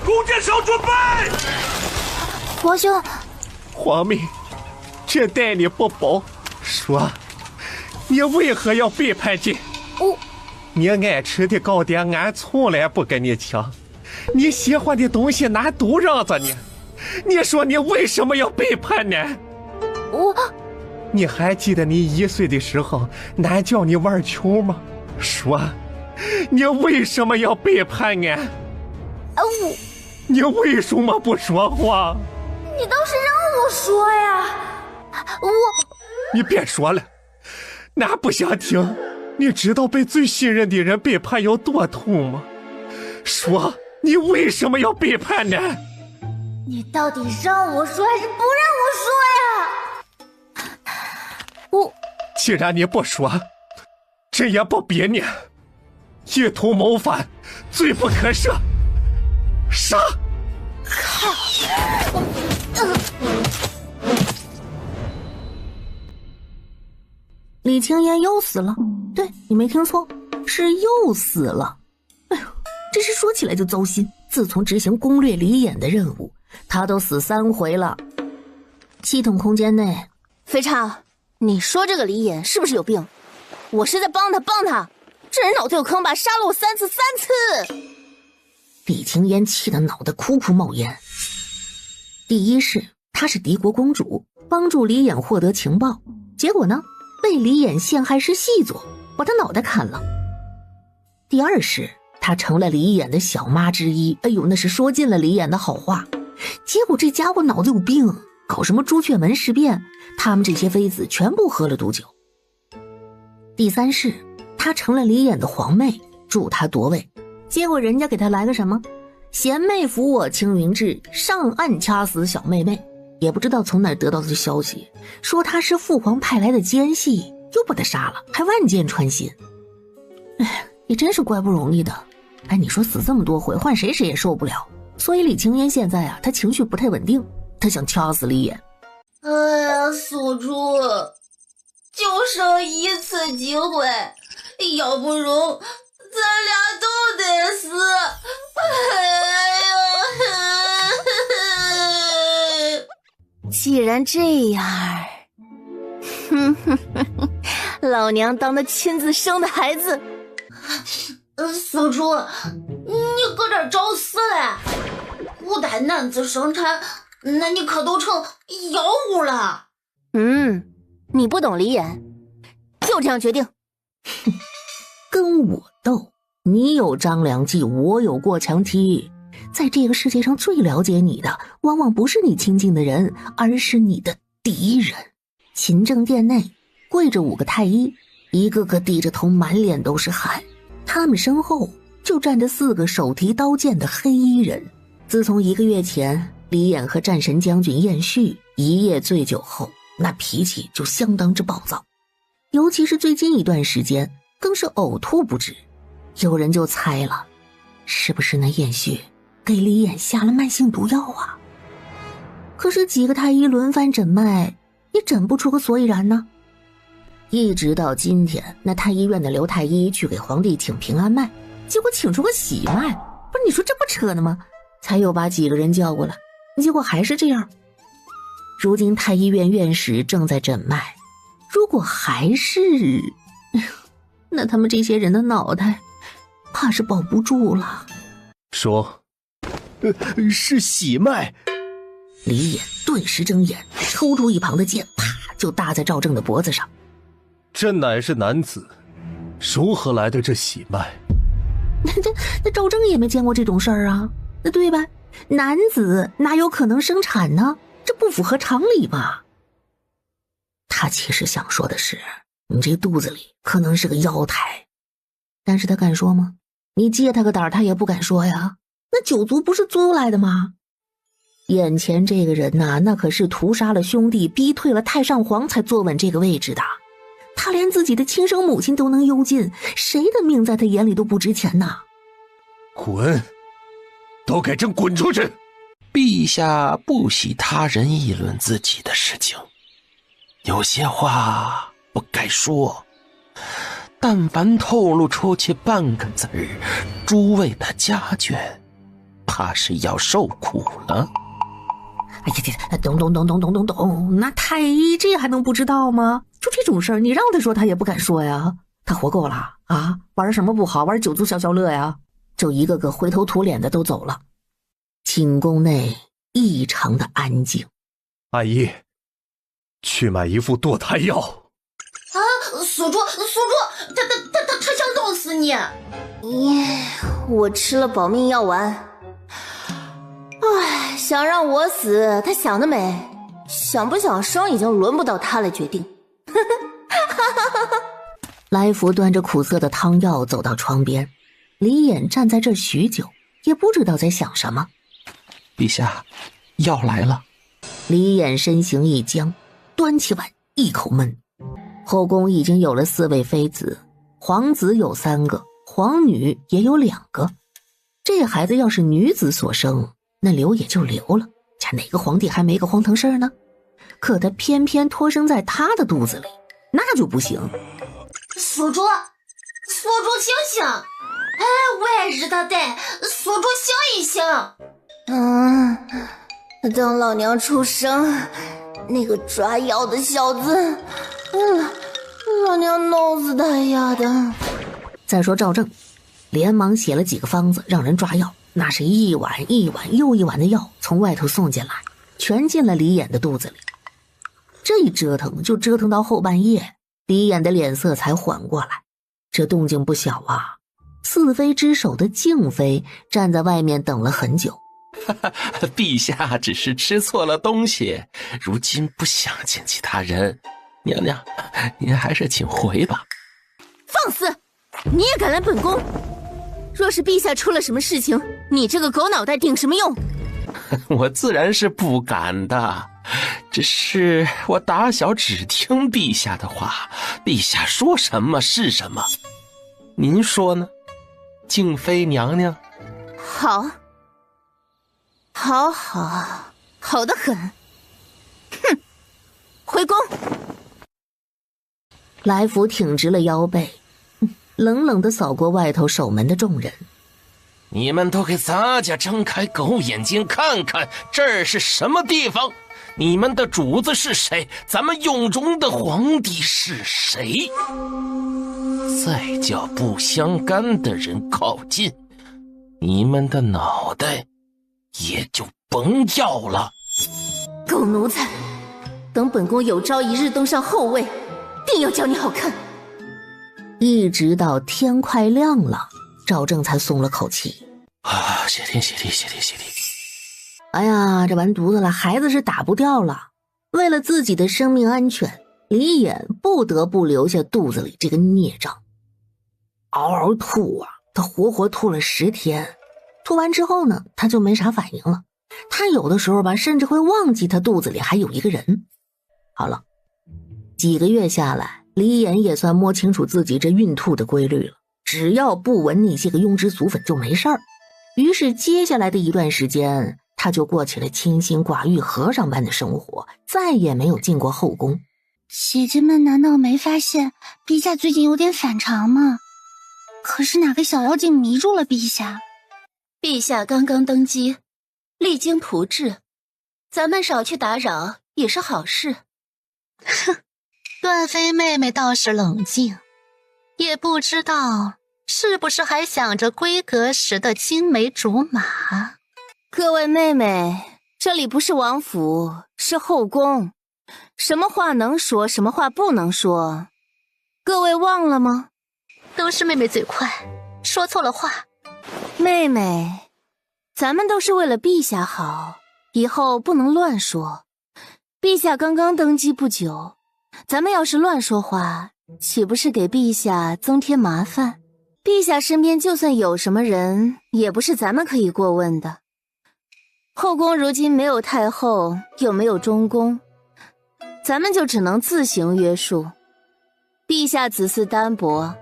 弓箭手准备。皇兄，皇命，这待你不薄。说，你为何要背叛朕？你爱吃的糕点，俺从来不跟你抢。你喜欢的东西，俺都让着你。你说你为什么要背叛呢？你还记得你1岁的时候，俺叫你玩球吗？说，你为什么要背叛俺？你为什么不说话？你倒是让我说呀！你别说了，俺不想听。你知道被最信任的人背叛有多痛吗？说，你为什么要背叛呢？你到底让我说还是不让我说呀？既然你不说，朕也不逼你。一图谋反，罪不可赦，杀！李青烟又死了，对，你没听错，是又死了。哎呦，这事说起来就糟心。自从执行攻略李衍的任务，他都死3回了。系统空间内，非常，你说这个李衍是不是有病？我是在帮他，这人脑子有坑吧？杀了我3次。李青烟气得脑袋哭冒烟。第一是她是敌国公主，帮助李衍获得情报，结果呢被李衍陷害是细作，把他脑袋砍了。第二是她成了李衍的小妈之一，哎呦，那是说尽了李衍的好话，结果这家伙脑子有病，搞什么朱雀门事变，他们这些妃子全部喝了毒酒。第三是她成了李衍的皇妹，助他夺位，结果人家给他来个什么贤妹扶我青云志，上岸掐死小妹妹，也不知道从哪儿得到的消息，说他是父皇派来的奸细，又把他杀了，还万箭穿心。哎，也真是怪不容易的。哎，你说死这么多回，换谁也受不了。所以李青烟现在啊，他情绪不太稳定，他想掐死李衍。哎呀，宿主，就剩1次机会，要不容咱俩都得死。既然这样，老娘当他亲自生的孩子。宿主，你搁这儿找死嘞！古代男子生产，那你可都成妖物了。你不懂李衍，就这样决定。跟我斗，你有张良计，我有过墙梯。在这个世界上最了解你的，往往不是你亲近的人，而是你的敌人。勤政殿内跪着5个太医，一个个低着头，满脸都是汗。他们身后就站着4个手提刀剑的黑衣人。自从1个月前李衍和战神将军晏煦一夜醉酒后，那脾气就相当之暴躁，尤其是最近一段时间更是呕吐不止。有人就猜了，是不是那晏煦给李衍下了慢性毒药啊？可是几个太医轮番诊脉，也诊不出个所以然呢。一直到今天，那太医院的刘太医去给皇帝请平安脉，结果请出个喜脉，不是你说这不扯呢吗？才又把几个人叫过来，结果还是这样。如今太医院院士正在诊脉，如果还是，那他们这些人的脑袋怕是保不住了。说，是喜脉。李衍顿时睁眼，抽出一旁的剑，啪就搭在赵正的脖子上。朕乃是男子，如何来的这喜脉？那赵正也没见过这种事儿啊，那对吧？男子哪有可能生产呢？这不符合常理吧？他其实想说的是，你这肚子里可能是个妖胎，但是他敢说吗？你借他个胆他也不敢说呀。那9族不是租来的吗？眼前这个人呐，那可是屠杀了兄弟，逼退了太上皇才坐稳这个位置的。他连自己的亲生母亲都能幽禁，谁的命在他眼里都不值钱呐！滚！都给朕滚出去！陛下不喜他人议论自己的事情，有些话不该说，但凡透露出去半个字儿，诸位的家眷怕是要受苦了。哎呀，懂，那太医这还能不知道吗？就这种事儿，你让他说他也不敢说呀。他活够了啊，玩什么不好，玩酒足消消乐呀。就一个个灰头土脸的都走了。寝宫内异常的安静。阿姨，去买一副堕胎药。啊，锁住，他想弄死你！我吃了保命药丸。唉，想让我死，他想得美。想不想生已经轮不到他来决定。来福端着苦涩的汤药走到窗边，李衍站在这儿许久，也不知道在想什么。陛下，药来了。李衍身形一僵，端起碗一口闷。后宫已经有了4位妃子，皇子有3个，皇女也有2个。这孩子要是女子所生，那留也就留了，家哪个皇帝还没个荒唐事儿呢？可他偏偏托生在他的肚子里，那就不行。锁住，醒醒！哎，我也是他的，锁住醒一醒！等老娘出生，那个抓药的小子，老娘弄死他丫的！再说赵正，连忙写了几个方子让人抓药，那是一碗又一碗的药从外头送进来，全进了李衍的肚子里。这一折腾就折腾到后半夜，李衍的脸色才缓过来。这动静不小啊！4妃之首的静妃站在外面等了很久。陛下只是吃错了东西，如今不想见其他人。娘娘，您还是请回吧。放肆！你也敢来本宫？若是陛下出了什么事情，你这个狗脑袋顶什么用？我自然是不敢的，只是我打小只听陛下的话，陛下说什么是什么。您说呢，静妃娘娘？好得很。哼，回宫。来福挺直了腰背，冷冷地扫过外头守门的众人。你们都给咱家睁开狗眼睛看看，这儿是什么地方？你们的主子是谁？咱们永荣的皇帝是谁？再叫不相干的人靠近，你们的脑袋也就甭要了。狗奴才，等本宫有朝一日登上后位，定要教你好看。一直到天快亮了，赵正才松了口气。谢天。哎呀，这完犊子了，孩子是打不掉了。为了自己的生命安全，李衍不得不留下肚子里这个孽障。嗷嗷吐啊，他活活吐了10天。吐完之后呢，他就没啥反应了。他有的时候吧，甚至会忘记他肚子里还有一个人。好了，几个月下来，李衍也算摸清楚自己这孕吐的规律了。只要不闻那些个庸脂俗粉就没事儿。于是接下来的一段时间，他就过起了清心寡欲和尚般的生活，再也没有进过后宫。姐姐们难道没发现陛下最近有点反常吗？可是哪个小妖精迷住了陛下？陛下刚刚登基，励精图治，咱们少去打扰也是好事。哼，段妃妹妹倒是冷静，也不知道是不是还想着闺阁时的青梅竹马。各位妹妹，这里不是王府，是后宫，什么话能说，什么话不能说，各位忘了吗？都是妹妹嘴快，说错了话。妹妹，咱们都是为了陛下好，以后不能乱说。陛下刚刚登基不久，咱们要是乱说话，岂不是给陛下增添麻烦？陛下身边就算有什么人，也不是咱们可以过问的。后宫如今没有太后，又没有中宫，咱们就只能自行约束。陛下子嗣单薄，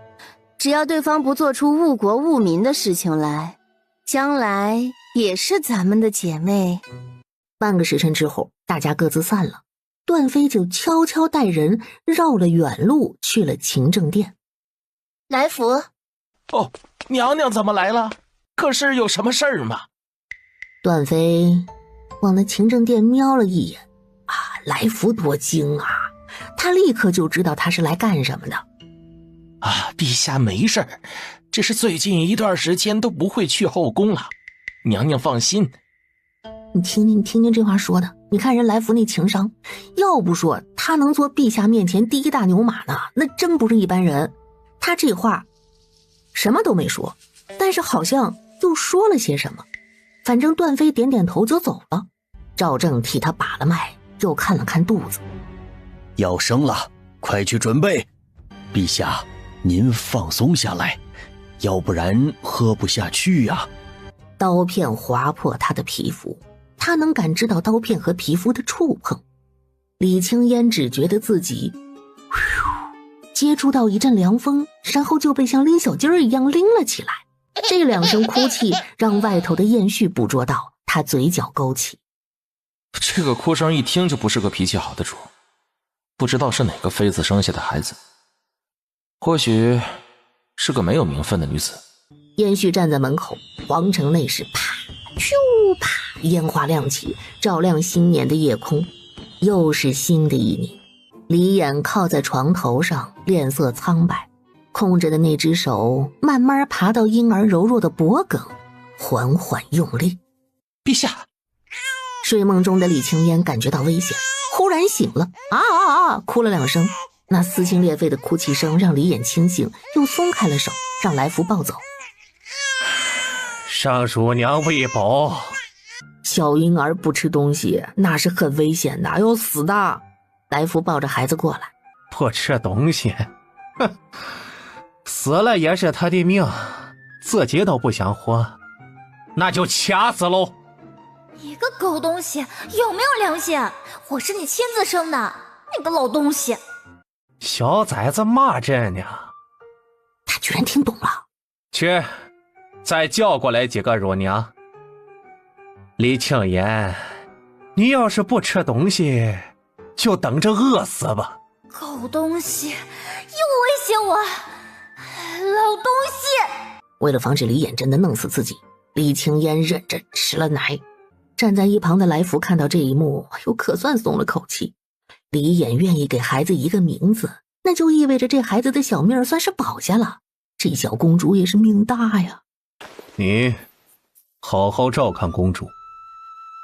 只要对方不做出误国误民的事情来，将来也是咱们的姐妹。半个时辰之后，大家各自散了。段妃就悄悄带人绕了远路去了勤政殿。来福。哦，娘娘怎么来了？可是有什么事儿吗？段飞往那勤政殿瞄了一眼，来福多精啊，他立刻就知道他是来干什么的。陛下没事儿，只是最近一段时间都不会去后宫了，娘娘放心。你听听这话说的，你看人来福那情商，要不说他能做陛下面前第一大牛马呢，那真不是一般人。他这话什么都没说，但是好像又说了些什么。反正段飞点点头就走了。赵正替他把了脉，又看了看肚子，要生了，快去准备。陛下，您放松下来，要不然喝不下去呀。刀片划破他的皮肤，他能感知到刀片和皮肤的触碰。李青烟只觉得自己接触到一阵凉风，然后就被像拎小鸡儿一样拎了起来。这两声哭泣让外头的燕絮捕捉到，他嘴角勾起。这个哭声一听就不是个脾气好的主，不知道是哪个妃子生下的孩子，或许是个没有名分的女子。燕絮站在门口，皇城内是啪咻啪，烟花亮起，照亮新年的夜空。又是新的一年，李眼靠在床头上，脸色苍白，空着的那只手慢慢爬到婴儿柔弱的脖颈，缓缓用力。陛下！睡梦中的李青烟感觉到危险，忽然醒了，哭了两声。那撕心裂肺的哭泣声让李眼清醒，又松开了手，让来福抱走。上乳娘喂饱。小婴儿不吃东西那是很危险的，要死的。来福抱着孩子过来。不吃东西，哼，死了也是他的命，自己都不想活，那就掐死喽。你个狗东西，有没有良心？我是你亲自生的，你个老东西！小崽子骂朕呢，他居然听懂了。去，再叫过来几个乳娘。李庆言，你要是不吃东西，就等着饿死吧。狗东西，又威胁我，老东西！为了防止李眼真的弄死自己，李青烟忍着吃了奶。站在一旁的来福看到这一幕，又可算松了口气。李眼愿意给孩子一个名字，那就意味着这孩子的小命算是保下了。这小公主也是命大呀。你好好照看公主。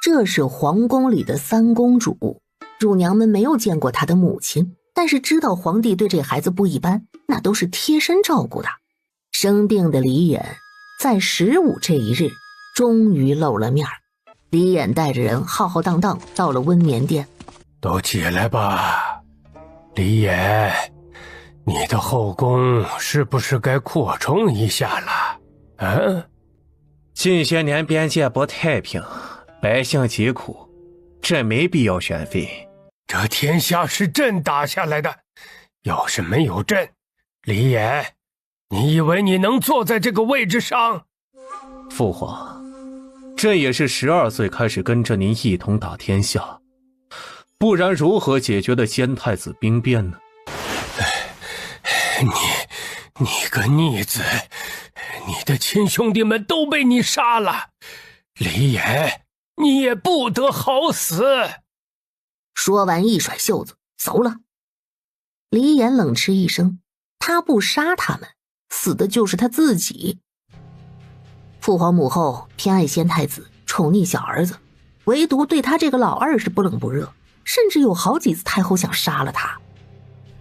这是皇宫里的三公主，乳娘们没有见过她的母亲，但是知道皇帝对这孩子不一般，那都是贴身照顾的。生病的李眼在15这一日终于露了面。李眼带着人浩浩荡荡到了温眠殿。都起来吧，李眼，你的后宫是不是该扩充一下了？近些年边界不太平，百姓疾苦，朕没必要选妃。这天下是朕打下来的，要是没有朕，李眼，你以为你能坐在这个位置上？父皇，朕也是12岁开始跟着您一同打天下，不然如何解决的先太子兵变呢？你个逆子，你的亲兄弟们都被你杀了，李眼，你也不得好死。说完一甩袖子走了。李眼冷嗤一声，他不杀他们，死的就是他自己。父皇母后偏爱先太子，宠溺小儿子，唯独对他这个老二是不冷不热，甚至有好几次太后想杀了他。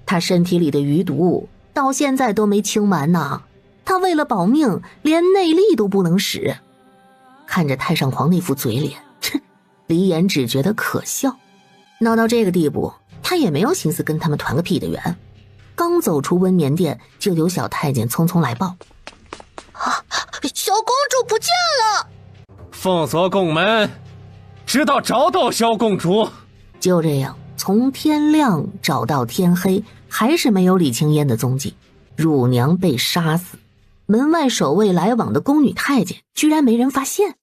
他身体里的余毒到现在都没清完呢，他为了保命连内力都不能使。看着太上皇那副嘴脸，李眼只觉得可笑。闹到这个地步，他也没有心思跟他们团个屁的圆。刚走出温眠殿，就有小太监匆匆来报：小公主不见了！封锁宫门，直到找到小公主。就这样，从天亮找到天黑，还是没有李青烟的踪迹。乳娘被杀死，门外守卫来往的宫女太监居然没人发现。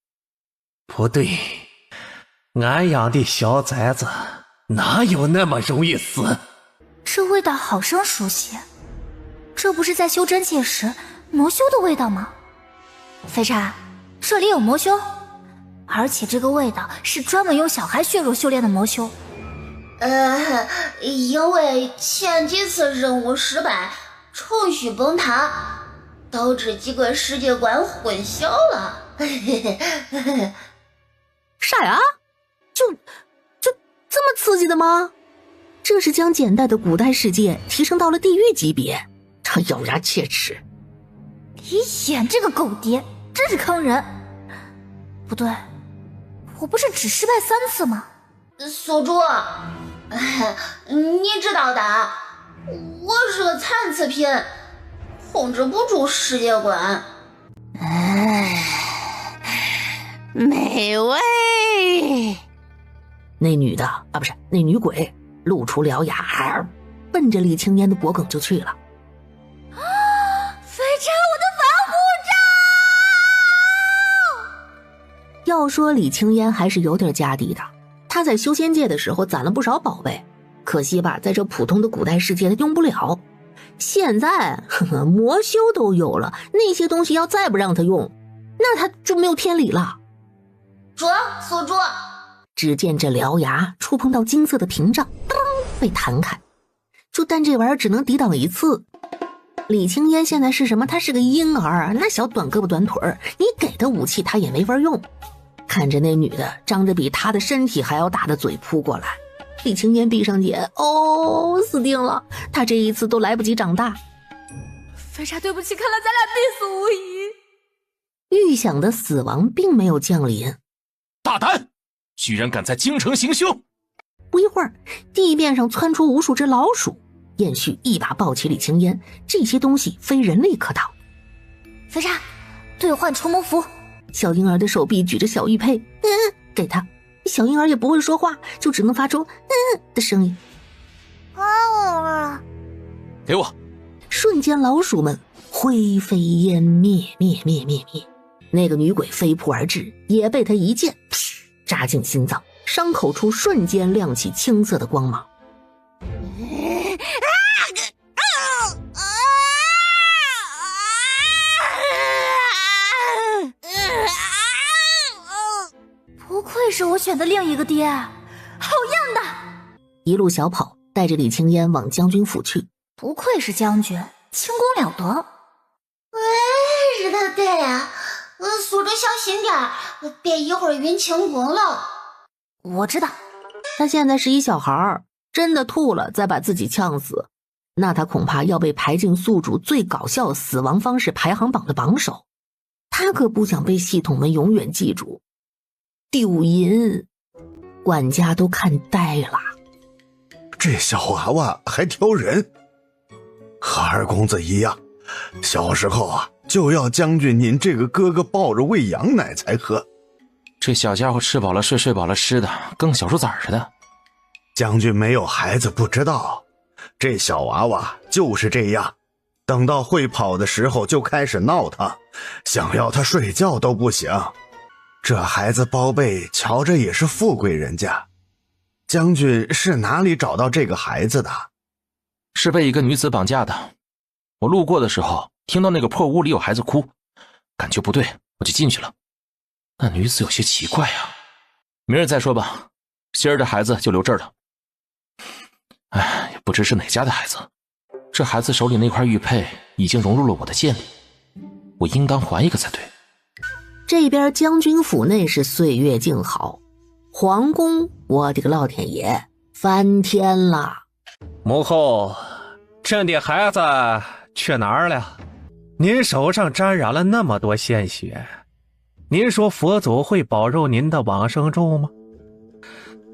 不对，俺养的小崽子哪有那么容易死？这味道好生熟悉，这不是在修真界时魔修的味道吗？飞差，这里有魔修，而且这个味道是专门用小孩血肉修炼的魔修。因为前几次任务失败，程序崩塌，导致几个世界观混淆了。啥呀？就这么刺激的吗？这是将简代的古代世界提升到了地狱级别，他咬牙切齿。李显这个狗爹真是坑人。不对，我不是只失败3次吗？宿主，你知道的，我是个残次品，控制不住世界观。美味。那女的啊，不是那女鬼，露出獠牙，奔着李青烟的脖梗就去了。飞拆我的防护罩！要说李青烟还是有点家底的，他在修仙界的时候攒了不少宝贝，可惜吧，在这普通的古代世界他用不了。现在魔修都有了，那些东西要再不让他用，那他就没有天理了。宿主，只见这獠牙触碰到金色的屏障，当被弹开，但这玩意儿只能抵挡1次。李青烟现在是什么？他是个婴儿，那小短胳膊短腿儿，你给他武器他也没法用。看着那女的张着比他的身体还要大的嘴扑过来，李青烟闭上眼，死定了，他这一次都来不及长大。飞柴，对不起，看来咱俩必死无疑。预想的死亡并没有降临。大胆，居然敢在京城行凶！不一会儿，地面上窜出无数只老鼠，燕旭一把抱起李青烟，这些东西非人力可挡。飞柴，兑换除魔符。小婴儿的手臂举着小玉佩，给他。小婴儿也不会说话，就只能发出的声音。给我！瞬间老鼠们灰飞烟灭，那个女鬼飞扑而至，也被他一剑扎进心脏，伤口处瞬间亮起青色的光芒。不愧是我选的另一个爹，好样的！一路小跑，带着李青烟往将军府去。不愧是将军，轻功了得。是他爹呀，宿主小心点，别一会儿晕轻功了。我知道。他现在是一小孩，真的吐了再把自己呛死，那他恐怕要被排进宿主最搞笑死亡方式排行榜的榜首。他可不想被系统们永远记住。丢银，管家都看呆了。这小娃娃还挑人，和二公子一样，小时候就要将军您这个哥哥抱着喂羊奶才喝。这小家伙吃饱了睡，睡饱了吃的，跟小鼠崽似的。将军没有孩子不知道，这小娃娃就是这样，等到会跑的时候就开始闹腾，想要他睡觉都不行。这孩子包贝瞧着也是富贵人家，将军是哪里找到这个孩子的？是被一个女子绑架的。我路过的时候听到那个破屋里有孩子哭，感觉不对，我就进去了。那女子有些奇怪啊，明儿再说吧，今儿的孩子就留这儿了。也不知是哪家的孩子，这孩子手里那块玉佩已经融入了我的剑里，我应当还一个才对。这边将军府内是岁月静好，皇宫，我的个老天爷，翻天了。母后，朕的孩子去哪儿了？您手上沾染了那么多鲜血，您说佛祖会保佑您的往生咒吗？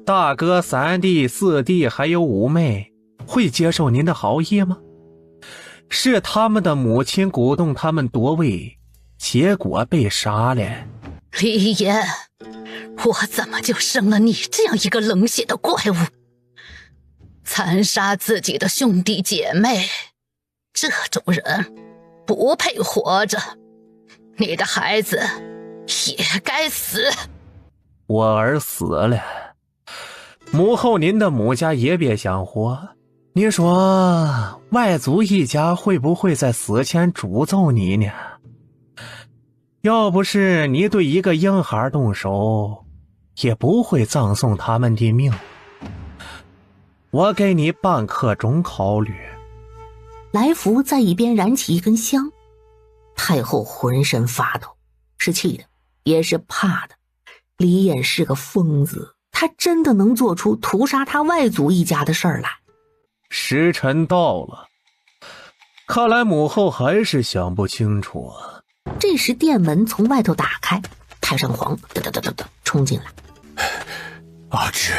大哥、三弟、四弟还有五妹会接受您的好意吗？是他们的母亲鼓动他们夺位，结果被杀了。李岩，我怎么就生了你这样一个冷血的怪物？残杀自己的兄弟姐妹，这种人不配活着，你的孩子也该死。我儿死了，母后您的母家也别想活。您说外族一家会不会在死前诅咒你呢？要不是你对一个婴孩动手，也不会葬送他们的命。我给你半刻钟考虑。来福在一边燃起一根香。太后浑身发抖，是气的，也是怕的。李衍是个疯子，他真的能做出屠杀他外祖一家的事儿来。时辰到了，看来母后还是想不清楚啊。这时殿门从外头打开，太上皇哒哒哒哒哒冲进来。阿芷，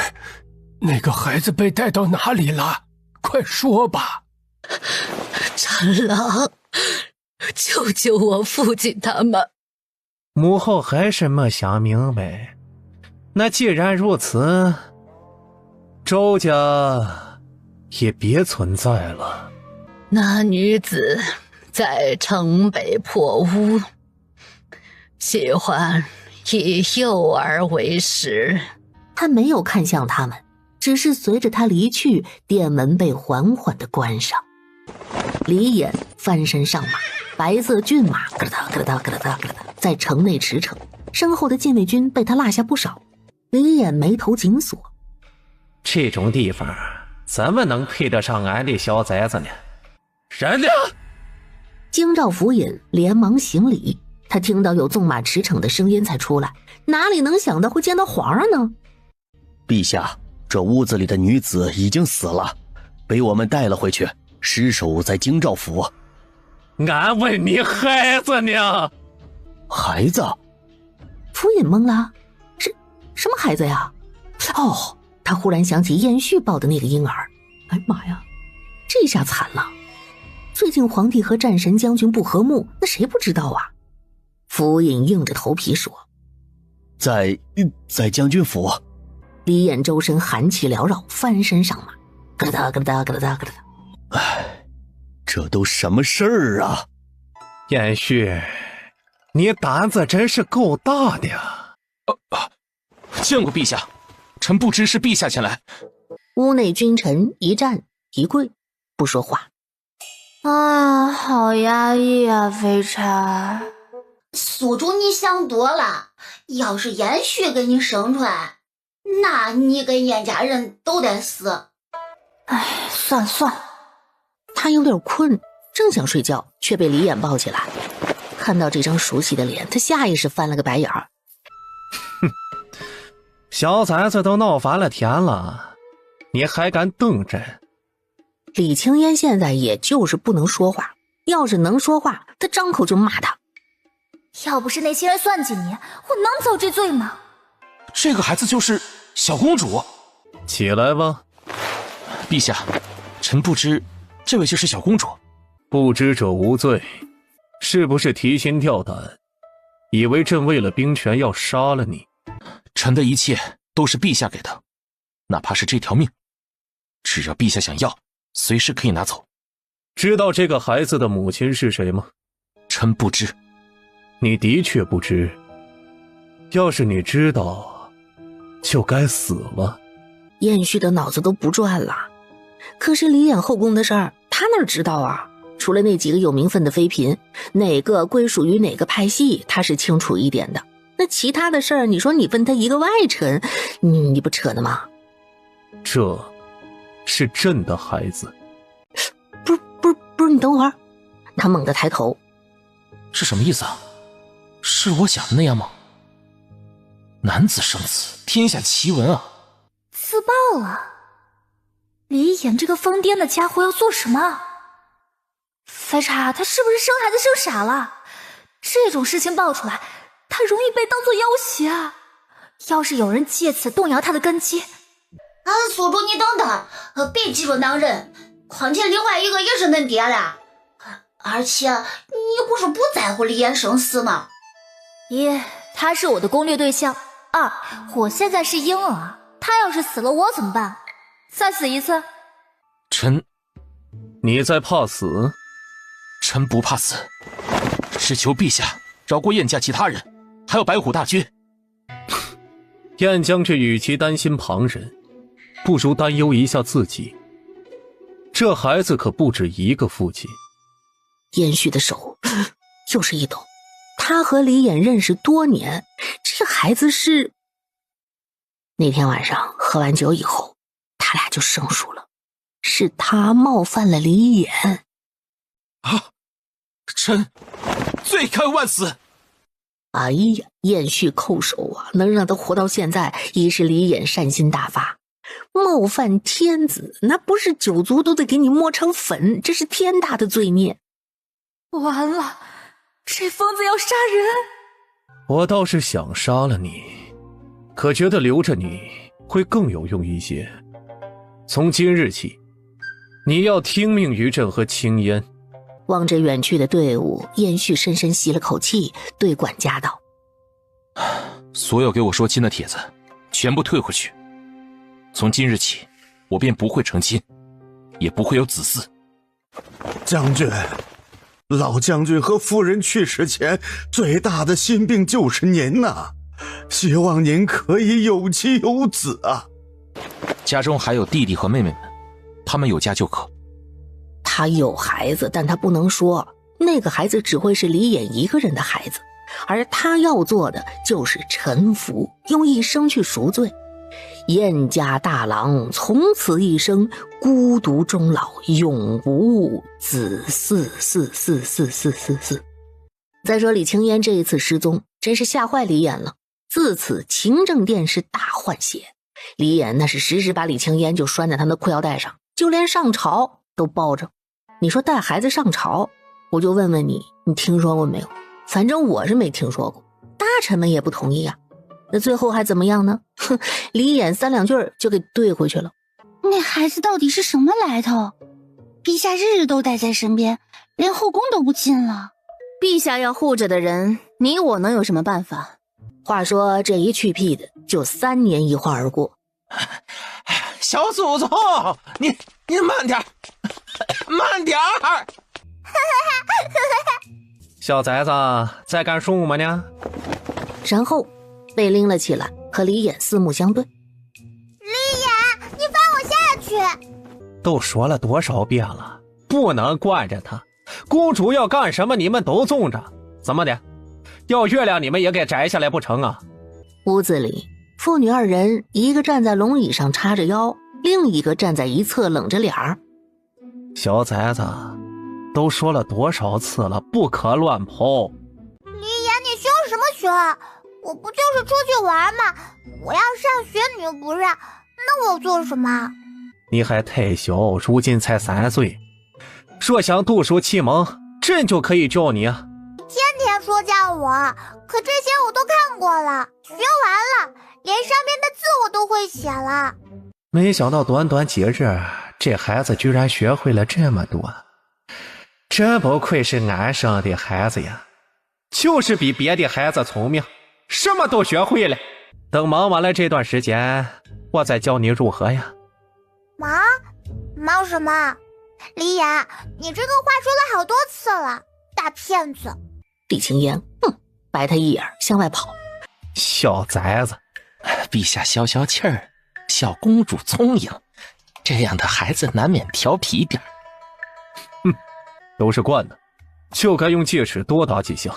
那个孩子被带到哪里了？快说吧。陈郎，救救我父亲他们！母后还是没想明白。那既然如此，周家也别存在了。那女子在城北破屋，喜欢以幼儿为食。他没有看向他们，只是随着他离去，殿门被缓缓地关上。李衍翻身上马，白色骏马咯哒咯哒咯哒咯哒在城内驰骋，身后的禁卫军被他落下不少。李衍眉头紧锁，这种地方怎么能配得上俺的小崽子呢？人呢？京兆府尹连忙行礼，他听到有纵马驰骋的声音才出来，哪里能想到会见到皇上呢？陛下，这屋子里的女子已经死了，被我们带了回去，尸首在京兆府。俺问你孩子呢？孩子？府尹懵了，什么孩子呀？哦，他忽然想起燕絮抱的那个婴儿。哎妈呀，这下惨了！最近皇帝和战神将军不和睦，那谁不知道啊？府尹硬着头皮说：“在将军府。”李衍周身寒气缭绕，翻身上马，咯哒咯哒咯哒咯哒。哎，这都什么事儿啊？燕絮，你胆子真是够大的呀！见过陛下，臣不知是陛下前来。屋内君臣一站一跪，不说话。啊，好压抑啊，飞差。宿主，你想多了。要是延续给你生出来，那你跟燕家人都得死。哎，算了。他有点困，正想睡觉，却被李衍抱起来。看到这张熟悉的脸，他下意识翻了个白眼儿。哼，小崽子都闹翻了天了，你还敢瞪朕？李青烟现在也就是不能说话，要是能说话，他张口就骂他。要不是那些人算计你，我能遭这罪吗？这个孩子就是小公主。起来吧。陛下，臣不知这位就是小公主。不知者无罪，是不是提心吊胆，以为朕为了兵权要杀了你？臣的一切都是陛下给的，哪怕是这条命，只要陛下想要，随时可以拿走。知道这个孩子的母亲是谁吗？臣不知。你的确不知。要是你知道，就该死了。燕絮的脑子都不转了。可是李衍后宫的事儿，他哪知道啊？除了那几个有名分的妃嫔，哪个归属于哪个派系，他是清楚一点的。那其他的事儿，你说你问他一个外臣，你不扯呢吗？这是朕的孩子。不是，你等会儿。他猛地抬头。是什么意思啊？是我想的那样吗？男子生子，天下奇闻啊！自爆了！李衍这个疯癫的家伙要做什么？飞叉，他是不是生孩子生傻了？这种事情爆出来，他容易被当作要挟啊！要是有人借此动摇他的根基……宿主你等等，别急着当人，况且另外一个也是恁爹了，而且你不是不在乎李衍生死吗？一，他是我的攻略对象；二，我现在是婴儿，他要是死了，我怎么办？再死一次？臣，你在怕死？臣不怕死，只求陛下饶过燕家其他人，还有白虎大军。燕将军与其担心旁人，不如担忧一下自己。这孩子可不止一个父亲。燕絮的手又是一抖，他和李衍认识多年，这个孩子是……那天晚上喝完酒以后，他俩就生疏了，是他冒犯了李衍。啊！臣罪该万死！哎呀，燕旭叩首啊，能让他活到现在，已是李衍善心大发。冒犯天子，那不是九族都得给你磨成粉，这是天大的罪孽。完了，这疯子要杀人！我倒是想杀了你，可觉得留着你会更有用一些。从今日起，你要听命于朕和青烟。望着远去的队伍，燕旭深深吸了口气，对管家道：所有给我说亲的帖子全部退回去，从今日起我便不会成亲，也不会有子嗣。将军，老将军和夫人去世前最大的心病就是您呐，希望您可以有妻有子啊。家中还有弟弟和妹妹们，他们有家就可。他有孩子，但他不能说，那个孩子只会是李衍一个人的孩子，而他要做的就是臣服，用一生去赎罪。燕家大郎从此一生孤独终老，永无子嗣。再说李青烟这一次失踪，真是吓坏李衍了。自此勤政殿是大换血，李衍那是时时把李青烟就拴在他的裤腰带上，就连上朝都抱着。你说带孩子上朝，我就问问你，你听说过没有？反正我是没听说过，大臣们也不同意啊。那最后还怎么样呢？哼，李衍三两句就给怼回去了。那孩子到底是什么来头？陛下日日都待在身边，连后宫都不进了。陛下要护着的人，你我能有什么办法？话说这一去屁的，就3年一晃而过。小祖宗，您慢点，慢点儿。小崽子在干什么呢？然后被拎了起来，和李衍四目相对。李衍，你放我下去！都说了多少遍了，不能惯着他。公主要干什么，你们都纵着。怎么的？要月亮你们也给摘下来不成啊？屋子里，父女二人，一个站在龙椅上叉着腰，另一个站在一侧冷着脸儿。小崽子，都说了多少次了，不可乱跑。李衍，你凶什么凶？我不就是出去玩吗？我要上学你又不让，那我做什么？你还太小，如今才3岁。若想读书启蒙，朕就可以教你啊。天天说教我，可这些我都看过了，学完了，连上面的字我都会写了。没想到短短几日，这孩子居然学会了这么多。真不愧是俺生的孩子呀，就是比别的孩子聪明，什么都学会了。等忙完了这段时间，我再教你如何呀。忙什么？李衍，你这个话说了好多次了，大骗子。李青烟白他一眼向外跑。小崽子，陛下消消气儿，小公主聪颖，这样的孩子难免调皮点。都是惯的，就该用戒尺多打几下。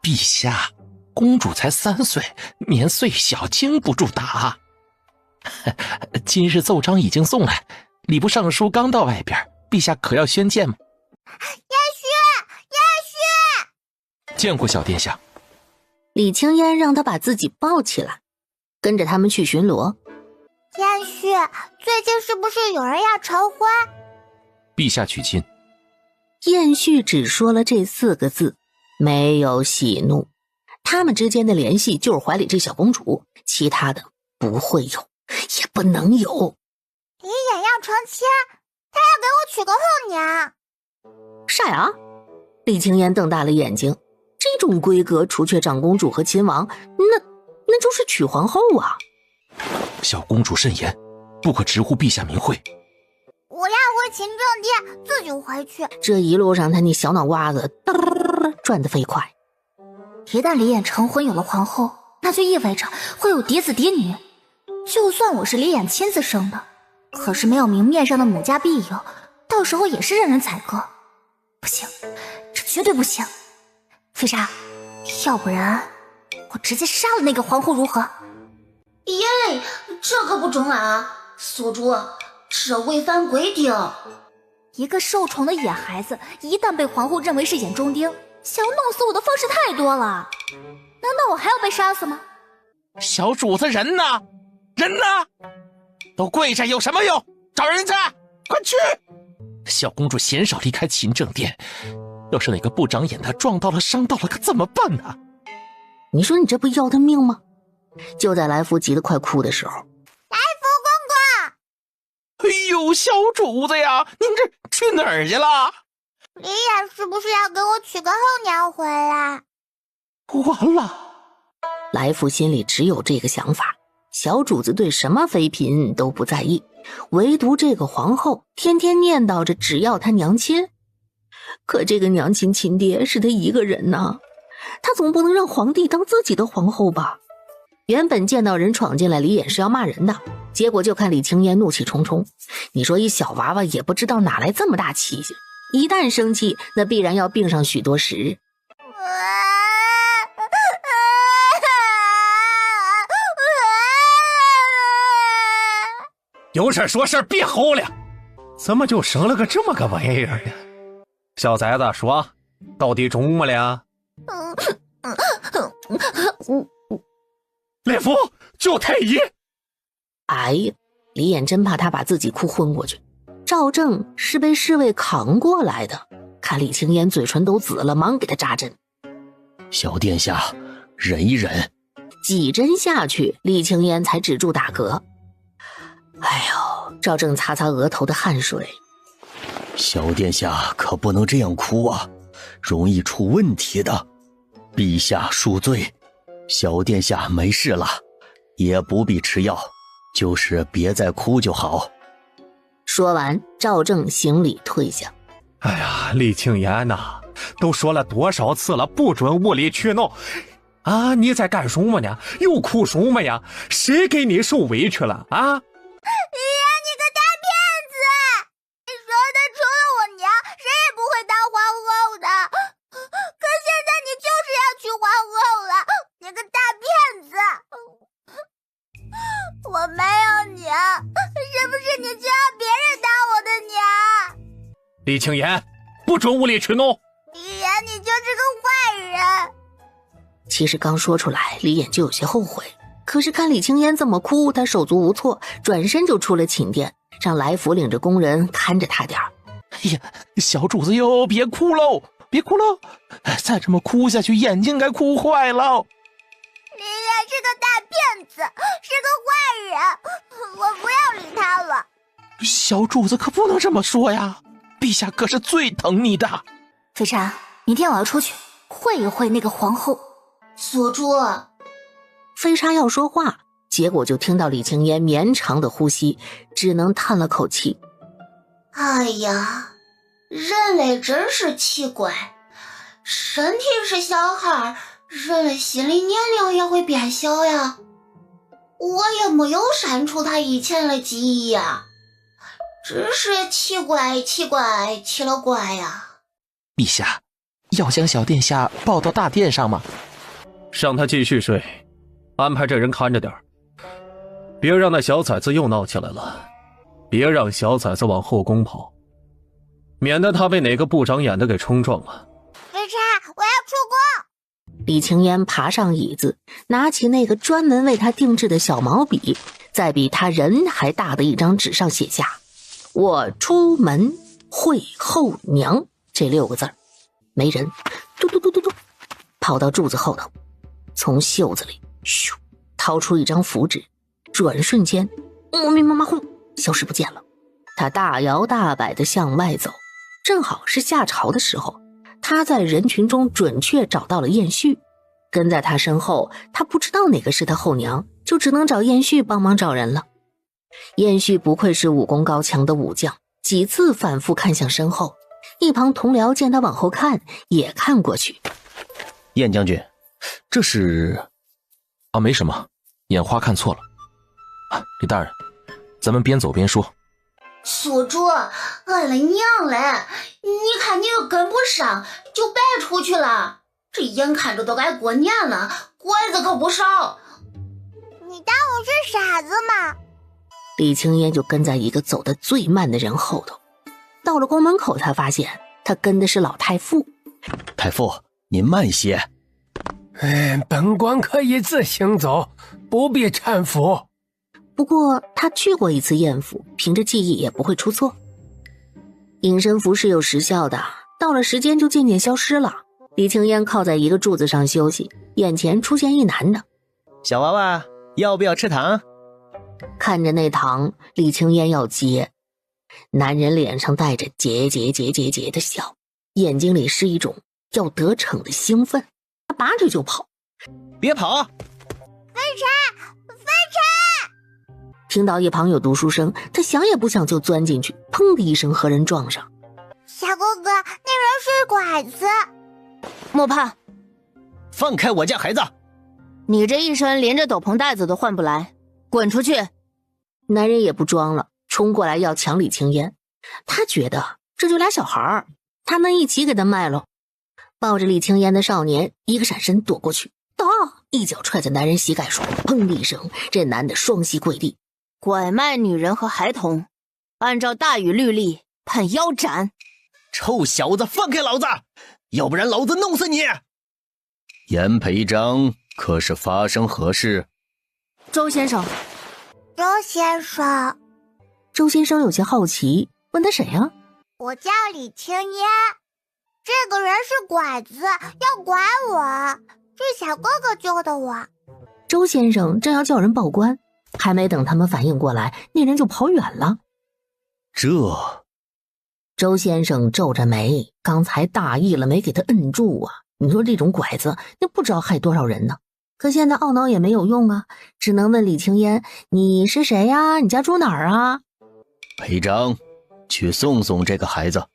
陛下，公主才3岁，年岁小，经不住打。今日奏章已经送来，礼部尚书刚到外边，陛下可要宣见吗？燕旭，见过小殿下。李青烟让他把自己抱起来，跟着他们去巡逻。燕旭，最近是不是有人要成婚？陛下娶亲。燕旭只说了这4个字，没有喜怒。他们之间的联系就是怀里这小公主，其他的不会有，也不能有。李衍要成亲，他要给我娶个后娘。啥呀？李青烟瞪大了眼睛，这种规格，除却长公主和亲王，那就是娶皇后啊。小公主慎言，不可直呼陛下名讳。我要回勤政殿，自己回去。这一路上他那小脑瓜子转得飞快。一旦李衍成婚有了皇后，那就意味着会有嫡子嫡女。就算我是李衍亲自生的，可是没有明面上的母家庇佑，到时候也是任人宰割。不行，这绝对不行。飞沙，要不然我直接杀了那个皇后如何？耶，这可不中啊！宿主，这违反规定。一个受宠的野孩子，一旦被皇后认为是眼中钉，想要弄死我的方式太多了。难道我还要被杀死吗？小主子人呢？人呢？都跪着有什么用？找人去，快去！小公主嫌少离开勤政殿，要是哪个不长眼的撞到了伤到了，可怎么办呢？你说你这不要他命吗？就在来福急得快哭的时候，来福公公！哎呦，小主子呀，您这去哪儿去了？李眼是不是要给我娶个后娘回来？完了！来福心里只有这个想法。小主子对什么妃嫔都不在意，唯独这个皇后天天念叨着只要她娘亲。可这个娘亲亲爹是他一个人呢，他总不能让皇帝当自己的皇后吧？原本见到人闯进来，李眼是要骂人的，结果就看李青烟怒气冲冲。你说一小娃娃也不知道哪来这么大气性，一旦生气，那必然要病上许多时。有事说事，别吼了。怎么就生了个这么个玩意儿呢？小崽子说，到底中么了？来福，叫太医！哎呀，李眼真怕他把自己哭昏过去。赵正是被侍卫扛过来的，看李青烟嘴唇都紫了，忙给他扎针。小殿下，忍一忍。几针下去，李青烟才止住打嗝。哎呦，赵正擦擦额头的汗水。小殿下可不能这样哭啊，容易出问题的。陛下恕罪，小殿下没事了，也不必吃药，就是别再哭就好。说完，赵正行礼退下。哎呀，李青言呐，都说了多少次了，不准无理取闹啊！你在干什么呢？又哭什么呀？谁给你受委屈了啊？李爷，你个大骗子！你说的除了我娘，谁也不会当皇后的。可现在你就是要娶皇后了，你个大骗子！我没有娘，是不是你就要别人当我的娘？李青言，不准无理取闹！李爷，你就是个坏人。其实刚说出来，李眼就有些后悔。可是看李青烟这么哭，他手足无措，转身就出了寝殿，让来福领着工人看着他点儿。哎呀，小主子哟，别哭喽，别哭喽！再这么哭下去，眼睛该哭坏了。李爷是个大骗子，是个坏人，我不要理他了。小主子可不能这么说呀，陛下可是最疼你的。飞山，明天我要出去会一会那个皇后。锁住。飞沙要说话，结果就听到李青烟绵长的呼吸，只能叹了口气。哎呀，人类真是奇怪，身体是小孩，人类心理年龄也会变小呀。我也没有删除他以前的记忆呀，只是奇怪奇了怪呀。陛下，要将小殿下抱到大殿上吗？让他继续睡，安排这人看着点儿，别让那小崽子又闹起来了，别让小崽子往后宫跑，免得他被哪个不长眼的给冲撞了。飞沙，我要出宫。李青烟爬上椅子，拿起那个专门为他定制的小毛笔，在比他人还大的一张纸上写下“我出门会后娘”这6个字。没人，嘟嘟嘟嘟嘟，跑到柱子后头，从袖子里咻掏出一张符纸，转瞬间密麻麻轰消失不见了。他大摇大摆地向外走，正好是下朝的时候，他在人群中准确找到了燕絮，跟在他身后，他不知道哪个是他后娘，就只能找燕絮帮忙找人了。燕絮不愧是武功高强的武将，几次反复看向身后，一旁同僚见他往后看，也看过去。燕将军，这是……啊，没什么，眼花看错了。啊，李大人，咱们边走边说。宿主，俺的娘嘞！你看你又跟不上，就白出去了。这眼看着都该过年了，鬼子可不少。你当我是傻子吗？李青烟就跟在一个走得最慢的人后头，到了宫门口才发现他跟的是老太傅。太傅，您慢些。本官可以自行走，不必搀扶。不过他去过一次艳府，凭着记忆也不会出错。隐身符是有时效的，到了时间就渐渐消失了。李青烟靠在一个柱子上休息，眼前出现一男的。小娃娃，要不要吃糖？看着那糖，李青烟要接。男人脸上带着结的笑，眼睛里是一种要得逞的兴奋。他拔腿就跑。别跑！飞尘！听到一旁有读书声，他想也不想就钻进去，砰的一声和人撞上。小哥哥，那人是拐子。莫怕，放开我家孩子！你这一身连着斗篷带子都换不来，滚出去！男人也不装了，冲过来要抢李青烟。他觉得这就俩小孩，他能一起给他卖了。抱着李青烟的少年一个闪身躲过去，一脚踹在男人膝盖处，砰的一声，这男的双膝跪地。拐卖女人和孩童，按照大禹律例判腰斩。臭小子，放开老子，要不然老子弄死你！严培章，可是发生何事？周先生。周先生有些好奇，问他谁啊？我叫李青烟，这个人是拐子，要拐我，是小哥哥救的我。周先生正要叫人报官，还没等他们反应过来，那人就跑远了。周先生皱着眉，刚才大意了，没给他摁住啊！你说这种拐子，那不知道害多少人呢。可现在懊恼也没有用啊，只能问李青烟：“你是谁呀？你家住哪儿啊？”裴章，去送送这个孩子，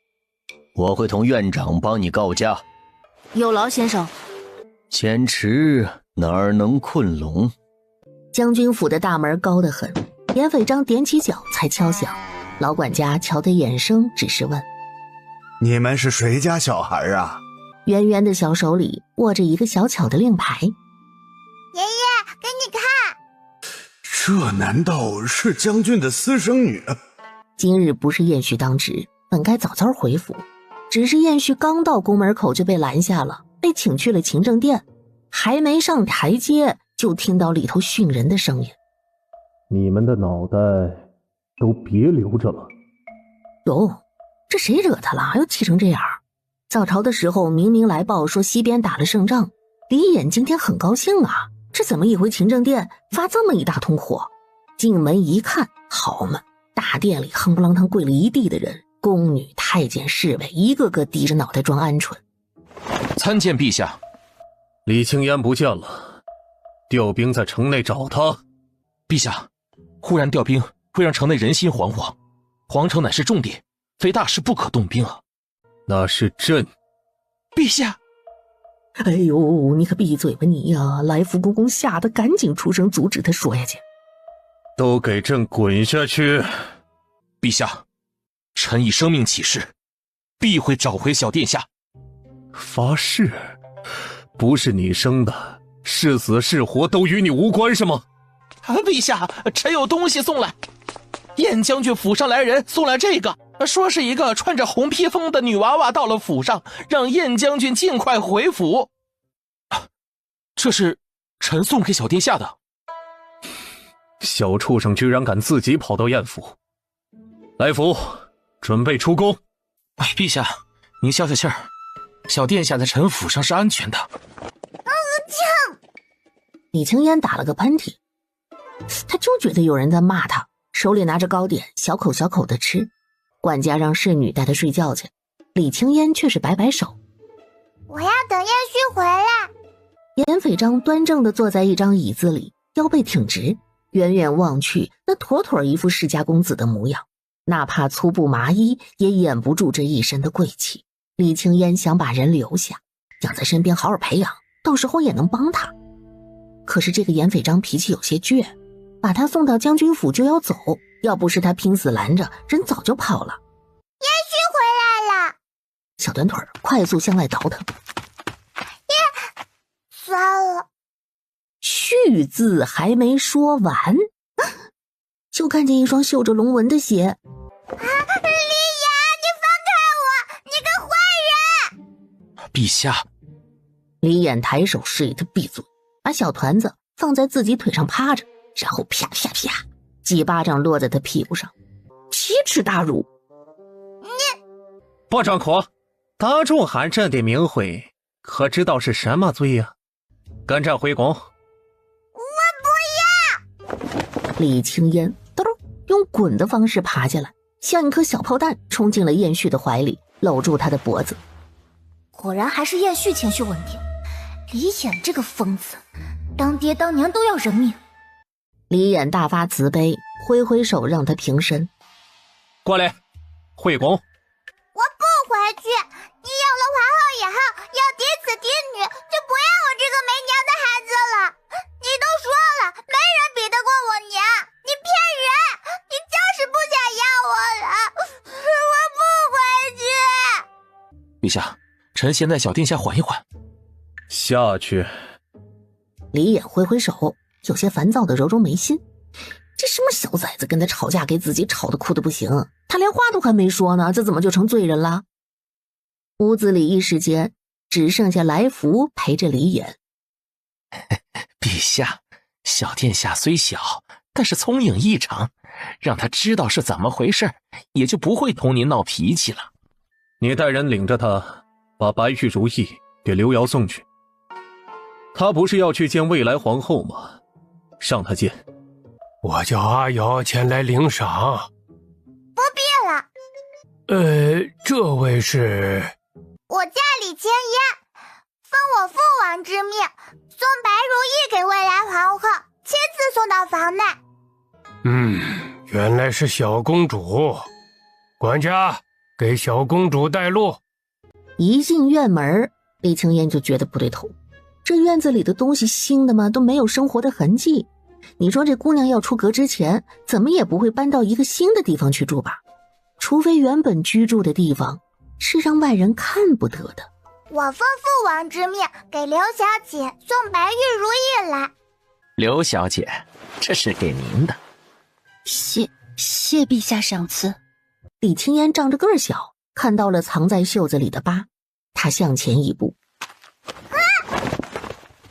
我会同院长帮你告假。有劳先生。坚持哪儿能困龙？将军府的大门高得很，严斐章踮起脚才敲响。老管家瞧得眼生，只是问：“你们是谁家小孩啊？”圆圆的小手里握着一个小巧的令牌。爷爷，给你看。这难道是将军的私生女？今日不是燕旭当值，本该早早回府，只是燕旭刚到宫门口就被拦下了，被请去了勤政殿，还没上台阶，就听到里头训人的声音：“你们的脑袋都别留着了。”哟，这谁惹他了？又气成这样？早朝的时候明明来报说西边打了胜仗，李衍今天很高兴啊，这怎么一回勤政殿发这么一大通火？进门一看，好嘛，大殿里夯不啷当跪了一地的人，宫女、太监、侍卫一个个低着脑袋装鹌鹑。参见陛下。李青烟不见了，调兵在城内找他。陛下，忽然调兵会让城内人心惶惶，皇城乃是重地，非大事不可动兵啊。那是朕。陛下。哎呦，你可闭嘴吧你呀！来福公公吓得赶紧出声阻止他说下去。都给朕滚下去！陛下，臣以生命起誓，必会找回小殿下。发誓？不是你生的，是死是活都与你无关是吗？陛下，臣有东西送来。燕将军府上来人送来这个，说是一个穿着红披风的女娃娃到了府上，让燕将军尽快回府。这是臣送给小殿下的。小畜生居然敢自己跑到燕府！来福，准备出宫。陛下，您消消气儿，小殿下在臣府上是安全的。李青烟打了个喷嚏，他就觉得有人在骂他，手里拿着糕点，小口小口的吃。管家让侍女带他睡觉去，李青烟却是摆摆手：“我要等燕旭回来。”严斐章端正地坐在一张椅子里，腰背挺直，远远望去，那妥妥一副世家公子的模样，哪怕粗布麻衣也掩不住这一身的贵气。李青烟想把人留下，养在身边好好培养，到时候也能帮他。可是这个严斐章脾气有些倔，把他送到将军府就要走，要不是他拼死拦着，人早就跑了。燕旭回来了，小短腿快速向外倒腾。干了。续字还没说完，就看见一双绣着龙纹的鞋。啊，李岩，你放开我！你个坏人！陛下。李眼抬手示意他闭嘴，把小团子放在自己腿上趴着，然后啪啪啪几巴掌落在他屁股上，奇耻大辱。你不张口！大众喊朕的名讳，可知道是什么罪呀？跟朕回宫。我不要！李青烟咚用滚的方式爬下来，像一颗小炮弹冲进了燕旭的怀里，搂住他的脖子。果然还是燕旭情绪稳定。李眼这个疯子，当爹当娘都要人命。李眼大发慈悲，挥挥手让他平身。过来，回宫。我不回去，你有了皇后以后要嫡子嫡女，就不要我这个没娘的孩子了。你都说了，没人比得过我娘，你骗人，你就是不想要我了。我不回去。陛下，臣先带小殿下缓一缓。下去。李眼挥挥手，有些烦躁的揉揉眉心。这什么小崽子跟他吵架，给自己吵得哭得不行，他连话都还没说呢，这怎么就成罪人了？屋子里一时间只剩下来福陪着李眼。陛下，小殿下虽小，但是聪颖异常，让他知道是怎么回事，也就不会同您闹脾气了。你带人领着他，把白玉如意给刘瑶送去。他不是要去见未来皇后吗？让他见。我叫阿瑶前来领赏。不必了。这位是？我叫李青烟，奉我父王之命，送白如意给未来皇后，亲自送到房内。原来是小公主。管家，给小公主带路。一进院门，李青烟就觉得不对头。这院子里的东西新的吗？都没有生活的痕迹。你说这姑娘要出阁之前，怎么也不会搬到一个新的地方去住吧？除非原本居住的地方是让外人看不得的。我奉父王之命，给刘小姐送白玉如意来。刘小姐，这是给您的。谢陛下赏赐。李青烟仗着个儿小，看到了藏在袖子里的疤，她向前一步，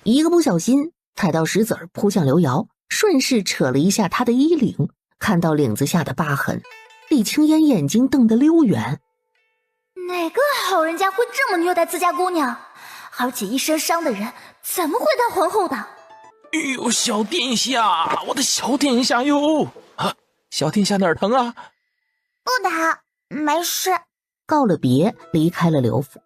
一个不小心踩到石子儿，扑向刘瑶，顺势扯了一下她的衣领，看到领子下的疤痕，李青烟眼睛瞪得溜圆。哪个好人家会这么虐待自家姑娘？而且一身伤的人怎么会当皇后的？哎呦，小殿下，我的小殿下哟！啊，小殿下哪儿疼啊？不疼，没事。告了别，离开了刘府。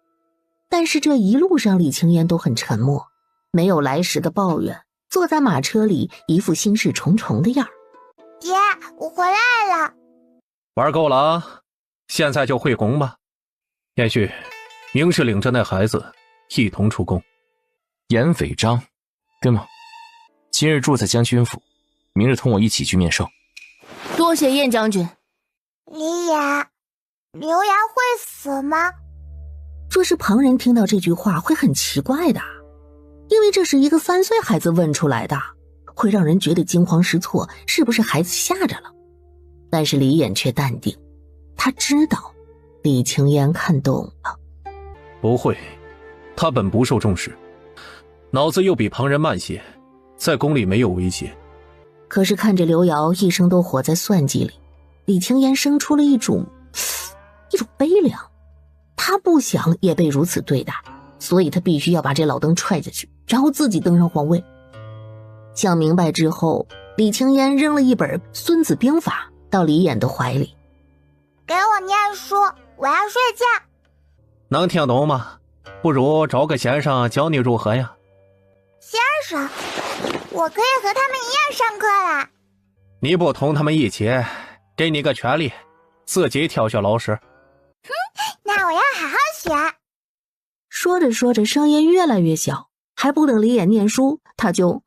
但是这一路上李青烟都很沉默，没有来时的抱怨，坐在马车里一副心事重重的样儿。爹，我回来了。玩够了啊，现在就回宫吧。燕旭，明是领着那孩子一同出宫。严斐章，对吗？今日住在将军府，明日同我一起去面授。多谢燕将军。李雅，刘瑶会死吗？若是旁人听到这句话会很奇怪的，因为这是一个3岁孩子问出来的，会让人觉得惊慌失措，是不是孩子吓着了？但是李眼却淡定，他知道李青烟看懂了。不会，他本不受重视，脑子又比旁人慢些，在宫里没有威胁。可是看着刘瑶一生都活在算计里，李青烟生出了一种悲凉。他不想也被如此对待，所以他必须要把这老登踹下去，然后自己登上皇位。想明白之后，李青烟扔了一本《孙子兵法》到李眼的怀里。给我念书，我要睡觉。能听懂吗？不如找个先生教你如何呀？先生，我可以和他们一样上课啦。你不同他们一起，给你个权利，自己挑选老师。那我要好好学。说着说着，声音越来越小，还不等李眼念书，他就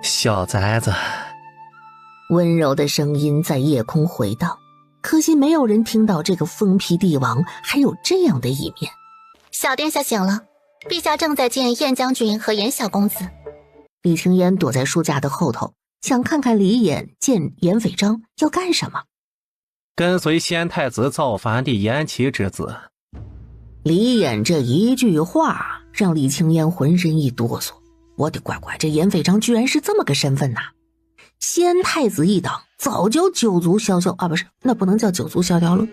小崽子。温柔的声音在夜空回荡，可惜没有人听到这个疯批帝王还有这样的一面。小殿下醒了，陛下正在见燕将军和严小公子。李青烟躲在书架的后头，想看看李衍见严斐章要干什么。跟随先太子造反的严琦之子。李衍这一句话让李青烟浑身一哆嗦，我的乖乖，这严斐章居然是这么个身份呐！先太子一党早就九族萧萧啊，不是，那不能叫九族萧萧了，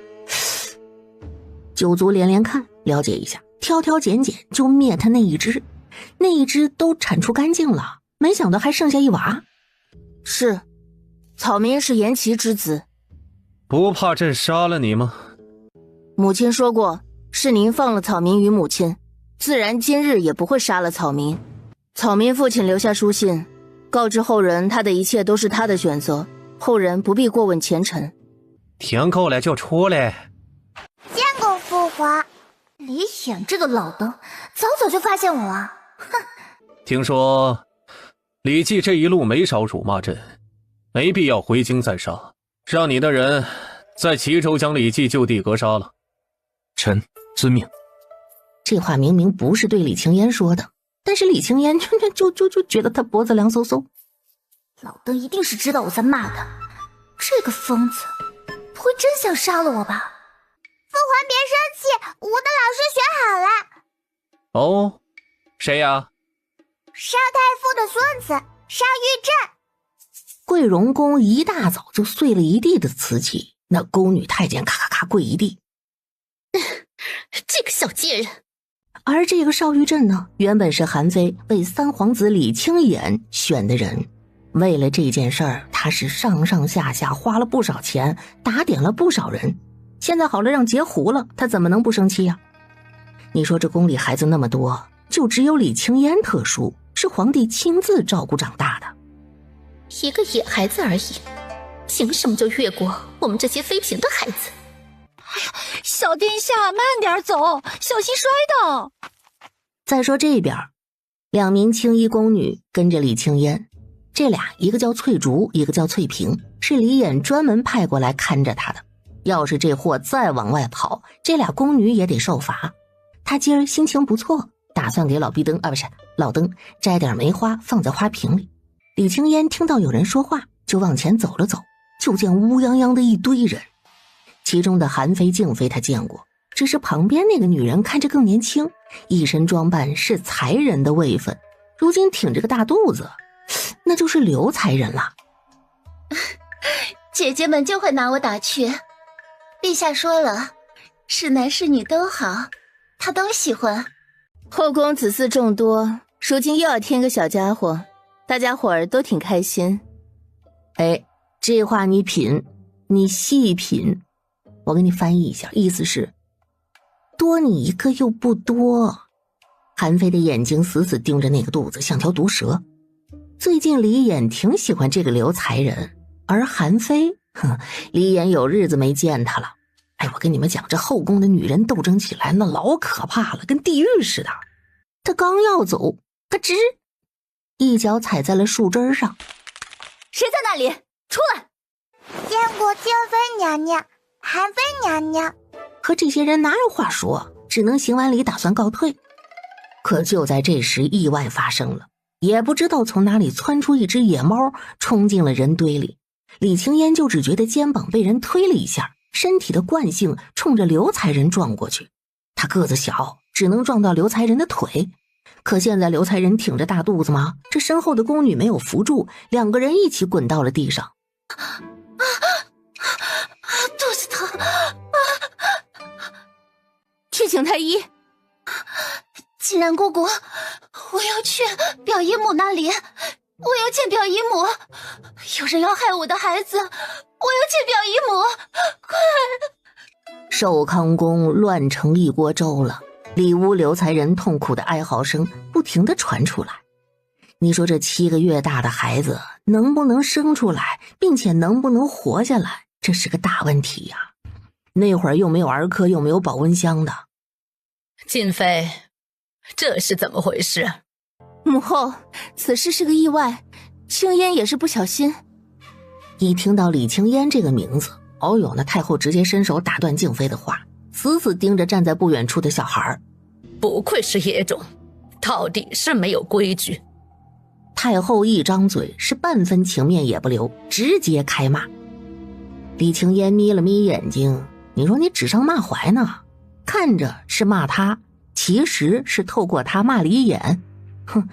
九族连连看，了解一下，挑挑拣拣就灭他那一只，那一只都铲除干净了，没想到还剩下一娃。是，草民是严琦之子。不怕朕杀了你吗？母亲说过，是您放了草民与母亲，自然今日也不会杀了草民。草民父亲留下书信，告知后人他的一切都是他的选择，后人不必过问前尘。听够了就出来。见过父皇。李显这个老登，早早就发现我了。哼！听说李记这一路没少辱骂朕，没必要回京再杀，让你的人在齐州将李记就地格杀了。臣遵命。这话明明不是对李青烟说的，但是李青烟就觉得他脖子凉飕飕。老登一定是知道我在骂他，这个疯子不会真想杀了我吧？父皇别生气，我的老师选好了。哦，谁呀？邵太傅的孙子邵玉振。桂荣宫一大早就碎了一地的瓷器，那宫女太监咔咔咔跪一地。这个小贱人！而这个邵玉振呢，原本是韩非为三皇子李青眼选的人，为了这件事儿，他是上上下下花了不少钱，打点了不少人。现在好了，让截胡了，他怎么能不生气呀？你说这宫里孩子那么多，就只有李青烟特殊，是皇帝亲自照顾长大的。一个野孩子而已，凭什么就越过我们这些妃嫔的孩子？哎呀，小殿下慢点走，小心摔倒。再说这边，两名青衣宫女跟着李青烟，这俩一个叫翠竹，一个叫翠萍，是李衍专门派过来看着他的。要是这货再往外跑，这俩宫女也得受罚。他今儿心情不错，打算给老登摘点梅花放在花瓶里。李青烟听到有人说话，就往前走了走，就见乌泱泱的一堆人，其中的韩非、静妃他见过，只是旁边那个女人看着更年轻，一身装扮是才人的位分，如今挺着个大肚子，那就是刘才人了。姐姐们就会拿我打趣，陛下说了，是男是女都好，他都喜欢。后宫子嗣众多，如今又要添个小家伙，大家伙儿都挺开心。哎，这话你品，你细品，我给你翻译一下，意思是多你一个又不多。韩非的眼睛死死盯着那个肚子，像条毒蛇。最近李衍挺喜欢这个刘才人，而韩非，李衍有日子没见他了。哎，我跟你们讲，这后宫的女人斗争起来那老可怕了，跟地狱似的。他刚要走，咯吱，一脚踩在了树枝上。谁在那里？出来！见过静妃娘娘、韩妃娘娘。和这些人哪有话说，只能行完礼打算告退。可就在这时，意外发生了，也不知道从哪里窜出一只野猫，冲进了人堆里。李青烟就只觉得肩膀被人推了一下，身体的惯性冲着刘才人撞过去。他个子小，只能撞到刘才人的腿。可现在刘才人挺着大肚子嘛，这身后的宫女没有扶住，两个人一起滚到了地上。肚子疼！去请太医。既然姑姑，我要去表姨母那里，我要见表姨母。有人要害我的孩子，我要见表姨母，快！寿康宫乱成一锅粥了，里屋刘才人痛苦的哀嚎声不停地传出来。你说这7个月大的孩子能不能生出来，并且能不能活下来，这是个大问题呀。那会儿又没有儿科，又没有保温箱的。静妃，这是怎么回事？母后，此事是个意外，青烟也是不小心。一听到李青烟这个名字，哦哟，那太后直接伸手打断静妃的话，死死盯着站在不远处的小孩。不愧是野种，到底是没有规矩。太后一张嘴是半分情面也不留，直接开骂。李青烟眯了眯眼睛，你说你指桑骂槐呢？看着是骂他，其实是透过他骂李眼。哼，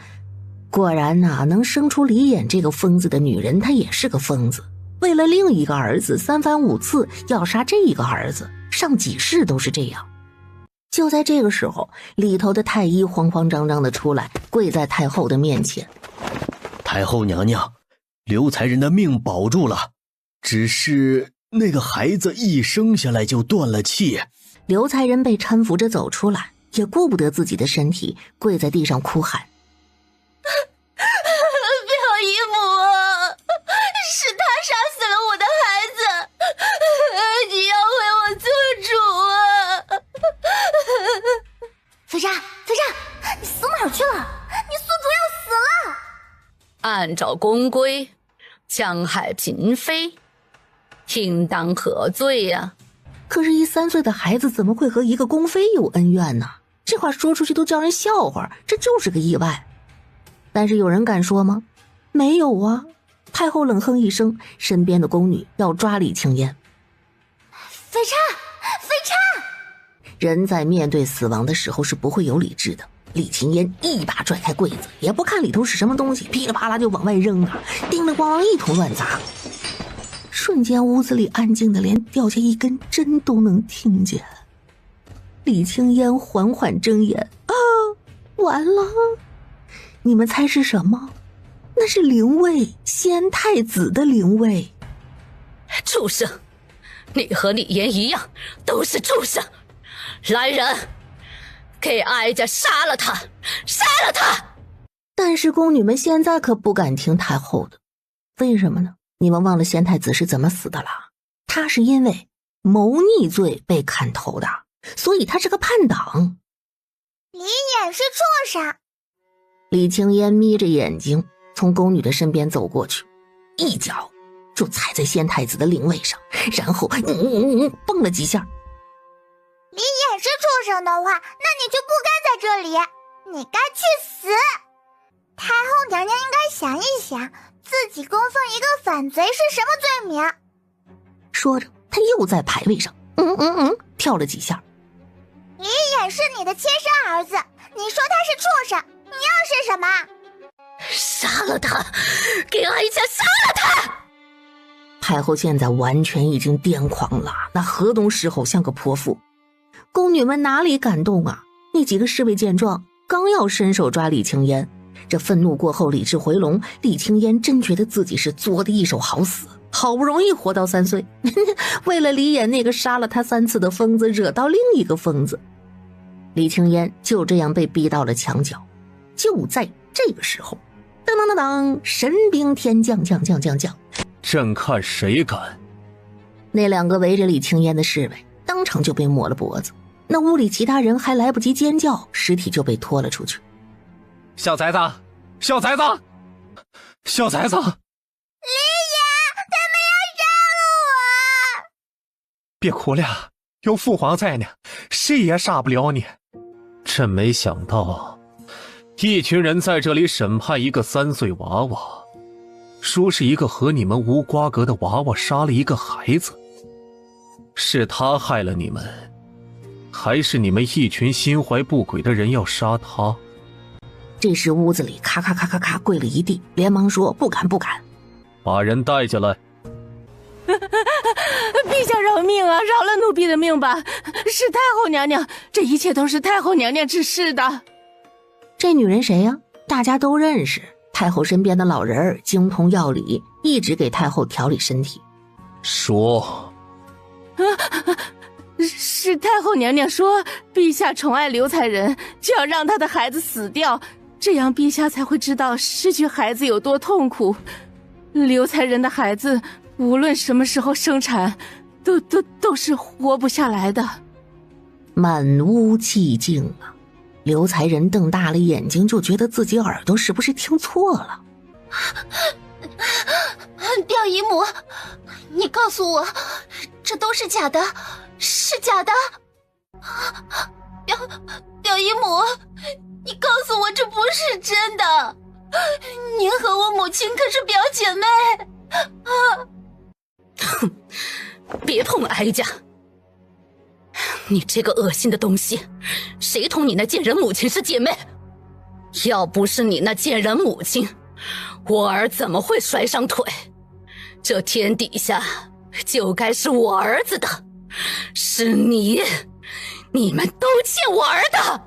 果然呐，能生出李眼这个疯子的女人，她也是个疯子。为了另一个儿子三番五次要杀这一个儿子，上几世都是这样。就在这个时候，里头的太医慌慌张张的出来，跪在太后的面前。太后娘娘，刘才人的命保住了，只是那个孩子一生下来就断了气。刘才人被搀扶着走出来，也顾不得自己的身体，跪在地上哭喊：表姨母，是他杀死了我的孩子，你要为我做主啊！飞沙，你死哪儿去了？你宿主要死了！按照公规，戕害嫔妃，应当何罪呀？可是，一3岁的孩子怎么会和一个宫妃有恩怨呢？这话说出去都叫人笑话，这就是个意外。但是有人敢说吗？没有啊！太后冷哼一声，身边的宫女要抓李青烟。飞叉！人在面对死亡的时候是不会有理智的。李青烟一把拽开柜子，也不看里头是什么东西，噼里啪啦就往外扔啊，叮铃咣啷一通乱砸。瞬间屋子里安静的连掉下一根针都能听见。李青烟缓缓睁眼，啊，完了！你们猜是什么？那是灵位，先太子的灵位。畜生！你和李岩一样，都是畜生！来人，给哀家杀了他！杀了他！但是宫女们现在可不敢听太后的，为什么呢？你们忘了先太子是怎么死的了？他是因为谋逆罪被砍头的，所以他是个叛党。李眼是畜生。李青烟眯着眼睛从宫女的身边走过去，一脚就踩在先太子的灵位上，然后蹦了几下。李眼是畜生的话，那你就不该在这里，你该去死。太后娘娘应该想一想，自己供奉一个反贼是什么罪名。说着，他又在牌位上跳了几下。李眼是你的亲生儿子，你说他是畜生，你要是什么？杀了他！给哀家杀了他！太后现在完全已经癫狂了，那河东狮吼像个泼妇。宫女们哪里敢动啊？那几个侍卫见状，刚要伸手抓李青烟，这愤怒过后理智回笼，李青烟真觉得自己是作的一手好死，好不容易活到3岁，为了李眼那个杀了他3次的疯子，惹到另一个疯子。李青烟就这样被逼到了墙角。就在这个时候，当当当当，神兵天降，朕看谁敢！那2个围着李青烟的侍卫当场就被抹了脖子，那屋里其他人还来不及尖叫，尸体就被拖了出去。小崽子，李爷，他们要杀了我！别哭了，有父皇在呢，谁也杀不了你。朕没想到一群人在这里审判一个3岁娃娃，说是一个和你们无瓜葛的娃娃杀了一个孩子。是他害了你们，还是你们一群心怀不轨的人要杀他？这时屋子里咔咔咔咔咔跪了一地，连忙说不敢。把人带进来。陛下饶命啊，饶了奴婢的命吧，是太后娘娘，这一切都是太后娘娘指示的。这女人谁呀？大家都认识，太后身边的老人儿，精通药理，一直给太后调理身体。说是太后娘娘说，陛下宠爱刘才人，就要让他的孩子死掉，这样陛下才会知道失去孩子有多痛苦。刘才人的孩子无论什么时候生产，都是活不下来的。满屋寂静啊，刘才人瞪大了眼睛，就觉得自己耳朵是不是听错了。表姨母，你告诉我，这都是假的，是假的。表表姨母，你告诉我这不是真的。您和我母亲可是表姐妹。哼，别碰哀家！你这个恶心的东西，谁同你那贱人母亲是姐妹？要不是你那贱人母亲，我儿怎么会摔伤腿？这天底下就该是我儿子的，是你，你们都欠我儿的！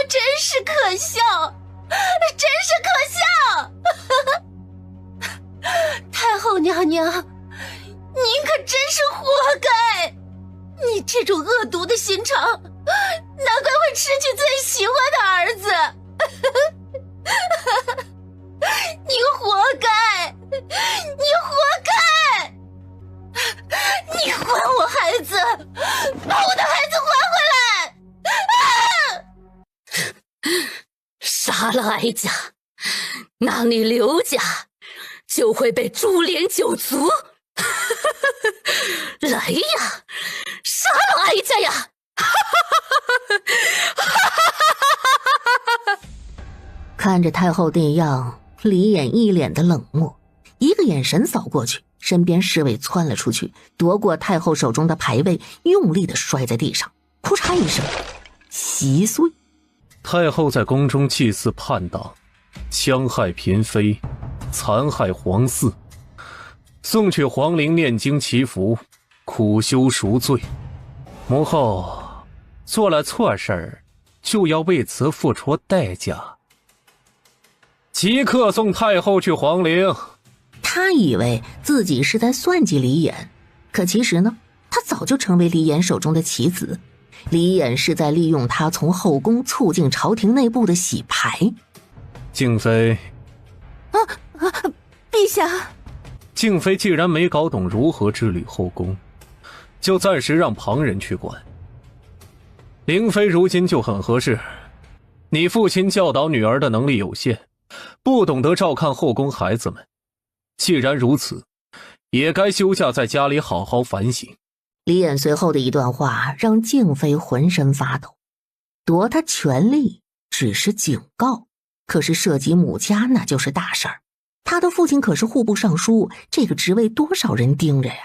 真是可笑，真是可笑！太后娘娘，您可真是活该！你这种恶毒的心肠，难怪会失去最喜欢的儿子。你活该，你活该！你还我孩子，把我的孩子还回来！杀了哀家，那你刘家就会被株连九族。来呀，杀了哀家呀！看着太后这样，李衍一脸的冷漠，一个眼神扫过去，身边侍卫窜了出去，夺过太后手中的牌位，用力的摔在地上，哭嚓一声，稀碎。太后在宫中祭祀叛党，戕害嫔妃，残害皇嗣，送去皇陵念经祈福，苦修赎罪。母后做了错事儿，就要为此付出代价。即刻送太后去皇陵。他以为自己是在算计李衍，可其实呢，他早就成为李衍手中的棋子。李衍是在利用他从后宫促进朝廷内部的洗牌。静妃，陛下。静妃既然没搞懂如何治理后宫，就暂时让旁人去管。灵妃如今就很合适，你父亲教导女儿的能力有限，不懂得照看后宫孩子们。既然如此，也该休假在家里好好反省。李衍随后的一段话让静妃浑身发抖。夺他权力只是警告，可是涉及母家那就是大事儿。他的父亲可是户部尚书，这个职位多少人盯着呀？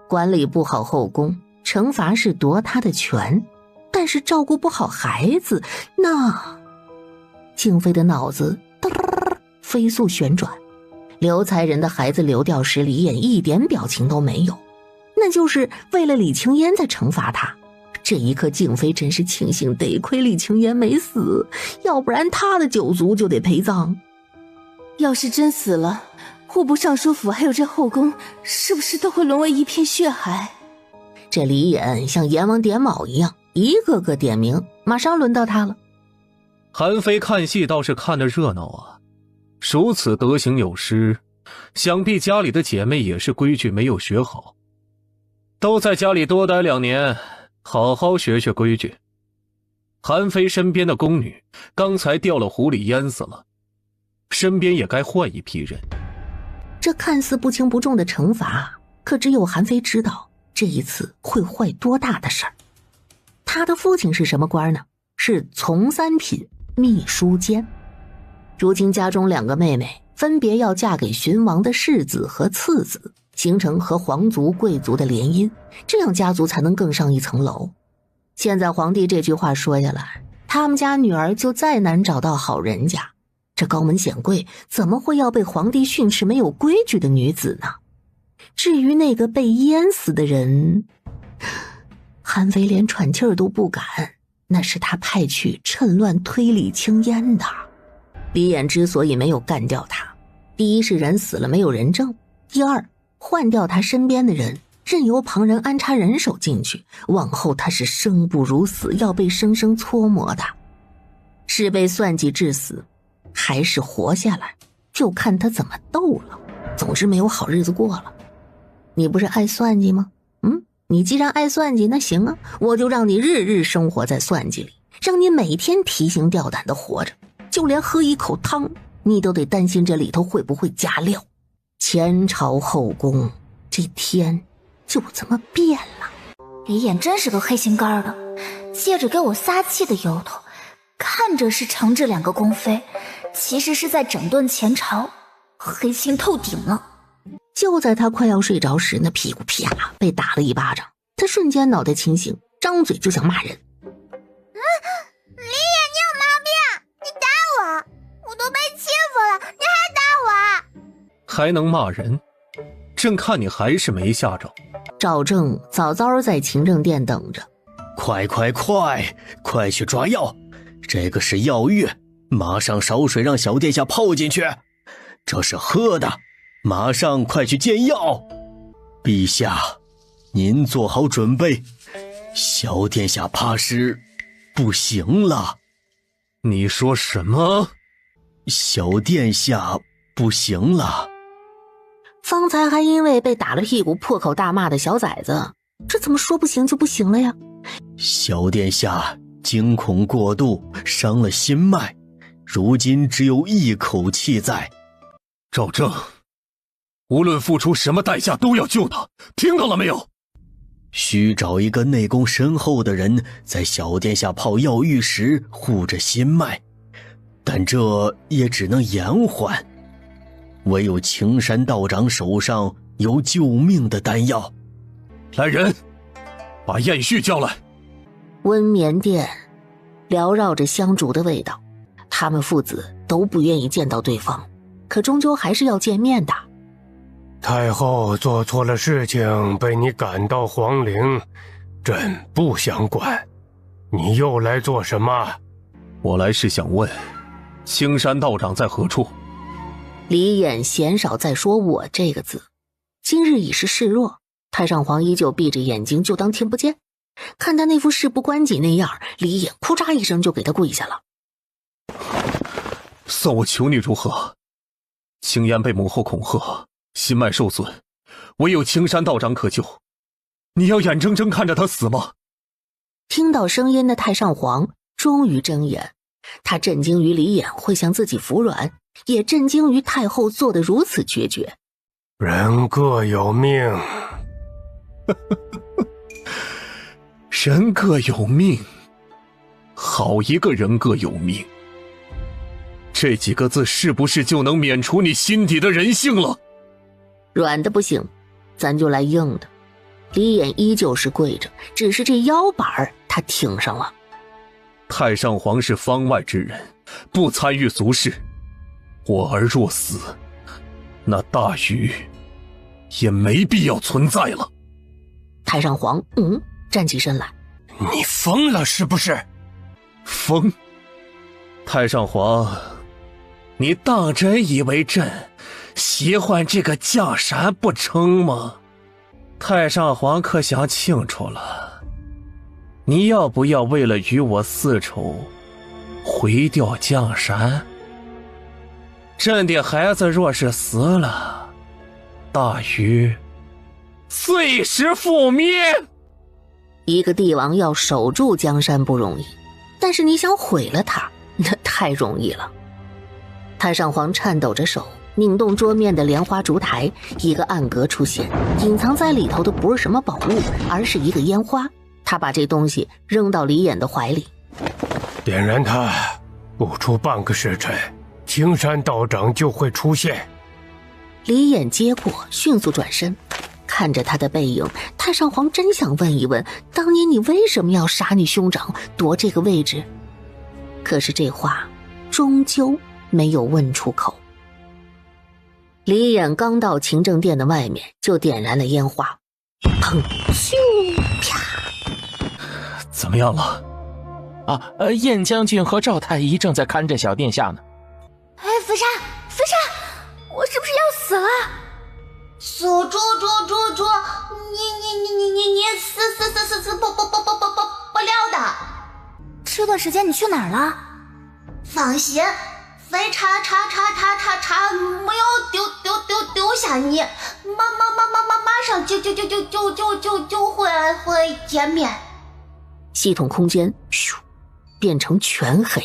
管理不好后宫，惩罚是夺他的权，但是照顾不好孩子，那……静妃的脑子飞速旋转。刘才人的孩子流掉时，李衍一点表情都没有，那就是为了李青烟在惩罚他。这一刻，静妃真是庆幸得亏李青烟没死，要不然他的九族就得陪葬。要是真死了，户部尚书府还有这后宫，是不是都会沦为一片血海？这李衍像阎王点卯一样，一个个点名，马上轮到他了。韩妃看戏倒是看得热闹啊，如此德行有失，想必家里的姐妹也是规矩没有学好，都在家里多待2年，好好学学规矩。韩妃身边的宫女刚才掉了湖里淹死了，身边也该换一批人。这看似不轻不重的惩罚，可只有韩妃知道这一次会坏多大的事儿。他的父亲是什么官呢？是从三品秘书监。如今家中2个妹妹分别要嫁给荀王的世子和次子，形成和皇族贵族的联姻，这样家族才能更上一层楼。现在皇帝这句话说下来，他们家女儿就再难找到好人家，这高门显贵怎么会要被皇帝训斥没有规矩的女子呢？至于那个被淹死的人，韩妃连喘气儿都不敢，那是他派去趁乱推李青烟的。李衍之所以没有干掉他，第一是人死了没有人证，第二换掉他身边的人，任由旁人安插人手进去，往后他是生不如死，要被生生搓磨的。是被算计致死，还是活下来，就看他怎么斗了。总之没有好日子过了。你不是爱算计吗？你既然爱算计，那行啊，我就让你日日生活在算计里，让你每天提心吊胆的活着，就连喝一口汤你都得担心这里头会不会加料。前朝后宫这天就这么变了。李眼真是个黑心肝的，借着给我撒气的由头，看着是惩治2个宫妃，其实是在整顿前朝，黑心透顶了。就在他快要睡着时，那屁股啪被打了一巴掌，他瞬间脑袋清醒，张嘴就想骂人。李野，你有毛病！你打我，我都被欺负了，你还打我！还能骂人？朕看你还是没吓着。赵正早早在勤政殿等着。快去抓药！这个是药浴，马上烧水让小殿下泡进去。这是喝的，马上快去煎药。陛下，您做好准备，小殿下怕是不行了。你说什么？小殿下不行了。方才还因为被打了屁股破口大骂的小崽子，这怎么说不行就不行了呀？小殿下惊恐过度，伤了心脉，如今只有一口气在。赵正，无论付出什么代价都要救他，听到了没有？需找一个内功深厚的人，在小殿下泡药浴时护着心脉，但这也只能延缓。唯有青山道长手上有救命的丹药。来人，把燕絮叫来。温眠殿缭绕着香烛的味道，他们父子都不愿意见到对方，可终究还是要见面的。太后做错了事情，被你赶到皇陵，朕不想管。你又来做什么？我来是想问，青山道长在何处？李眼鲜少再说我这个字，今日已是示弱。太上皇依旧闭着眼睛，就当听不见。看他那副事不关己那样，李眼哭嚓一声就给他跪下了。算我求你如何？青烟被母后恐吓，心脉受损，唯有青山道长可救。你要眼睁睁看着他死吗？听到声音的太上皇终于睁眼，他震惊于李眼会向自己服软，也震惊于太后做得如此决绝。人各有命。人各有命，好一个人各有命。这几个字是不是就能免除你心底的人性了？软的不行，咱就来硬的。李眼依旧是跪着，只是这腰板他挺上了。太上皇是方外之人，不参与俗事。我儿若死，那大禹也没必要存在了。太上皇站起身来。你疯了是不是？疯？太上皇，你当真以为朕喜欢这个江山不成吗？太上皇可想清楚了，你要不要为了与我私仇，毁掉江山？朕的孩子若是死了，大禹碎石覆灭。一个帝王要守住江山不容易，但是你想毁了它，那太容易了。太上皇颤抖着手，拧动桌面的莲花烛台，一个暗格出现，隐藏在里头的不是什么宝物，而是一个烟花。他把这东西扔到李眼的怀里。点燃它，不出半个时辰，青山道长就会出现。李眼接过，迅速转身，看着他的背影，太上皇真想问一问，当年你为什么要杀你兄长，夺这个位置？可是这话终究没有问出口。李眼刚到勤政殿的外面，就点燃了烟花，砰咻啪。怎么样了？燕将军和赵太医正在看着小殿下呢。哎，飞沙，我是不是要死了？小猪，你死不了的。这段时间你去哪儿了？放心，非查没有丢下你，马上就会见面。系统空间咻变成全黑。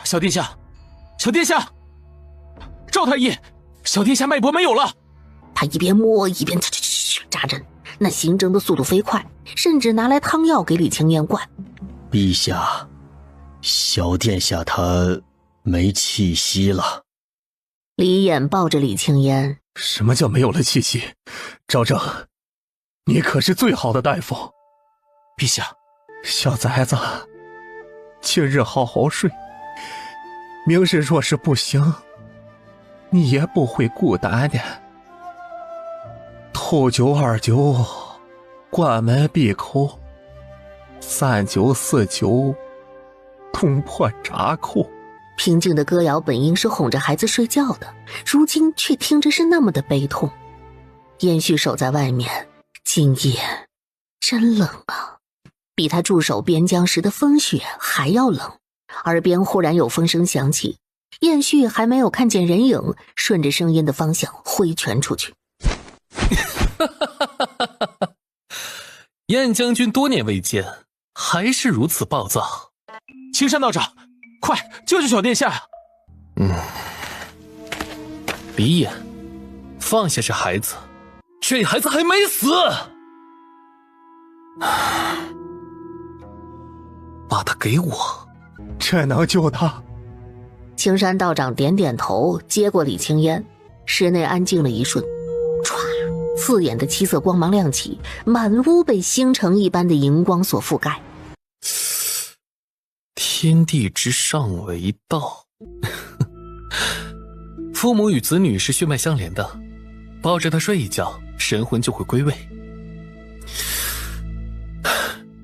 小殿下，赵太医，小殿下脉搏没有了。他一边摸一边扎针，那行针的速度飞快，甚至拿来汤药给李青烟灌。陛下，小殿下他没气息了。李衍抱着李青烟，什么叫没有了气息？赵正，你可是最好的大夫。陛下，小崽子，今日好好睡，明日若是不行，你也不会孤单的。头九二九，关门闭口，3九4九，捅破闸口。平静的歌谣本应是哄着孩子睡觉的，如今却听着是那么的悲痛。燕旭守在外面，今夜真冷啊，比他驻守边疆时的风雪还要冷。耳边忽然有风声响起，燕旭还没有看见人影，顺着声音的方向挥拳出去。燕将军多年未见，还是如此暴躁。青山道长，快救救小殿下！李衍，放下这孩子，这孩子还没死。把他给我，这能救他？青山道长点点头，接过李青烟。室内安静了一瞬，唰，刺眼的七色光芒亮起，满屋被星辰一般的荧光所覆盖。天地之上为道。父母与子女是血脉相连的，抱着他睡一觉，神魂就会归位。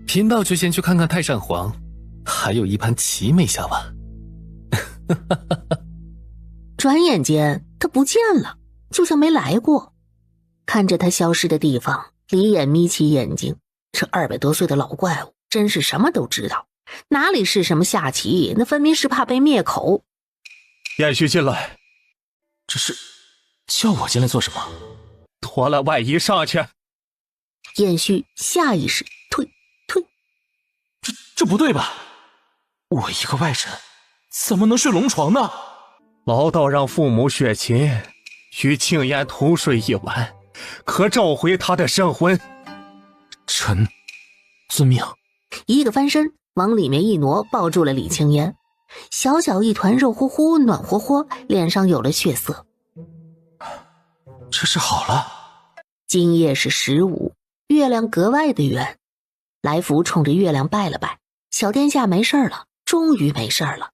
贫道就先去看看太上皇，还有一盘棋没下完。转眼间他不见了，就像没来过。看着他消失的地方，李衍眯起眼睛，这200多岁的老怪物真是什么都知道，哪里是什么下棋，那分明是怕被灭口。燕旭进来。这是叫我进来做什么？脱了外衣上去。燕旭下意识退。这不对吧？我一个外人怎么能睡龙床呢？老道让父母血亲与青烟同睡一晚，可召回他的圣魂。臣遵命。一个翻身往里面一挪，抱住了李青烟。小小一团肉乎乎暖和和，脸上有了血色。这是好了。今夜是15，月亮格外的圆。来福冲着月亮拜了拜，小殿下没事了，终于没事了。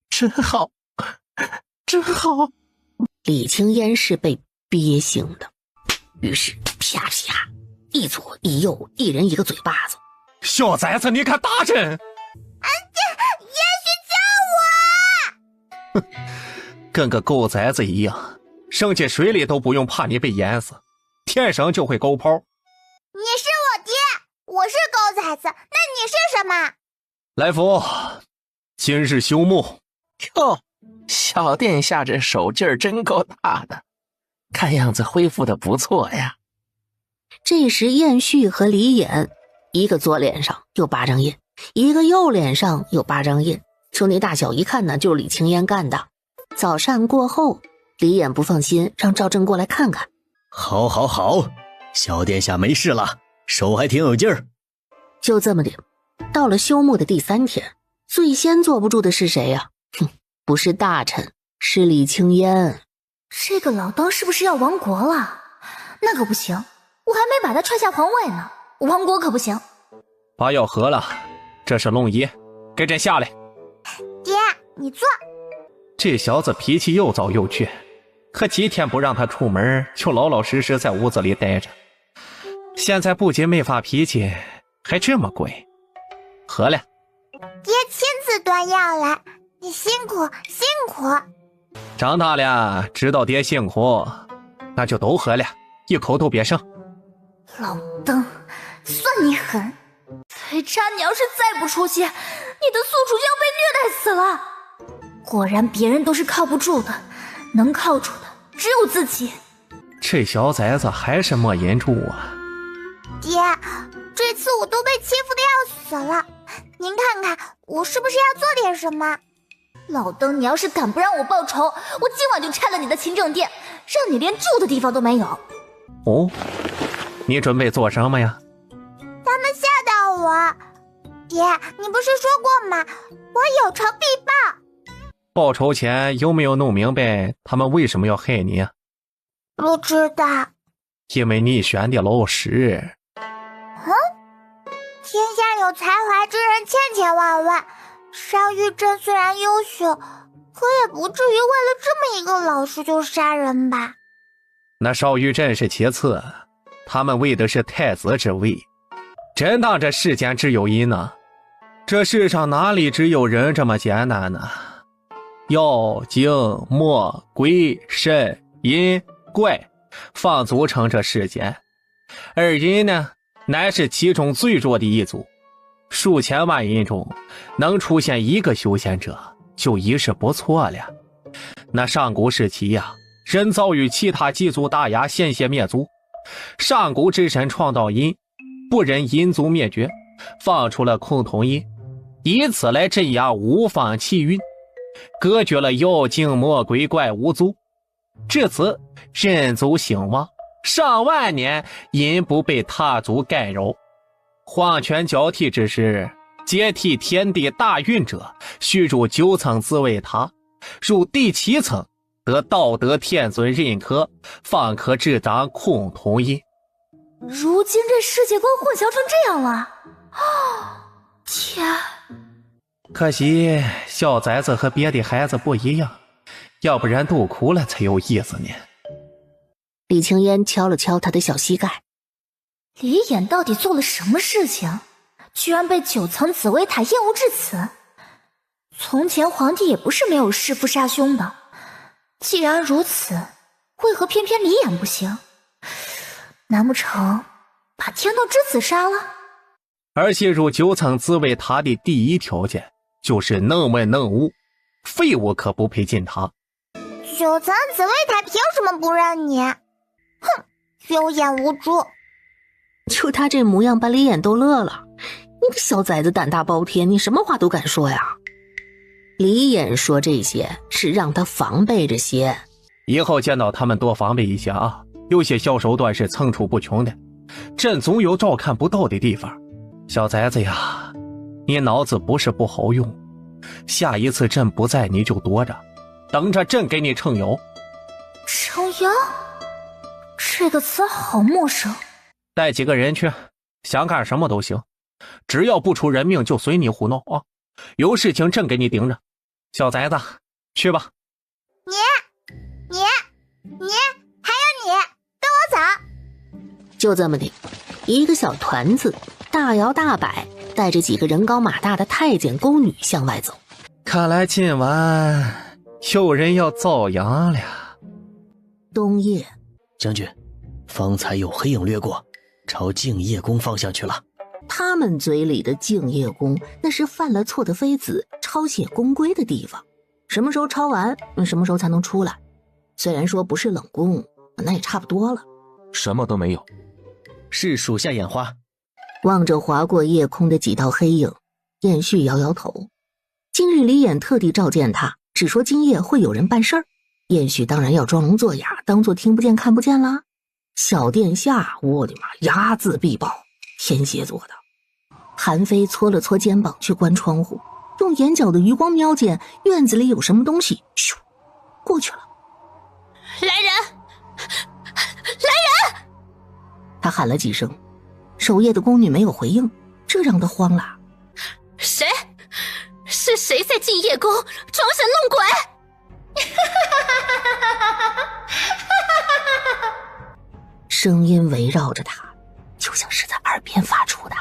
真好，真好。李青烟是被憋醒的，于是啪啪，一左一右，一人一个嘴巴子。小崽子，你敢打针？也许救我！跟个狗崽子一样，扔进水里都不用怕你被淹死，天生就会狗刨。你是我爹，我是狗崽子，那你是什么？来福，今日休沐。哟，小殿下这手劲儿真够大的，看样子恢复的不错呀。这时燕旭和李衍，一个左脸上有8张印，一个右脸上有8张印，说那大小一看呢，就是李青烟干的。早膳过后，李衍不放心，让赵正过来看看。好，小殿下没事了，手还挺有劲儿。就这么的，到了休沐的第3天，最先坐不住的是谁呀？不是大臣，是李青烟。这个老当是不是要亡国了？那可不行，我还没把他踹下皇位呢，亡国可不行。把药喝了，这是龙仪，给朕下来。爹，你坐。这小子脾气又躁又倔，可几天不让他出门，就老老实实在屋子里待着。现在不仅没发脾气，还这么乖。喝了。爹亲自端药来，你辛苦。长大了知道爹辛苦，那就都喝了，一口都别剩。老登，算你狠！才渣，你要是再不出息，你的宿主就要被虐待死了。果然别人都是靠不住的，能靠住的只有自己。这小崽子还是没忍住啊。爹，这次我都被欺负的要死了，您看看我是不是要做点什么？老登，你要是敢不让我报仇，我今晚就拆了你的勤政殿，让你连住的地方都没有。哦，你准备做什么呀？他们吓到我。爹，你不是说过吗？我有仇必报。报仇前有没有弄明白他们为什么要害你啊？不知道。因为你选的老师。天下有才华之人千千万万，邵玉珍虽然优秀，可也不至于为了这么一个老师就杀人吧？那邵玉珍是其次，他们为的是太子之位。真当这世间只有一呢？这世上哪里只有人这么简单呢？妖精魔鬼神阴怪放组成这世间，而人呢，乃是其中最弱的一族。数千万人中能出现一个修仙者，就已是不错了。那上古时期呀，人遭遇其他几族打压，险些灭族。上古之神创造阴，不忍阴族灭绝，放出了崆峒阴，以此来镇压五方气运，隔绝了妖精魔鬼怪五族。至此人族兴旺，上万年阴不被他族干扰。皇权交替之时，接替天地大运者须入9层紫微塔，入第7层得道德天尊认可，方可执掌崆峒阴。如今这世界观混淆成这样了，天！可惜小崽子和别的孩子不一样，要不然都哭了才有意思呢。李青烟敲了敲他的小膝盖。李衍到底做了什么事情，居然被9层紫微塔厌恶至此？从前皇帝也不是没有弑父杀兄的，既然如此，为何偏偏李衍不行？难不成把天道之子杀了？而进入9层紫微塔的第一条件就是能文能武，废物可不配进塔。9层紫微塔凭什么不认你？哼，有眼无珠。就他这模样，把李衍都乐了。你个小崽子胆大包天，你什么话都敢说呀？李衍说这些是让他防备着些，以后见到他们多防备一些啊。有些小手段是层出不穷的，朕总有照看不到的地方。小崽子呀，你脑子不是不好用，下一次朕不在你就躲着，等着朕给你撑腰。撑腰？这个词好陌生。带几个人去，想干什么都行，只要不出人命就随你胡闹啊！有事情朕给你盯着。小崽子，去吧。你，还有你，跟我走。就这么的，一个小团子大摇大摆带着几个人高马大的太监宫女向外走。看来今晚有人要遭殃了。冬夜，将军，方才有黑影掠过，朝静夜宫方向去了。他们嘴里的静夜宫，那是犯了错的妃子抄写宫规的地方，什么时候抄完，什么时候才能出来。虽然说不是冷宫，那也差不多了。什么都没有，是属下眼花。望着划过夜空的几道黑影，燕旭摇摇头。今日李衍特地召见他，只说今夜会有人办事儿。燕旭当然要装聋作哑，当作听不见看不见啦。小殿下，我的妈，睚眦必报，天蝎座的。韩非搓了搓肩膀去关窗户，用眼角的余光瞄见院子里有什么东西，咻，过去了。来人！来人！他喊了几声，守夜的宫女没有回应，这让他慌了。谁？是谁在静夜宫装神弄鬼？声音围绕着他，就像是在耳边发出的。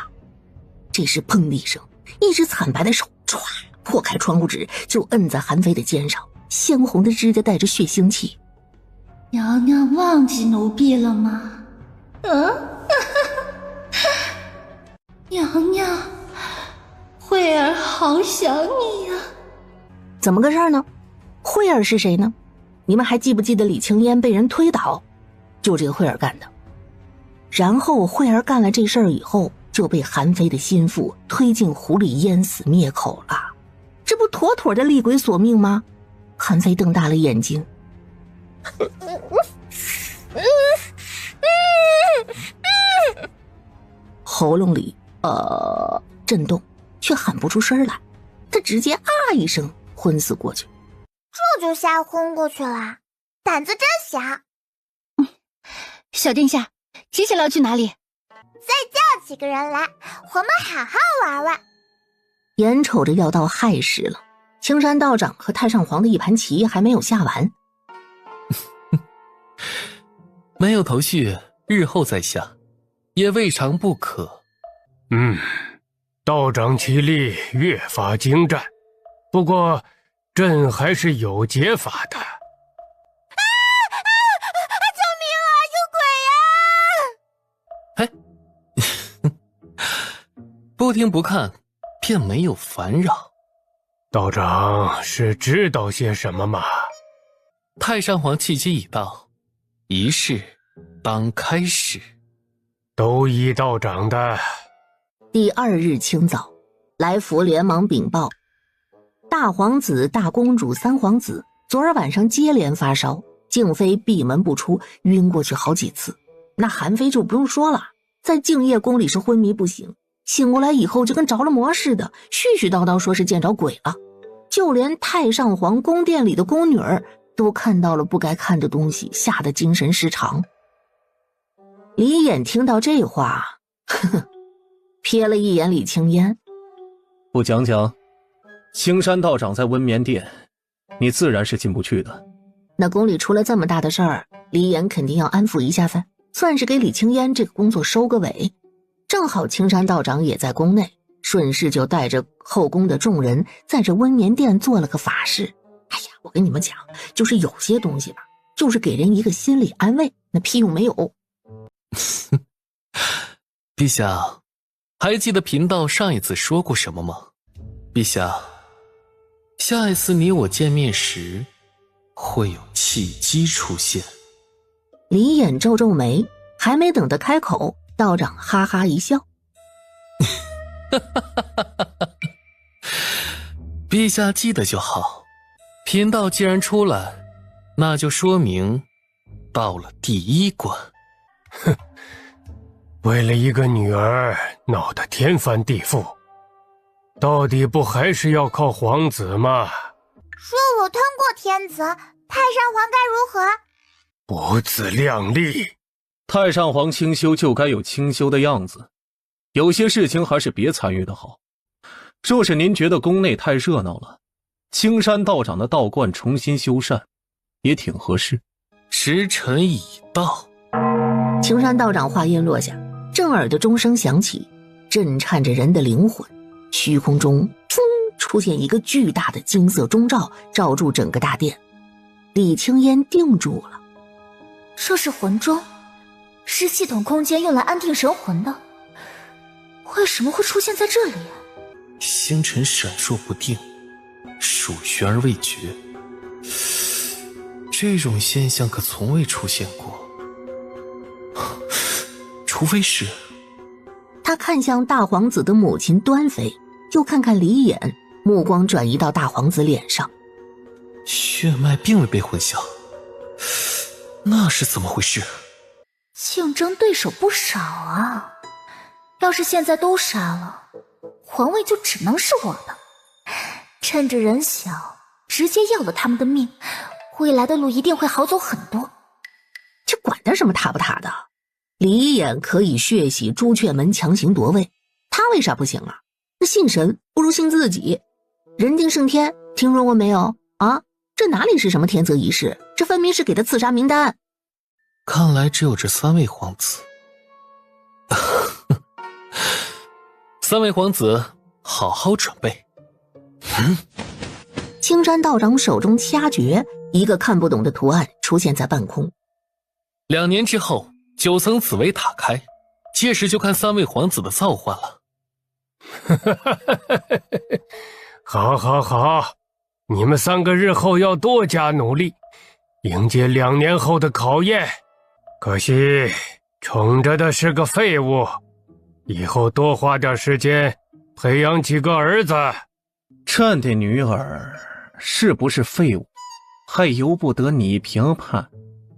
这时砰的一声，一只惨白的手唰破开窗户纸，就摁在韩非的肩上，鲜红的指甲带着血腥气。娘娘忘记奴婢了吗？娘娘，慧儿好想你呀。怎么个事儿呢？慧儿是谁呢？你们还记不记得李青烟被人推倒，就这个慧儿干的。然后慧儿干了这事儿以后，就被韩非的心腹推进湖里淹死灭口了。这不妥妥的厉鬼索命吗？韩非瞪大了眼睛。喉咙里震动，却喊不出声来。他直接一声昏死过去。这就吓昏过去了，胆子真小。小殿下，接下来要去哪里？再叫几个人来，我们好好玩玩。眼瞅着要到亥时了，青山道长和太上皇的一盘棋还没有下完。没有头绪，日后再下，也未尝不可。道长棋力越发精湛，不过朕还是有解法的。救命啊！有鬼呀！不听不看，便没有烦扰。道长是知道些什么吗？太上皇契机已到，仪式当开始。都依道长的。第2日清早，来福连忙禀报，大皇子、大公主、三皇子昨儿晚上接连发烧，静妃闭门不出，晕过去好几次。那韩妃就不用说了，在静夜宫里是昏迷不醒，醒过来以后就跟着了魔似的，絮絮叨叨说是见着鬼了。就连太上皇宫殿里的宫女儿都看到了不该看的东西，吓得精神失常。李衍听到这话，呵呵，瞥了一眼李青烟。不讲讲，青山道长在温眠殿，你自然是进不去的。那宫里出了这么大的事儿，李衍肯定要安抚一下噻，算是给李青烟这个工作收个尾。正好青山道长也在宫内，顺势就带着后宫的众人在这温眠殿做了个法事。哎呀，我跟你们讲，就是有些东西吧，就是给人一个心理安慰，那屁用没有。陛下，还记得贫道上一次说过什么吗？陛下，下一次你我见面时，会有契机出现。李衍皱皱眉，还没等他开口，道长哈哈一笑。陛下记得就好，贫道既然出来，那就说明到了第1关。哼，为了一个女儿闹得天翻地覆，到底不还是要靠皇子吗？说我通过天子，太上皇该如何？不自量力。太上皇清修就该有清修的样子，有些事情还是别参与的好。若是您觉得宫内太热闹了，青山道长的道观重新修缮也挺合适。时辰已到。青山道长话音落下，震耳的钟声响起，震颤着人的灵魂。虚空中出现一个巨大的金色钟罩，罩住整个大殿。李青烟定住了。这是魂钟，是系统空间用来安定神魂的，为什么会出现在这里？星辰闪烁不定，属悬而未决，这种现象可从未出现过。除非是……他看向大皇子的母亲端妃，又看看李衍，目光转移到大皇子脸上。血脉并未被混淆，那是怎么回事？竞争对手不少啊，要是现在都杀了，皇位就只能是我的。趁着人小，直接要了他们的命，未来的路一定会好走很多。这管他什么塔不塔的，李衍可以血洗朱雀门强行夺位，他为啥不行啊？那信神不如信自己。人定胜天，听说过没有啊？这哪里是什么天择仪式，这分明是给他刺杀名单。看来只有这3位皇子。3位皇子，好好准备。青山道长手中掐诀，一个看不懂的图案出现在半空。2年之后，9层紫薇塔开，届时就看3位皇子的造化了。好好好，你们3个日后要多加努力，迎接2年后的考验。可惜宠着的是个废物，以后多花点时间培养几个儿子。朕的女儿是不是废物，还由不得你评判。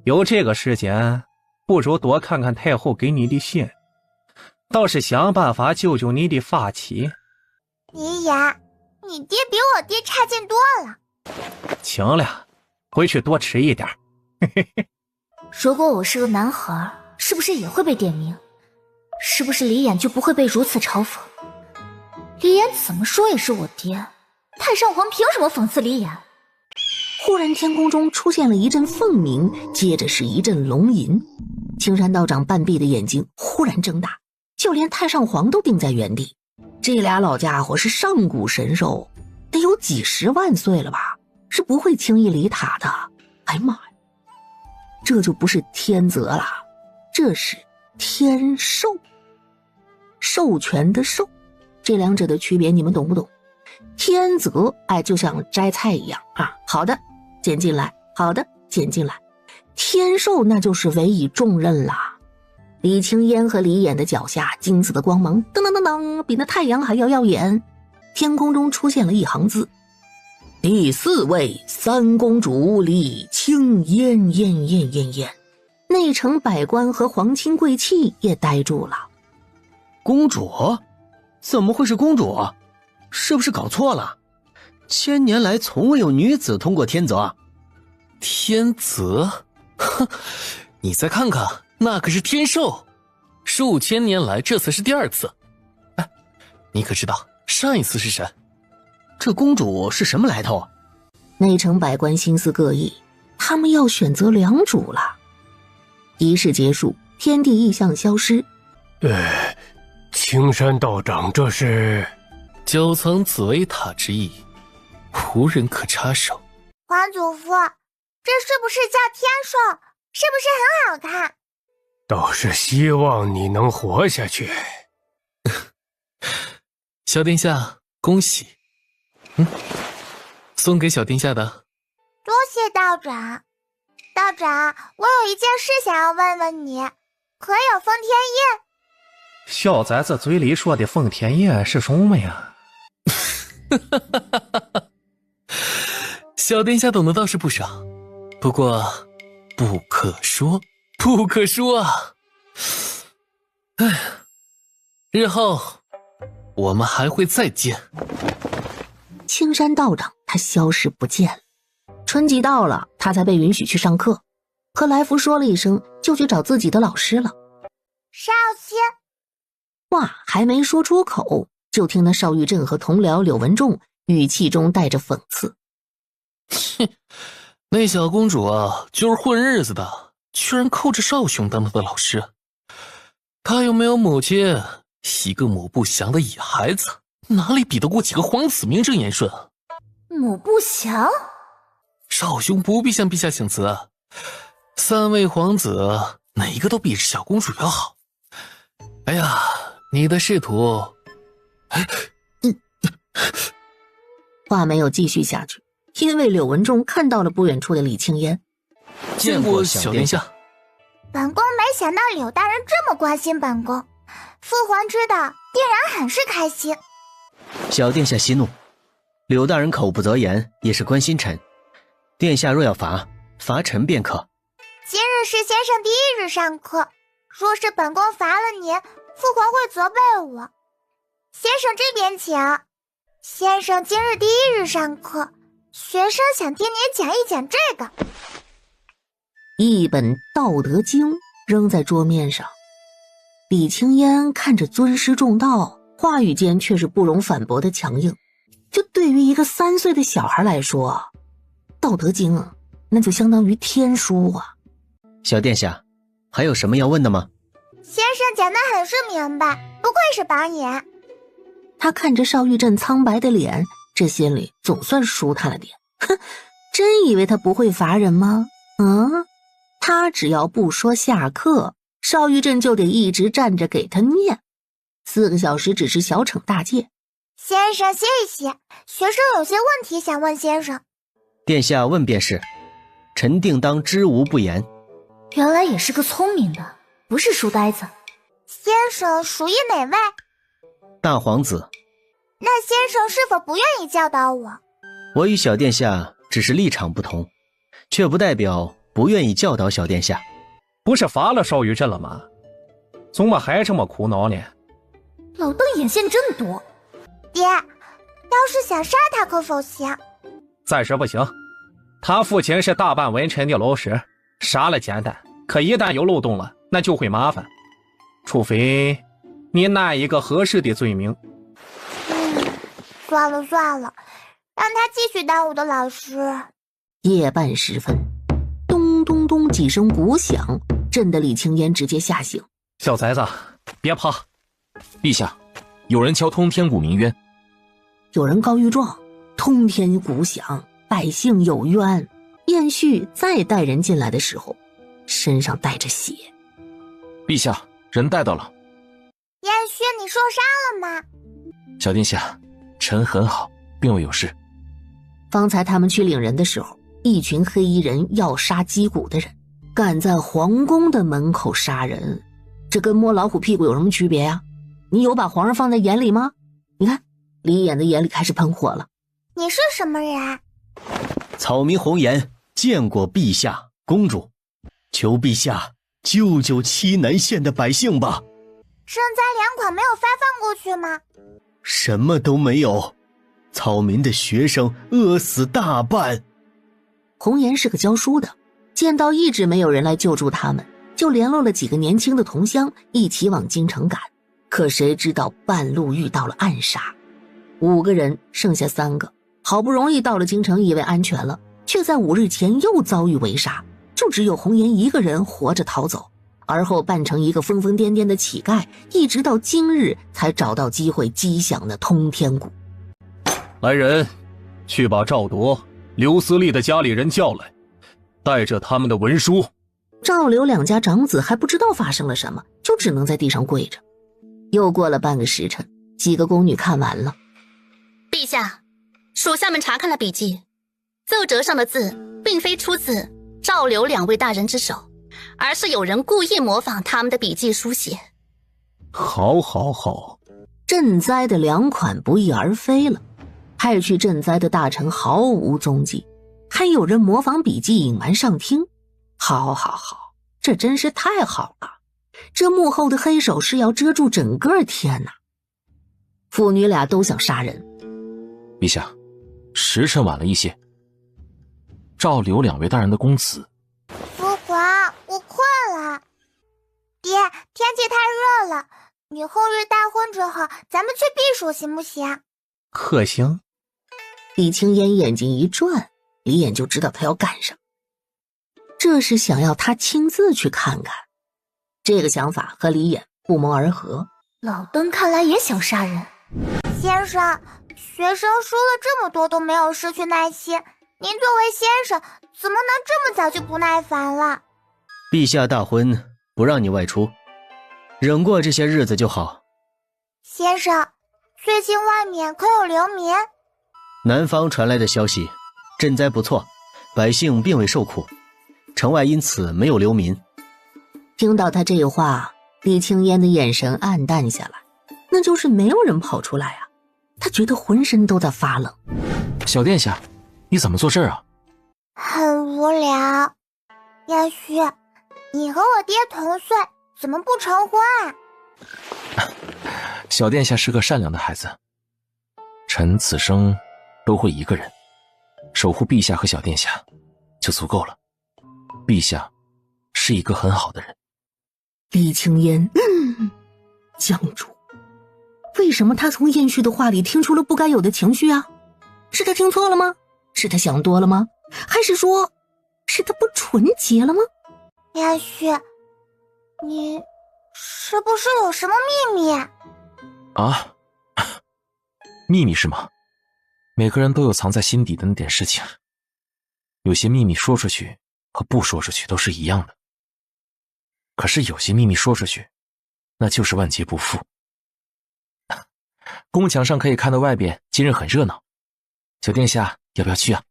有这个时间，不如多看看太后给你的信。倒是想办法救救你的发妻。李岩，你爹比我爹差劲多了。行了，回去多吃一点。如果我是个男孩，是不是也会被点名？是不是李衍就不会被如此嘲讽？李衍怎么说也是我爹，太上皇凭什么讽刺李衍？忽然天空中出现了一阵凤鸣，接着是一阵龙吟。青山道长半闭的眼睛忽然睁大，就连太上皇都定在原地。这俩老家伙是上古神兽，得有几十万岁了吧，是不会轻易离塔的。哎呀妈呀，这就不是天泽了，这是天授，授权的授，这两者的区别你们懂不懂？天泽，哎，就像摘菜一样啊，好的捡进来，好的捡进来。天授那就是委以重任啦。李青烟和李衍的脚下，金色的光芒噔噔噔噔，比那太阳还要耀眼。天空中出现了一行字：第4位三公主李青烟烟。内城百官和皇亲贵戚也呆住了。公主？怎么会是公主？是不是搞错了？1000年来从未有女子通过天泽。天泽？哼，你再看看，那可是天授，数千年来这才是第2次。哎，你可知道上一次是谁？这公主是什么来头？内城百官心思各异，他们要选择良主了。仪式结束，天地异象消失。青山道长，这是9层紫薇塔之意，无人可插手。皇祖父，这是不是叫天授？是不是很好看？倒是希望你能活下去。小殿下，恭喜。送给小殿下的。多谢道长。道长，我有一件事想要问问你，可有封天印？小崽子嘴里说的封天印是什么呀？小殿下懂得倒是不少，不过不可说，不可说啊！哎，日后我们还会再见。青山道长他消失不见了。春季到了，他才被允许去上课，和来福说了一声，就去找自己的老师了。少卿，话还没说出口，就听那邵玉振和同僚柳文仲语气中带着讽刺：哼，那小公主啊，就是混日子的，居然扣着少兄当她的老师。她又没有母亲，一个母不详的野孩子，哪里比得过几个皇子名正言顺啊？母不详？少兄不必向陛下请辞，3位皇子哪一个都比这小公主要好。哎呀，你的仕途……话没有继续下去，因为柳文仲看到了不远处的李青烟。见过小殿下。本宫没想到柳大人这么关心本宫，父皇知道定然很是开心。小殿下息怒，柳大人口不择言，也是关心臣。殿下若要罚臣便可。今日是先生第1日上课，若是本宫罚了您，父皇会责备我。先生这边请。先生今日第1日上课，学生想听您讲一讲这个。一本《道德经》扔在桌面上，李青烟看着尊师重道，话语间却是不容反驳的强硬。就对于一个3岁的小孩来说，道德经那就相当于天书啊。小殿下，还有什么要问的吗？先生讲得很是明白，不愧是榜眼。他看着邵玉振苍白的脸，这心里总算舒坦了点。哼，真以为他不会罚人吗？他只要不说下课，邵玉振就得一直站着给他念。4个小时只是小惩大戒。先生歇一歇，学生有些问题想问先生。殿下问便是，臣定当知无不言。原来也是个聪明的，不是书呆子。先生属于哪位？大皇子。那先生是否不愿意教导我？我与小殿下只是立场不同，却不代表不愿意教导小殿下。不是罚了邵玉振了吗？怎么还这么苦恼呢？老邓眼线真多。爹，要是想杀他可否行？暂时不行，他父亲是大半文臣的老师，杀了简单，可一旦有漏洞了，那就会麻烦。除非你拿一个合适的罪名。算了，让他继续当我的老师。夜半时分，咚咚咚几声鼓响，震得李青烟直接吓醒。小崽子，别怕。陛下，有人敲通天谷鸣冤。有人告御状，通天鼓响，百姓有冤。燕旭再带人进来的时候，身上带着血。陛下，人带到了。燕旭，你受伤了吗？小殿下，臣很好，并未有事。方才他们去领人的时候，一群黑衣人要杀击鼓的人，敢在皇宫的门口杀人，这跟摸老虎屁股有什么区别呀？你有把皇上放在眼里吗？你看，李眼的眼里开始喷火了。你是什么人？草民红颜见过陛下公主，求陛下救救欺南县的百姓吧。赈灾粮款没有发放过去吗？什么都没有，草民的学生饿死大半。红颜是个教书的，见到一直没有人来救助他们，就联络了几个年轻的同乡一起往京城赶。可谁知道半路遇到了暗杀，5个人剩下3个，好不容易到了京城，以为安全了，却在5日前又遭遇围杀，就只有红颜一个人活着逃走，而后扮成一个疯疯癫癫的乞丐，一直到今日才找到机会击响了通天鼓。来人，去把赵铎、刘思利的家里人叫来，带着他们的文书。赵刘2家长子还不知道发生了什么，就只能在地上跪着。又过了半个时辰，几个宫女看完了。陛下，属下们查看了笔记，奏折上的字并非出自赵刘2位大人之手，而是有人故意模仿他们的笔记书写。好，赈灾的粮款不翼而飞了，派去赈灾的大臣毫无踪迹，还有人模仿笔记隐瞒上听。好，这真是太好了，这幕后的黑手是要遮住整个天哪。父女俩都想杀人。陛下，时辰晚了一些。赵刘2位大人的公子。父皇，我困了。爹，天气太热了，你后日大婚之后，咱们去避暑行不行？可行。李青烟眼睛一转，李眼就知道他要干什么，这是想要他亲自去看看。这个想法和李眼不谋而合。老登看来也想杀人。先生，学生输了这么多都没有失去耐心，您作为先生怎么能这么早就不耐烦了？陛下大婚不让你外出，忍过这些日子就好。先生，最近外面可有流民？南方传来的消息，赈灾不错，百姓并未受苦，城外因此没有流民。听到他这话，李青烟的眼神暗淡下来，那就是没有人跑出来啊，他觉得浑身都在发冷。小殿下，你怎么做这儿啊？很无聊。燕旭，你和我爹同岁，怎么不成婚啊？小殿下是个善良的孩子，臣此生都会一个人守护陛下和小殿下就足够了。陛下是一个很好的人。李青烟僵住，为什么他从燕旭的话里听出了不该有的情绪啊？是他听错了吗？是他想多了吗？还是说是他不纯洁了吗？燕旭，你是不是有什么秘密啊？秘密是吗？每个人都有藏在心底的那点事情，有些秘密说出去和不说出去都是一样的，可是有些秘密说出去那就是万劫不复。宫墙上可以看到外边今日很热闹，小殿下要不要去啊？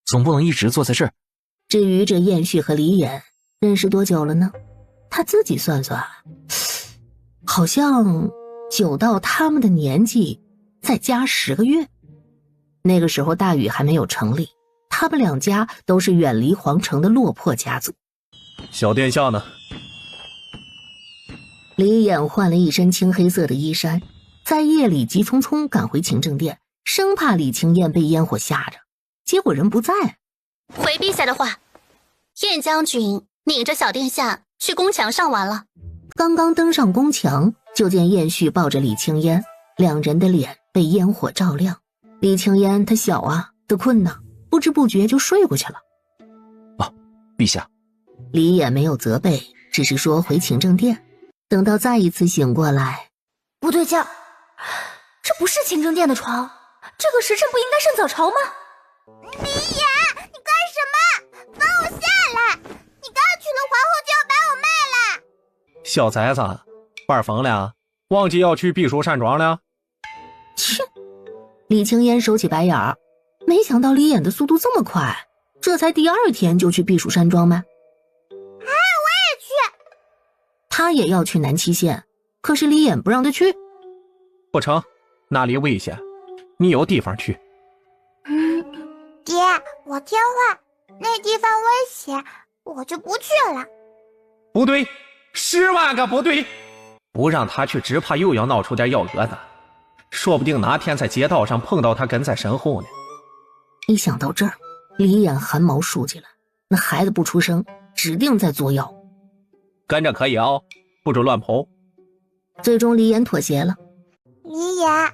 总不能一直坐在这儿。至于这燕旭和李眼认识多久了呢？他自己算算，好像久到他们的年纪再加10个月。那个时候大禹还没有成立，他们2家都是远离皇城的落魄家族。小殿下呢？李衍换了一身青黑色的衣衫，在夜里急匆匆赶回勤政殿，生怕李青燕被烟火吓着。结果人不在。回陛下的话，燕将军领着小殿下去宫墙上玩了。刚刚登上宫墙，就见燕旭抱着李青烟，两人的脸被烟火照亮。李青烟她小啊，得困呢，不知不觉就睡过去了。陛下。李衍没有责备，只是说回勤政殿。等到再一次醒过来，不对劲儿，这不是勤政殿的床，这个时辰不应该是早朝吗？李衍，你干什么？放我下来！你刚娶了皇后就要把我卖了！小崽子，玩疯了？忘记要去避暑山庄了？切！李青烟收起白眼儿，没想到李衍的速度这么快，这才第2天就去避暑山庄吗？我也去。他也要去南七县，可是李衍不让他去。不成，那里危险，你有地方去。爹，我听话，那地方危险，我就不去了。不对，10万个不对！不让他去，只怕又要闹出点幺蛾子，说不定哪天在街道上碰到他跟在身后呢。一想到这儿，李衍汗毛竖起来，那孩子不出声，指定在作妖。跟着可以哦，不准乱跑。最终李衍妥协了。李衍，燕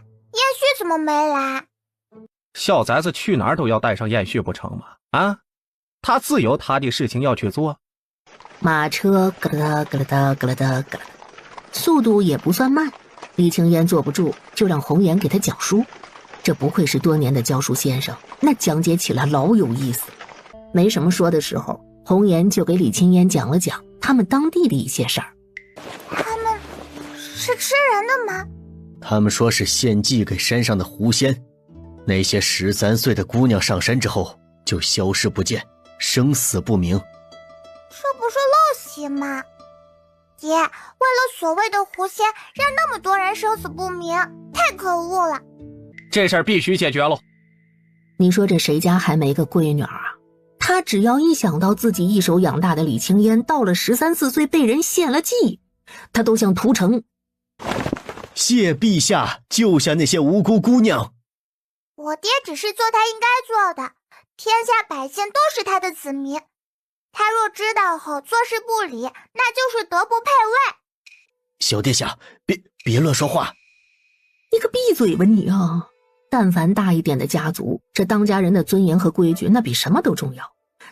旭怎么没来？小崽子去哪儿都要带上燕旭不成吗？啊，他自有他的事情要去做。马车咯啦哒咯啦哒咯啦哒咯啦，速度也不算慢。李青烟坐不住，就让红颜给他讲书。这不愧是多年的教书先生，那讲解起来老有意思。没什么说的时候，红颜就给李青烟讲了讲他们当地的一些事儿。他们是吃人的吗？他们说是献祭给山上的狐仙，那些13岁的姑娘上山之后就消失不见，生死不明。这不是陋习吗？爹，为了所谓的狐仙，让那么多人生死不明，太可恶了。这事儿必须解决喽。你说这谁家还没个闺女啊？他只要一想到自己一手养大的李青烟到了13、14岁被人献了祭，他都想屠城。谢陛下救下那些无辜姑娘。我爹只是做他应该做的，天下百姓都是他的子民，他若知道后坐视不理，那就是德不配位。小殿下，别乱说话。你可闭嘴吧你啊！但凡大一点的家族，这当家人的尊严和规矩那比什么都重要。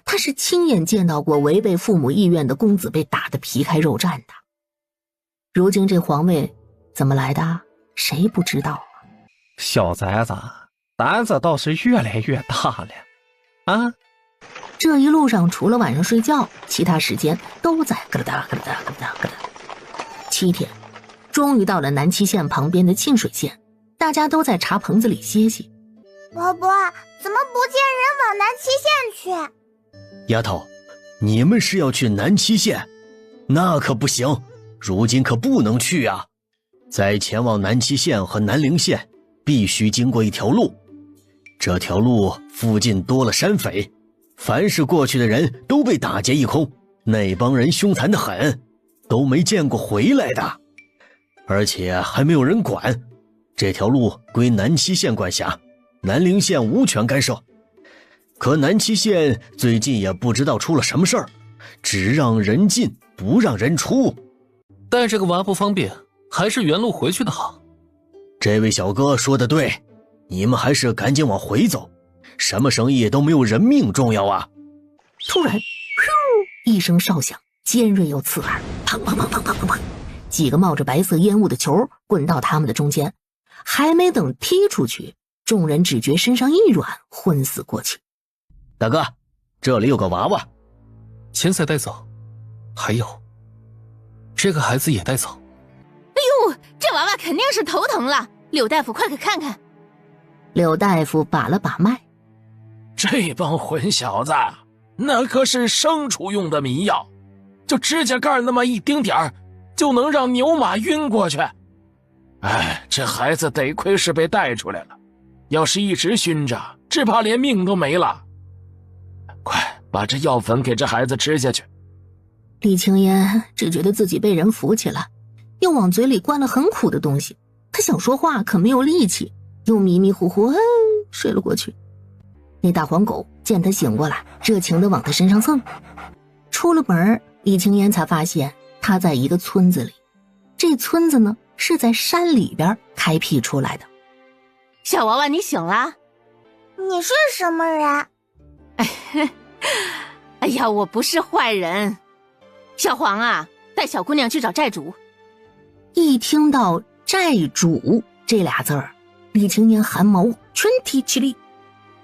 他是亲眼见到过违背父母意愿的公子被打得皮开肉绽的。如今这皇位怎么来的，谁不知道啊？小崽子胆子倒是越来越大了啊！这一路上除了晚上睡觉，其他时间都在咯哒咯哒咯哒咯哒。7天，终于到了南七县旁边的沁水县，大家都在茶棚子里歇息。伯伯，怎么不见人往南七县去？丫头，你们是要去南七县？那可不行，如今可不能去啊！在前往南七县和南陵县，必须经过一条路。这条路附近多了山匪，凡是过去的人都被打劫一空，那帮人凶残得很，都没见过回来的，而且还没有人管。这条路归南七县管辖，南陵县无权干涉。可南七县最近也不知道出了什么事儿，只让人进不让人出。带这个娃不方便，还是原路回去的好。这位小哥说的对，你们还是赶紧往回走，什么生意都没有人命重要啊！突然，一声哨响，尖锐又刺耳，砰砰砰砰砰砰砰，几个冒着白色烟雾的球滚到他们的中间，还没等踢出去，众人只觉身上一软，昏死过去。大哥，这里有个娃娃，钱财带走，还有这个孩子也带走。哎呦，这娃娃肯定是头疼了，柳大夫快给看看。柳大夫把了把脉，这帮混小子，那可是牲畜用的迷药，就指甲盖那么一丁点儿，就能让牛马晕过去。哎，这孩子得亏是被带出来了，要是一直熏着，只怕连命都没了。快把这药粉给这孩子吃下去。李青烟只觉得自己被人扶起来，又往嘴里灌了很苦的东西。他想说话，可没有力气，又迷迷糊糊睡了过去。那大黄狗见他醒过来，热情地往他身上蹭。出了门，李青烟才发现他在一个村子里。这村子呢，是在山里边开辟出来的。小娃娃，你醒了？你是什么人？哎呀，我不是坏人。小黄啊，带小姑娘去找债主。一听到债主这俩字儿，李青烟汗毛全体起立，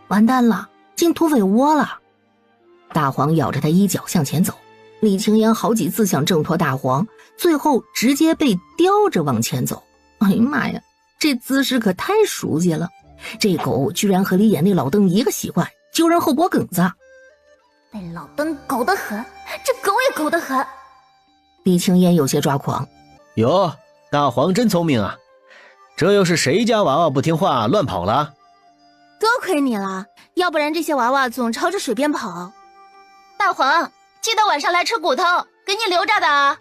完蛋了，进土匪窝了。大黄咬着他衣角向前走，李青烟好几次想挣脱大黄，最后直接被叼着往前走。哎呀妈呀，这姿势可太熟悉了，这狗居然和李眼那老邓一个习惯，揪人后脖梗子。那老邓狗得很，这狗也狗得很。李青烟有些抓狂，哟，大黄真聪明啊，这又是谁家娃娃不听话乱跑了？多亏你了，要不然这些娃娃总朝着水边跑。大黄，记得晚上来吃骨头，给你留着的啊。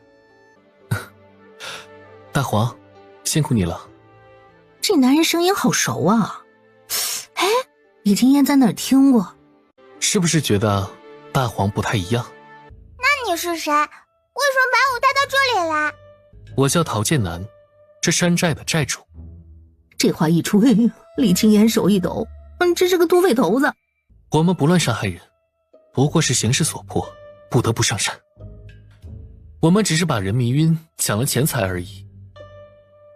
大黄，辛苦你了。这男人声音好熟啊！哎，李青烟在哪儿听过？是不是觉得大黄不太一样？那你是谁？为什么把我带到这里来？我叫陶建南，是山寨的寨主。这话一出，李青烟手一抖，这是个土匪头子。我们不乱杀害人，不过是形势所迫，不得不上山。我们只是把人迷晕，抢了钱财而已。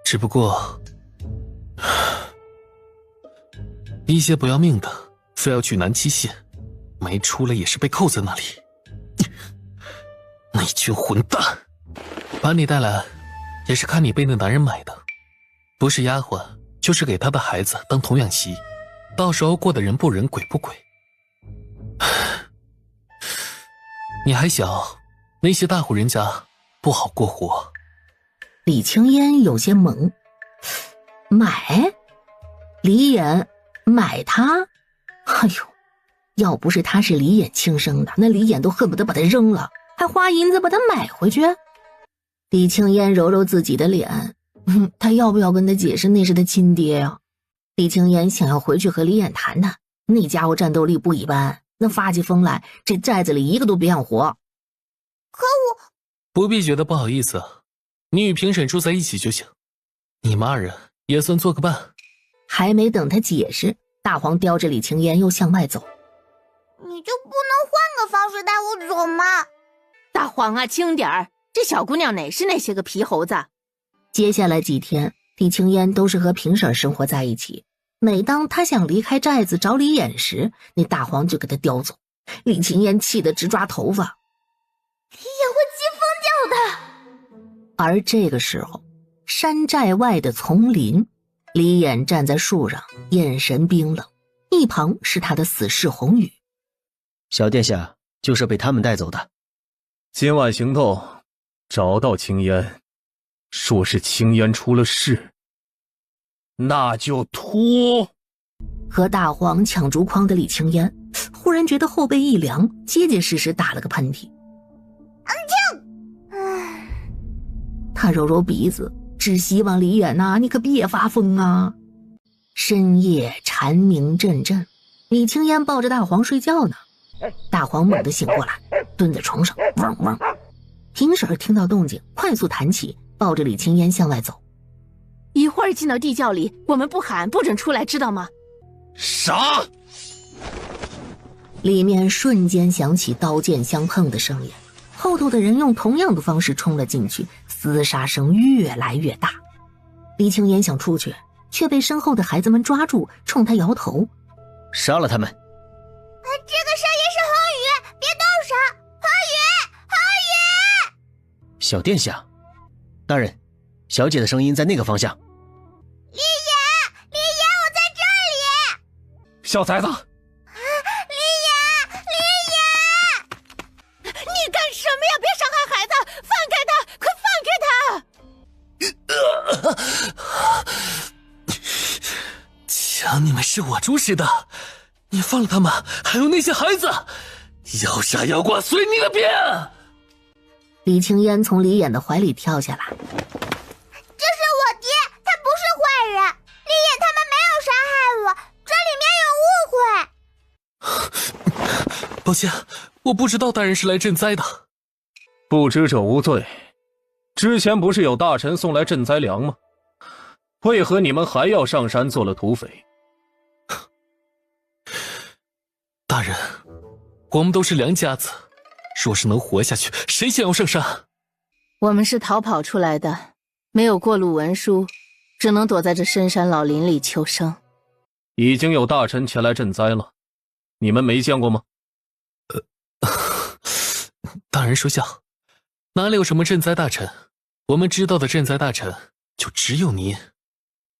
只不过一些不要命的非要去南七县，没出来也是被扣在那里。那群混蛋，把你带来也是看你被那男人买的，不是丫鬟就是给他的孩子当童养媳，到时候过得人不人鬼不鬼。你还小，那些大户人家不好过活。李青烟有些懵，买？李眼买他？哎呦，要不是他是李眼亲生的，那李眼都恨不得把他扔了，还花银子把他买回去。李青烟揉揉自己的脸，他要不要跟他解释那是他亲爹呀？李青烟想要回去和李眼谈谈，那家伙战斗力不一般，那发起疯来，这寨子里一个都别想活。可我不必觉得不好意思，你与评审住在一起就行，你妈人也算做个伴。还没等他解释，大黄叼着李青烟又向外走。你就不能换个方式带我走吗？大黄啊，轻点儿，这小姑娘哪是那些个皮猴子。接下来几天，李青烟都是和平婶生活在一起。每当他想离开寨子找李眼时，那大黄就给他叼走。李青烟气得直抓头发，李眼会急疯掉的。而这个时候，山寨外的丛林，李眼站在树上，眼神冰冷，一旁是他的死士红雨。小殿下就是被他们带走的。今晚行动找到青烟，说是青烟出了事，那就脱。和大黄抢竹筐的李青烟忽然觉得后背一凉，结结实实打了个喷嚏。他揉揉鼻子，只希望李眼呐，你可别发疯啊！深夜蝉鸣阵阵，李青烟抱着大黄睡觉呢。大黄猛地醒过来，蹲在床上，汪汪。平婶听到动静，快速弹起，抱着李青烟向外走。一会儿进到地窖里，我们不喊不准出来，知道吗？杀！里面瞬间响起刀剑相碰的声音，后头的人用同样的方式冲了进去，厮杀声越来越大。李青烟想出去，却被身后的孩子们抓住，冲他摇头：杀了他们！这个声音是红雨，别动手！红雨，红雨！小殿下，大人，小姐的声音在那个方向。李眼，李眼，我在这里！小崽子！李眼，李眼！你干什么呀？别伤害孩子！放开他！快放开他！抢你们是我主使的，你放了他们，还有那些孩子，要杀要剐随你的便。李青烟从李眼的怀里跳下来，抱歉，我不知道大人是来赈灾的。不知者无罪。之前不是有大臣送来赈灾粮吗？为何你们还要上山做了土匪？大人，我们都是良家子，若是能活下去，谁想要上山？我们是逃跑出来的，没有过路文书，只能躲在这深山老林里求生。已经有大臣前来赈灾了，你们没见过吗？大人说笑，哪里有什么赈灾大臣？我们知道的赈灾大臣就只有您。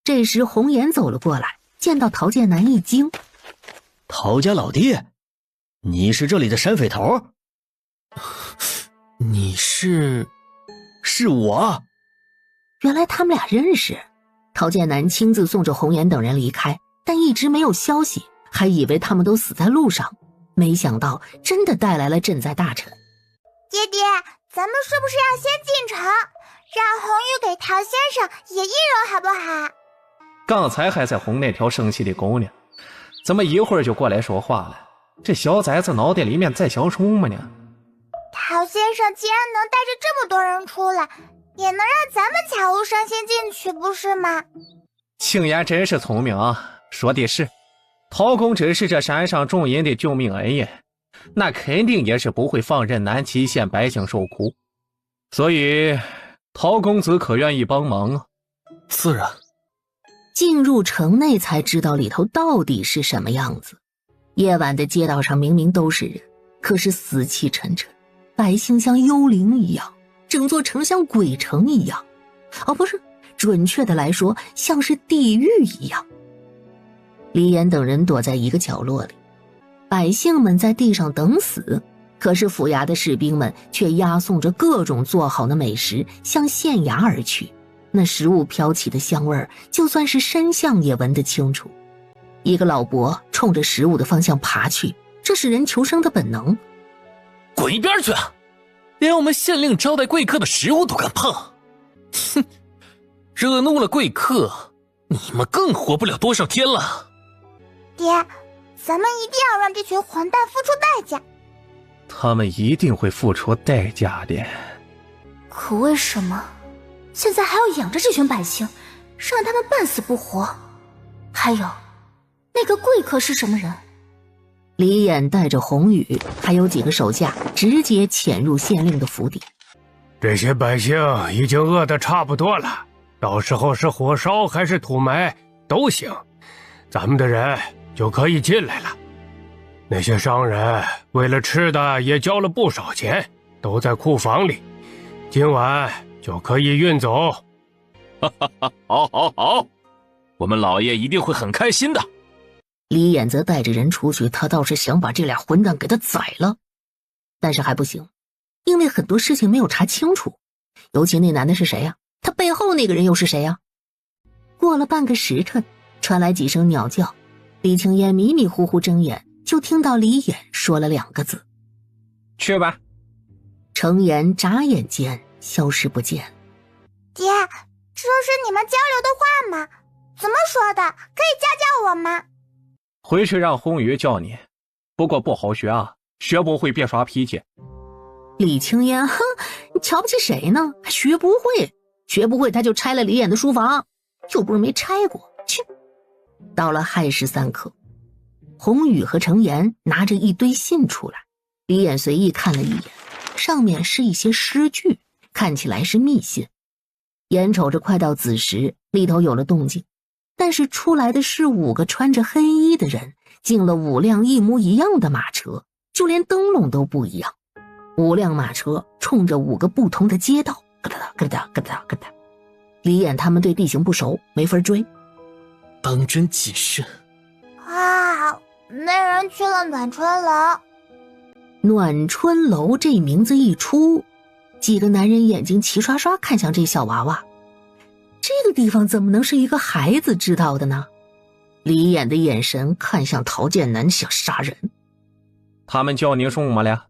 这时红颜走了过来，见到陶剑南一惊。陶家老弟，你是这里的山匪头？你是？是我。原来他们俩认识。陶剑南亲自送着红颜等人离开，但一直没有消息，还以为他们都死在路上，没想到真的带来了赈灾大臣。爹爹，咱们是不是要先进城，让红玉给陶先生也一揉好不好？刚才还在哄那条生气的狗呢，怎么一会儿就过来说话了？这小崽子脑袋里面在小虫吗呢？陶先生既然能带着这么多人出来，也能让咱们悄无声息进去，不是吗？青言真是聪明啊，说的是，陶公只是这山上众人的救命恩人，那肯定也是不会放任南岐县百姓受苦，所以陶公子可愿意帮忙啊？自然。进入城内才知道里头到底是什么样子。夜晚的街道上明明都是人，可是死气沉沉，百姓像幽灵一样，整座城像鬼城一样，不是，准确的来说像是地狱一样。李岩等人躲在一个角落里，百姓们在地上等死，可是府衙的士兵们却押送着各种做好的美食向县衙而去。那食物飘起的香味儿，就算是山象也闻得清楚。一个老伯冲着食物的方向爬去，这是人求生的本能。滚一边去！连我们县令招待贵客的食物都敢碰，哼！惹怒了贵客，你们更活不了多少天了。爹，咱们一定要让这群混蛋付出代价。他们一定会付出代价的。可为什么现在还要养着这群百姓，让他们半死不活？还有，那个贵客是什么人？李眼带着红雨还有几个手下直接潜入县令的府邸。这些百姓已经饿得差不多了，到时候是火烧还是土埋都行，咱们的人就可以进来了。那些商人为了吃的也交了不少钱，都在库房里，今晚就可以运走。哈哈哈，好好好，我们老爷一定会很开心的。李眼则带着人出去，他倒是想把这俩混蛋给他宰了，但是还不行，因为很多事情没有查清楚，尤其那男的是谁呀？他背后那个人又是谁呀？过了半个时辰，传来几声鸟叫，李青烟迷迷糊糊睁眼，就听到李眼说了2个字：去吧。程岩眨眼间消失不见。爹，这是你们交流的话吗？怎么说的？可以教教我吗？回去让红鱼叫你，不过不好学啊，学不会别耍脾气。李青烟，哼，你瞧不起谁呢？还学不会？学不会他就拆了李眼的书房，又不是没拆过。去。到了亥时3刻，红雨和程岩拿着一堆信出来，李眼随意看了一眼，上面是一些诗句，看起来是密信。眼瞅着快到子时，里头有了动静，但是出来的是5个穿着黑衣的人，进了5辆一模一样的马车，就连灯笼都不一样。5辆马车冲着5个不同的街道，咯哒咯哒咯哒咯哒。李眼他们对地形不熟，没法追。当真谨慎啊！那人去了暖春楼。暖春楼这名字一出，几个男人眼睛齐刷刷看向这小娃娃。这个地方怎么能是一个孩子知道的呢？李眼的眼神看向陶剑南，想杀人。他们叫你什么了？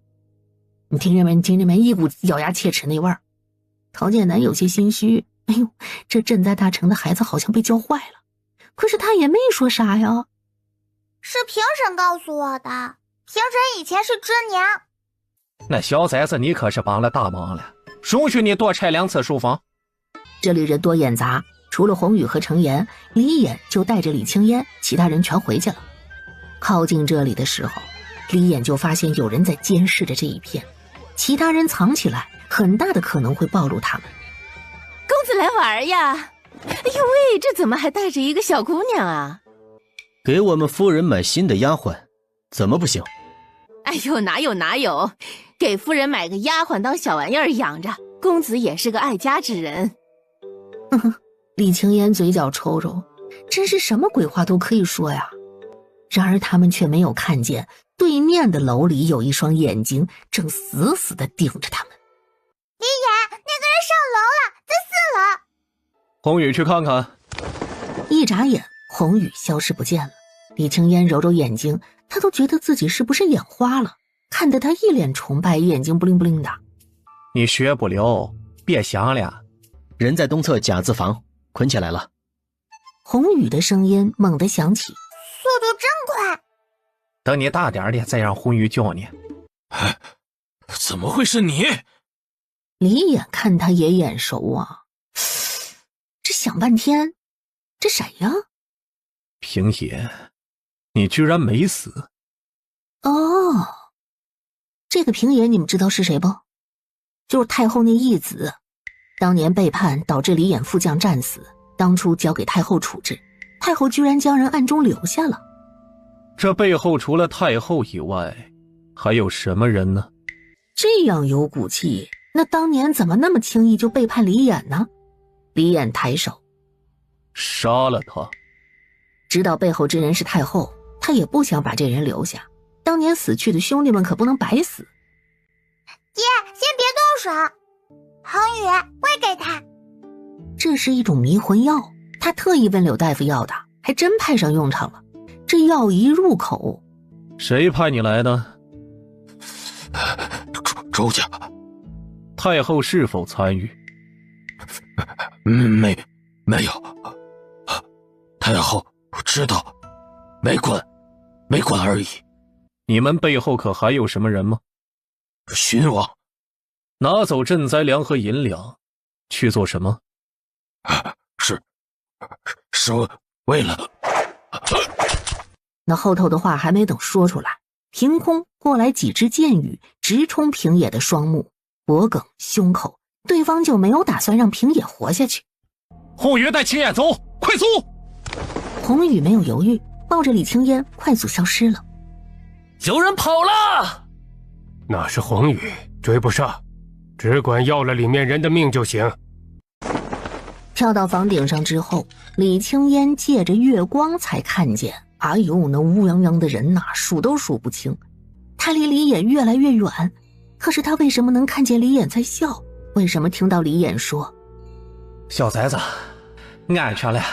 你听着没？你听着没？一股咬牙切齿那味儿。陶剑南有些心虚，哎呦，这赈灾大城的孩子好像被教坏了，可是他也没说啥呀。是评审告诉我的，平生以前是知娘。那小崽子，你可是帮了大忙了，容许你多拆2次书房。这里人多眼杂，除了红宇和程岩，李衍就带着李青烟，其他人全回去了。靠近这里的时候，李衍就发现有人在监视着这一片，其他人藏起来，很大的可能会暴露他们。公子来玩呀！哎呦喂，这怎么还带着一个小姑娘啊？给我们夫人买新的丫鬟，怎么不行？哎呦，哪有，给夫人买个丫鬟当小玩意儿养着，公子也是个爱家之人。呵呵，李青烟嘴角抽抽，真是什么鬼话都可以说呀。然而他们却没有看见对面的楼里有一双眼睛正死死地盯着他们。李衍，那个人上楼了，在4楼。红宇去看看。一眨眼，红宇消失不见了。李青烟揉揉眼睛，他都觉得自己是不是眼花了，看得他一脸崇拜，眼睛不灵不灵的。你学不了，别想了。人在东侧甲字房，捆起来了。红宇的声音猛地响起，速度真快。等你大点的，再让红宇叫你。怎么会是你？李衍看他也眼熟啊，这想半天，这谁呀？平野，你居然没死。哦，这个平野你们知道是谁不？就是太后那义子，当年背叛导致李衍副将战死，当初交给太后处置，太后居然将人暗中留下了。这背后除了太后以外，还有什么人呢？这样有骨气，那当年怎么那么轻易就背叛李衍呢？李衍抬手杀了他。知道背后之人是太后，他也不想把这人留下。当年死去的兄弟们可不能白死。爹，先别动手。红宇，喂给他。这是一种迷魂药，他特意问柳大夫要的，还真派上用场了。这药一入口，谁派你来的？周家。太后是否参与？没有。太后知道，没管而已。你们背后可还有什么人吗？荀王。拿走赈灾粮和银两，去做什么？是为了……那后头的话还没等说出来，凭空过来几支箭雨，直冲平野的双目、脖颈、胸口，对方就没有打算让平野活下去。红宇带青烟走，快速！红宇没有犹豫，抱着李青烟快速消失了。有人跑了！那是红宇，追不上，只管要了里面人的命就行。跳到房顶上之后，李青烟借着月光才看见，哎呦，那乌泱泱的人呐，数都数不清。他离李衍越来越远，可是他为什么能看见李衍在笑？为什么听到李衍说：“小崽子，安全了。”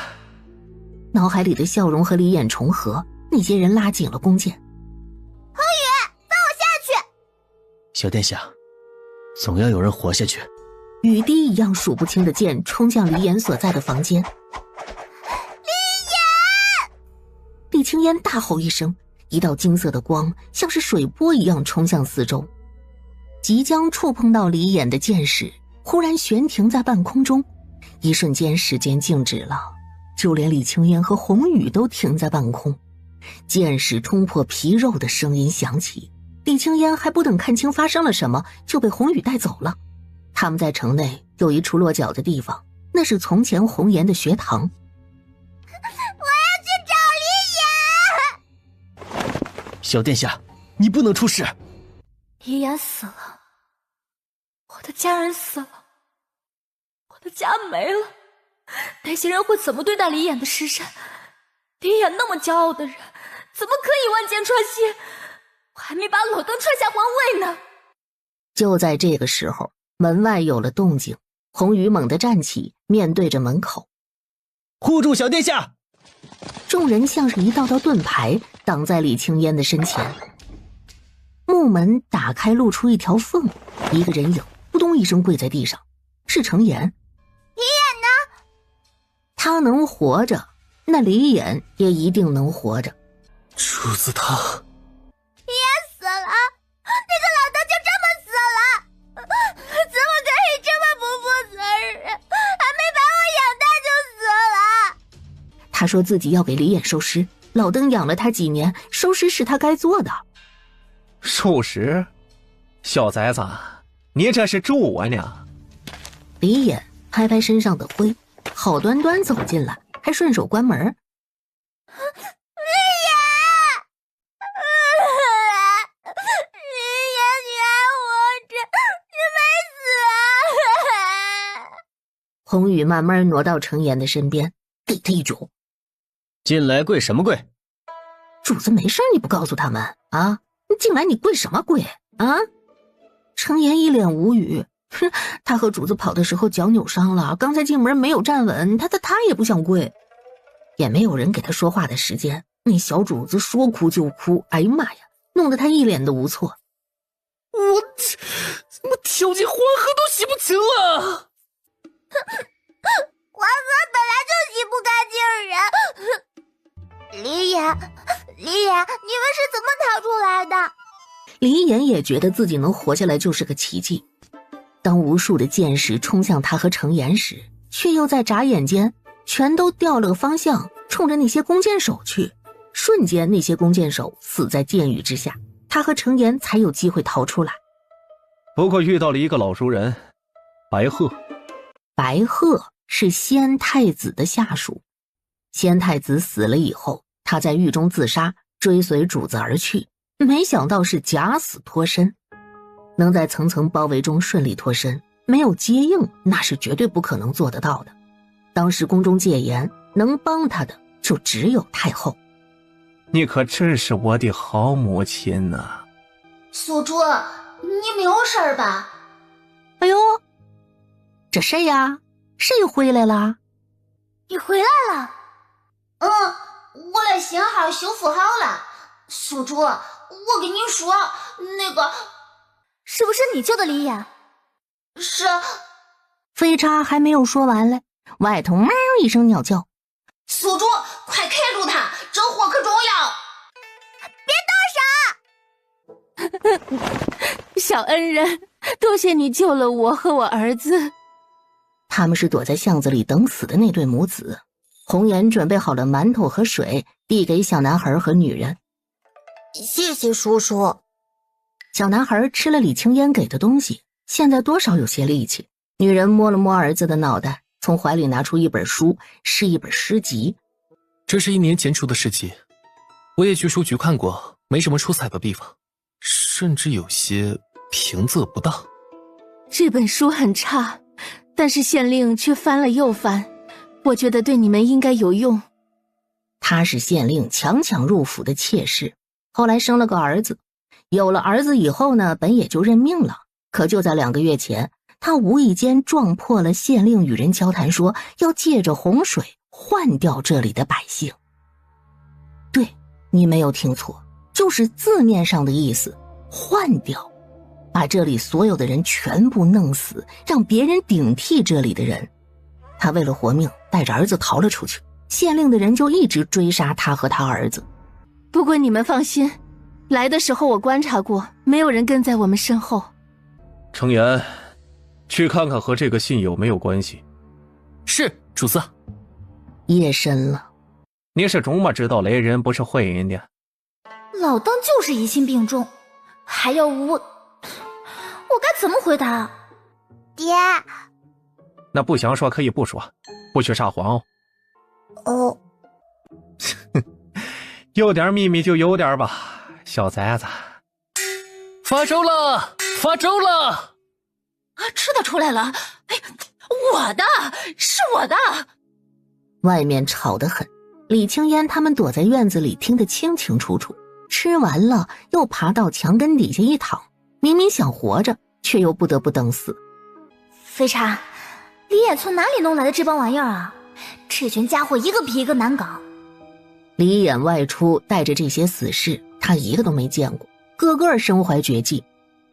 脑海里的笑容和李衍重合，那些人拉紧了弓箭。红宇，放我下去！小殿下，总要有人活下去。雨滴一样数不清的箭冲向李衍所在的房间。李衍！李青烟大吼一声，一道金色的光像是水波一样冲向四周，即将触碰到李衍的箭矢忽然悬停在半空中，一瞬间时间静止了，就连李青烟和红宇都停在半空。箭矢冲破皮肉的声音响起，李青烟还不等看清发生了什么，就被红宇带走了。他们在城内有一处落脚的地方，那是从前红颜的学堂。我要去找李衍！小殿下，你不能出事。李衍死了，我的家人死了，我的家没了，那些人会怎么对待李衍的尸身？李衍那么骄傲的人，怎么可以万箭穿心？我还没把裸灯踹下皇位呢。就在这个时候，门外有了动静，红宇猛地站起，面对着门口，护住小殿下！众人像是一道道盾牌挡在李青烟的身前。木门打开，露出一条缝，一个人影扑通一声跪在地上，是程岩。李衍呢？他能活着，那李衍也一定能活着。主子他，李衍他说自己要给李衍收尸，老登养了他几年，收尸是他该做的。收尸？小崽子，你这是咒我呢？李衍拍拍身上的灰，好端端走进来，还顺手关门。李衍，你还活着，你没死啊！红雨慢慢挪到程岩的身边，给他一脚。进来跪什么跪？主子没事你不告诉他们啊？你进来你跪什么跪啊？程岩一脸无语，哼，他和主子跑的时候脚扭伤了，刚才进门没有站稳，他也不想跪，也没有人给他说话的时间。那小主子说哭就哭，哎呀妈呀，弄得他一脸的无措。我跳进黄河都洗不清了。黄河本来就洗不干净人。李衍，你们是怎么逃出来的？李衍也觉得自己能活下来就是个奇迹。当无数的箭矢冲向他和程岩时，却又在眨眼间全都调了个方向，冲着那些弓箭手去。瞬间那些弓箭手死在箭雨之下，他和程岩才有机会逃出来。不过遇到了一个老熟人，白鹤。白鹤是先太子的下属，先太子死了以后，他在狱中自杀，追随主子而去，没想到是假死脱身。能在层层包围中顺利脱身，没有接应那是绝对不可能做得到的。当时宫中戒严，能帮他的就只有太后。你可真是我的好母亲呐！宿主，你没有事吧？哎呦，这谁呀？谁又回来了？你回来了？我的信号修复好了。宿主，我跟你说，那个是不是你救的李衍？是。飞叉还没有说完嘞，外头喵一声鸟叫。宿主，快开住他，这货可重要！别动手！小恩人，多谢你救了我和我儿子。他们是躲在巷子里等死的那对母子。红颜准备好了馒头和水，递给小男孩和女人。谢谢叔叔。小男孩吃了李青烟给的东西，现在多少有些力气。女人摸了摸儿子的脑袋，从怀里拿出一本书，是一本诗集。这是1年前出的诗集，我也去书局看过，没什么出彩的地方，甚至有些平仄不当。这本书很差，但是县令却翻了又翻，我觉得对你们应该有用。他是县令强抢入府的妾室，后来生了个儿子。有了儿子以后呢，本也就认命了。可就在2个月前，他无意间撞破了县令与人交谈说要借着洪水换掉这里的百姓。对，你没有听错，就是字面上的意思，换掉，把这里所有的人全部弄死，让别人顶替这里的人。他为了活命，带着儿子逃了出去，县令的人就一直追杀他和他儿子。不过你们放心，来的时候我观察过，没有人跟在我们身后。程岩，去看看和这个信有没有关系。是，主子。夜深了，你是怎么知道雷人不是坏人的？老登就是疑心病重，还要我该怎么回答？爹。那不想说可以不说，不许撒谎哦。哦。有点秘密就有点吧，小崽子。发粥了，发粥了！啊，吃的出来了！哎，我的，是我的。外面吵得很，李青烟他们躲在院子里听得清清楚楚。吃完了，又爬到墙根底下一躺，明明想活着，却又不得不等死。飞叉，李衍从哪里弄来的这帮玩意儿啊？这群家伙一个比一个难搞。李衍外出带着这些死士，他一个都没见过，个个身怀绝技，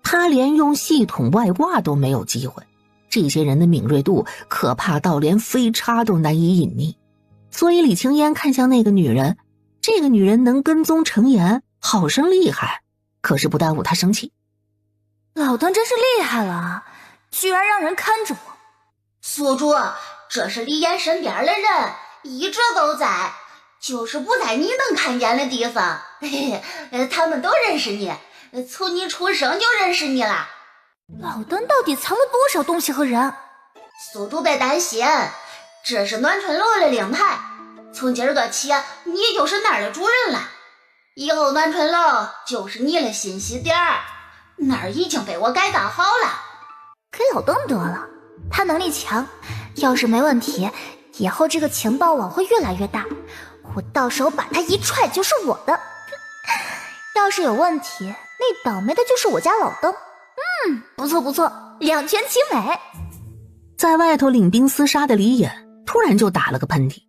他连用系统外挂都没有机会。这些人的敏锐度可怕到连飞叉都难以隐匿。所以李青烟看向那个女人，这个女人能跟踪程岩，好生厉害，可是不耽误他生气。老登真是厉害了，居然让人看着我。宿主，这是李岩身边的人，一直都在，就是不在你能看见的地方。嘿嘿，他们都认识你，从你出生就认识你了。老邓到底藏了多少东西和人？速度被担心，这是暖春楼的令牌，从今儿个起，你就是那儿的主人了。以后暖春楼就是你的信息点儿，那儿已经被我改造好了。给老邓得了，他能力强，要是没问题，以后这个情报网会越来越大，我到时候把他一踹就是我的。要是有问题，那倒霉的就是我家老邓。不错不错，两全其美。在外头领兵厮杀的李眼突然就打了个喷嚏。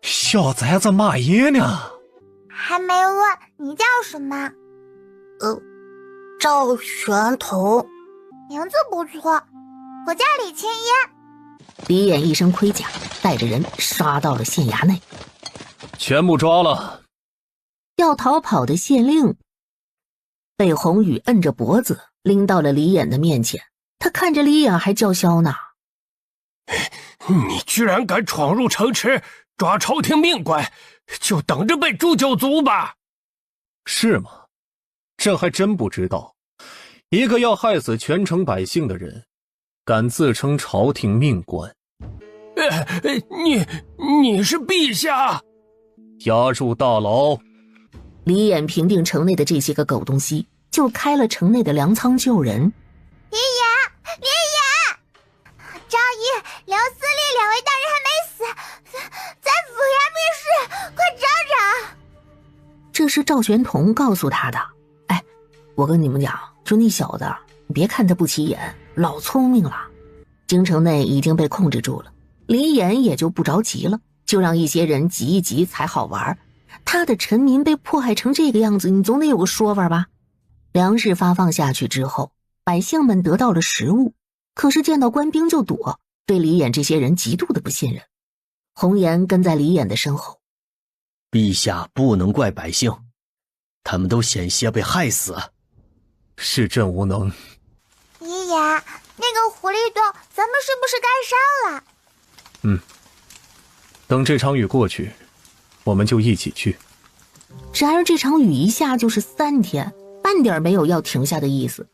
小崽子骂爷呢？还没问你叫什么？赵玄童，名字不错，我叫李青烟。李眼一身盔甲，带着人杀到了县衙内，全部抓了。要逃跑的县令被红雨摁着脖子拎到了李眼的面前，他看着李眼还叫嚣呢：你居然敢闯入城池抓朝廷命官，就等着被诛九族吧！是吗？这还真不知道，一个要害死全城百姓的人，敢自称朝廷命官。你是陛下？押入大牢。李眼平定城内的这些个狗东西，就开了城内的粮仓救人。李眼，赵姨、刘司令两位大人还没死，在府衙密室，快找找。这是赵玄童告诉他的。哎，我跟你们讲，就那小子，别看他不起眼，老聪明了。京城内已经被控制住了，李眼也就不着急了，就让一些人急一急才好玩。他的臣民被迫害成这个样子，你总得有个说法吧？粮食发放下去之后，百姓们得到了食物，可是见到官兵就躲，对李眼这些人极度的不信任。红颜跟在李眼的身后。陛下不能怪百姓，他们都险些被害死。是朕无能。李眼，那个狐狸洞咱们是不是该烧了？等这场雨过去，我们就一起去。然而这场雨一下就是3天，半点没有要停下的意思。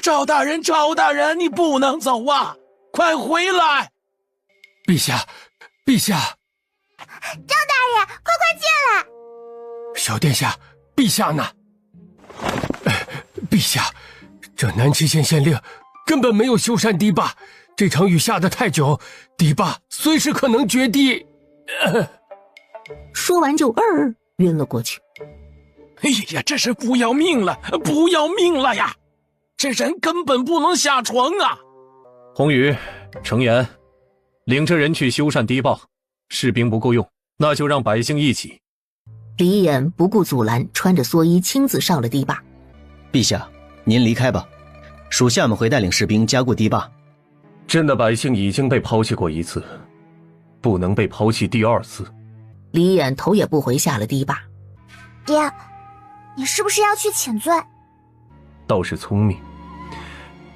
赵大人，赵大人，你不能走啊！快回来！陛下，陛下！赵大人，快进来！小殿下，陛下呢？陛下，这南齐县县令根本没有修缮堤坝，这场雨下得太久，堤坝随时可能决堤。说完就晕了过去。哎呀，这是不要命了，不要命了呀！这人根本不能下床啊！红雨、程岩，领着人去修缮堤坝，士兵不够用，那就让百姓一起。李眼不顾阻拦，穿着蓑衣亲自上了堤坝。陛下，您离开吧，属下们会带领士兵加固堤坝。朕的百姓已经被抛弃过一次，不能被抛弃第2次。李眼头也不回下了堤坝。爹，你是不是要去请罪？倒是聪明。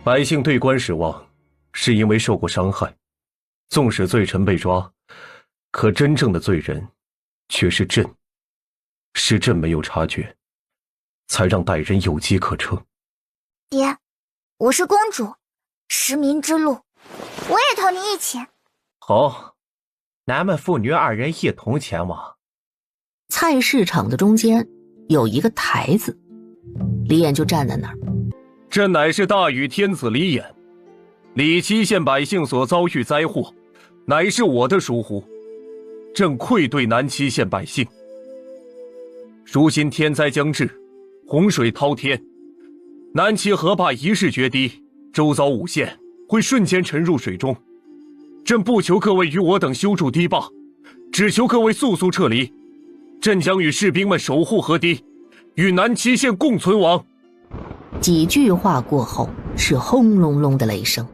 百姓对官失望，是因为受过伤害。纵使罪臣被抓，可真正的罪人却是朕。是朕没有察觉，才让歹人有机可乘。爹，我是公主，实民之路，我也同你一起。好，咱们父女2人一同前往。菜市场的中间有一个台子，李眼就站在那儿。朕乃是大禹天子李眼，李七县百姓所遭遇灾祸，乃是我的疏忽，朕愧对南七县百姓。如今天灾将至，洪水滔天，南七河坝一日决堤，周遭5县会瞬间沉入水中。朕不求各位与我等修筑堤坝，只求各位速速撤离。朕将与士兵们守护河堤，与南七县共存亡。几句话过后，是轰隆隆的雷声。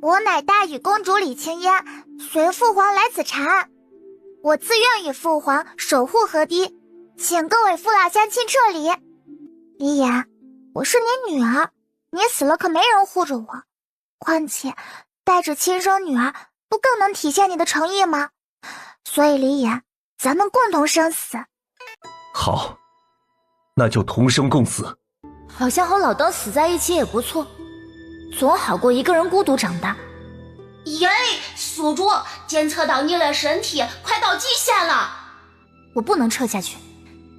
我乃大禹公主李青烟，随父皇来此查案。我自愿与父皇守护河堤，请各位父老乡亲撤离。李眼，我是你女儿，你死了可没人护着我。况且带着亲生女儿，不更能体现你的诚意吗？所以李野，咱们共同生死。好，那就同生共死。好像和老邓死在一起也不错，总好过一个人孤独长大。耶，宿主，监测到你的身体快到极限了，我不能撤下去。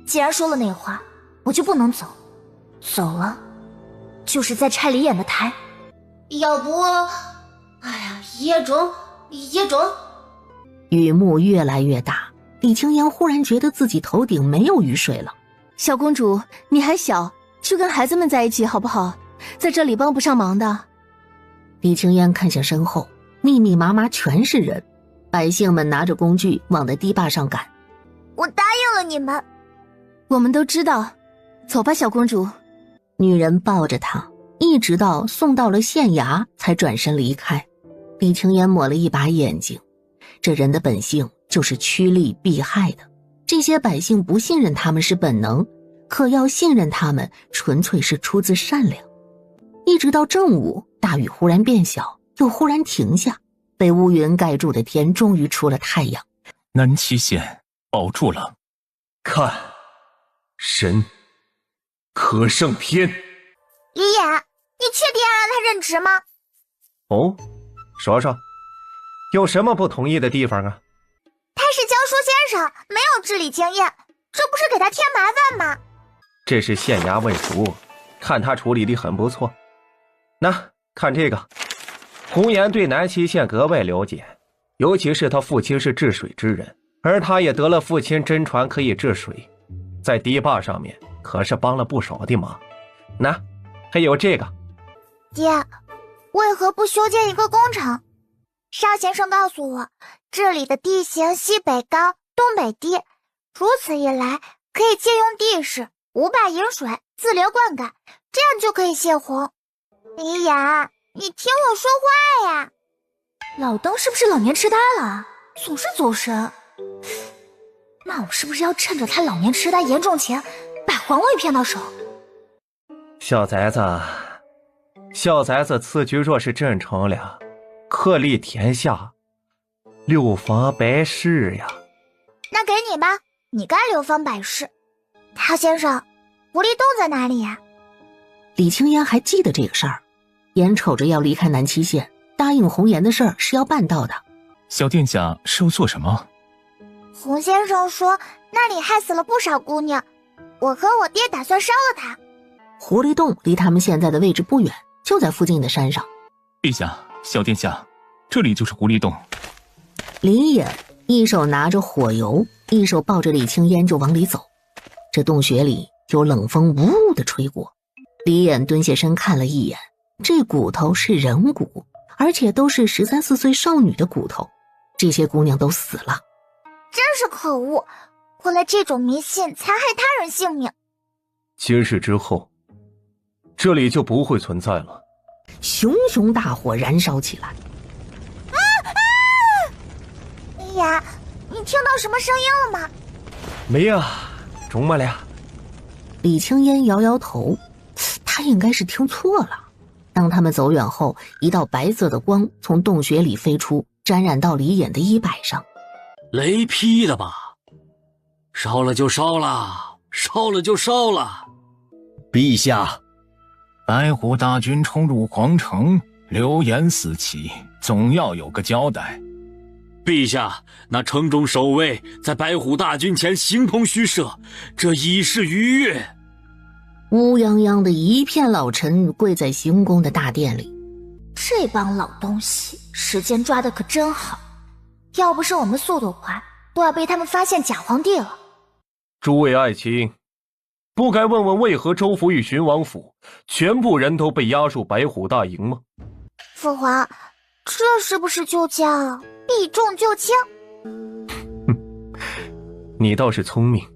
既然说了那话，我就不能走，走了就是在拆李眼的台。要不，哎呀，野种。雨幕越来越大，李青烟忽然觉得自己头顶没有雨水了。小公主，你还小，去跟孩子们在一起好不好？在这里帮不上忙的。李青烟看向身后，密密麻麻全是人，百姓们拿着工具往那堤坝上赶。我答应了你们。我们都知道，走吧，小公主。女人抱着她，一直到送到了县衙，才转身离开。李青烟抹了一把眼睛，这人的本性就是趋利避害的。这些百姓不信任他们是本能，可要信任他们，纯粹是出自善良。一直到正午，大雨忽然变小，又忽然停下，被乌云盖住的天终于出了太阳。南七县保住了，看，神可胜天。李野，你确定要让他任职吗？哦，说说，有什么不同意的地方啊？他是教书先生，没有治理经验，这不是给他添麻烦吗？这是县衙问书，看他处理的很不错。那看这个，红颜对南溪县格外了解，尤其是他父亲是治水之人，而他也得了父亲真传可以治水，在堤坝上面可是帮了不少的忙。那还有这个，爹，为何不修建一个工厂？邵先生告诉我，这里的地形西北高，东北低，如此一来可以借用地势，无坝引水，自流灌溉，这样就可以泄洪。李雅，你听我说话呀！老邓是不是老年痴呆了？总是走神。那我是不是要趁着他老年痴呆严重前，把皇位骗到手？小崽子，此举若是真成了，可立天下，流芳百世呀！那给你吧，你该流芳百世。陶先生，狐狸洞在哪里呀？李青烟还记得这个事儿，眼瞅着要离开南七县，答应红颜的事儿是要办到的。小殿下是要做什么？洪先生说那里害死了不少姑娘，我和我爹打算烧了它。狐狸洞离他们现在的位置不远，就在附近的山上。陛下，小殿下，这里就是狐狸洞。李野一手拿着火油，一手抱着李青烟就往里走。这洞穴里有冷风呜呜地吹过，李眼蹲下身看了一眼，这骨头是人骨，而且都是13、14岁少女的骨头，这些姑娘都死了。真是可恶，为了这种迷信残害他人性命。今日之后，这里就不会存在了。熊熊大火燃烧起来。李雅，你听到什么声音了吗？没呀，中么了？李青烟摇摇头，他应该是听错了。当他们走远后，一道白色的光从洞穴里飞出，沾染到李眼的衣摆上。雷劈的吧？烧了就烧了，烧了就烧了。陛下，白虎大军冲入皇城，流言四起，总要有个交代。陛下，那城中守卫在白虎大军前形同虚设，这已是逾越。乌泱泱的一片老臣跪在行宫的大殿里。这帮老东西时间抓得可真好，要不是我们速度快，都要被他们发现假皇帝了。诸位爱卿，不该问问为何州府与巡王府全部人都被押入白虎大营吗？父皇，这是不是就叫避重就轻？你倒是聪明。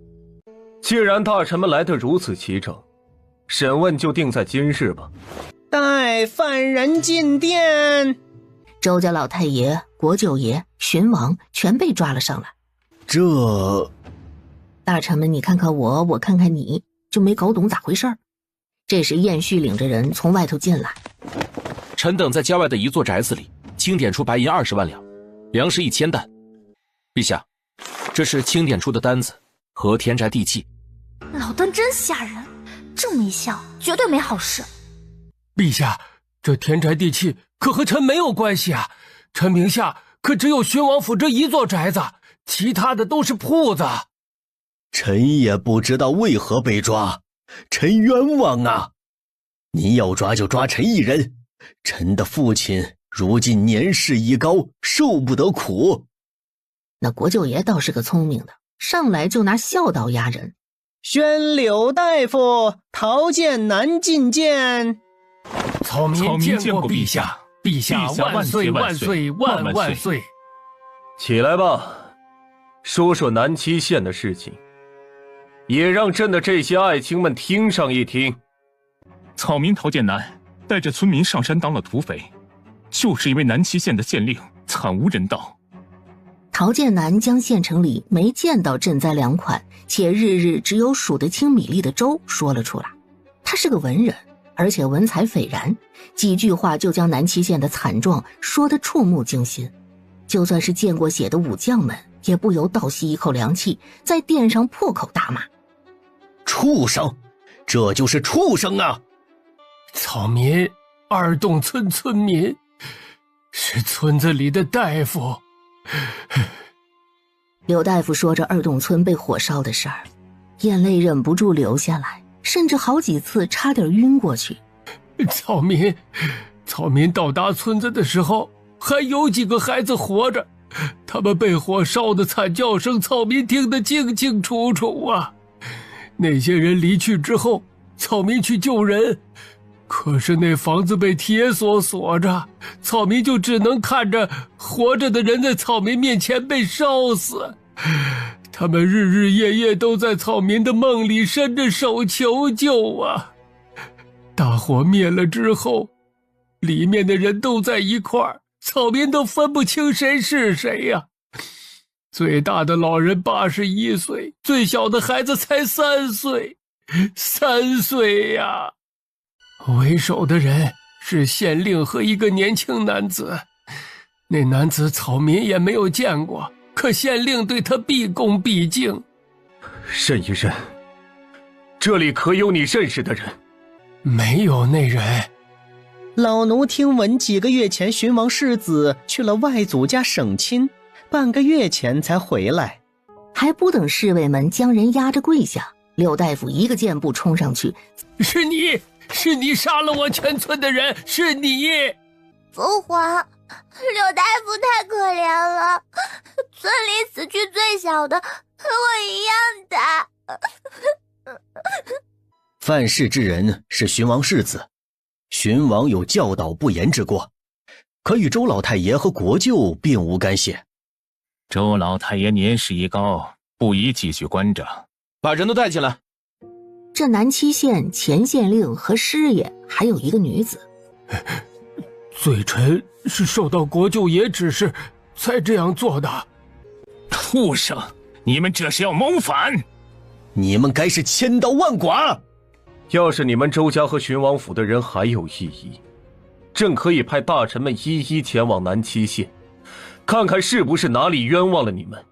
既然大臣们来得如此齐整，审问就定在今日吧。带犯人进殿。周家老太爷、国舅爷、巡王全被抓了上来。这大臣们你看看我，我看看你，就没搞懂咋回事。这时燕旭领着人从外头进来。臣等在郊外的一座宅子里清点出白银20万两，粮食1000担。陛下，这是清点出的单子和田宅地契。老邓真吓人，这么一笑，绝对没好事。陛下，这田宅地契可和臣没有关系啊！臣名下可只有巡王府这一座宅子，其他的都是铺子。臣也不知道为何被抓，臣冤枉啊！你要抓就抓臣一人，臣的父亲如今年事已高，受不得苦。那国舅爷倒是个聪明的，上来就拿孝道压人。宣柳大夫，陶剑南觐见。草民见过陛下，陛下万岁万岁万万岁！起来吧，说说南七县的事情，也让朕的这些爱卿们听上一听。草民陶剑南带着村民上山当了土匪，就是因为南七县的县令惨无人道。陶剑南将县城里没见到赈灾粮款，且日日只有数得清米粒的粥说了出来。他是个文人，而且文采斐然，几句话就将南七县的惨状说得触目惊心。就算是见过血的武将们，也不由倒吸一口凉气，在殿上破口大骂：畜生，这就是畜生啊！草民二洞村村民，是村子里的大夫。刘大夫说着二洞村被火烧的事儿，眼泪忍不住流下来，甚至好几次差点晕过去。草民到达村子的时候，还有几个孩子活着，他们被火烧的惨叫声，草民听得清清楚楚啊！那些人离去之后，草民去救人，可是那房子被铁锁锁着，草民就只能看着活着的人在草民面前被烧死。他们日日夜夜都在草民的梦里伸着手求救啊！大火灭了之后，里面的人都在一块儿，草民都分不清谁是谁呀。最大的老人81岁，最小的孩子才3岁，3岁呀！为首的人是县令和一个年轻男子，那男子草民也没有见过，可县令对他毕恭毕敬。慎一慎，这里可有你认识的人？没有那人。老奴听闻几个月前巡王世子去了外祖家省亲，半个月前才回来。还不等侍卫们将人压着跪下，刘大夫一个箭步冲上去：是你杀了我全村的人，是你！父皇，刘大夫太可怜了，村里死去最小的和我一样大。犯事之人是巡王世子，巡王有教导不严之过，可与周老太爷和国舅并无干系。周老太爷年事已高，不宜继续关着，把人都带进来。这南七县前县令和师爷还有一个女子。罪臣是受到国舅爷指示才这样做的。畜生，你们这是要谋反！你们该是千刀万剐！要是你们周家和巡王府的人还有异议，朕可以派大臣们一一前往南七县，看看是不是哪里冤枉了你们，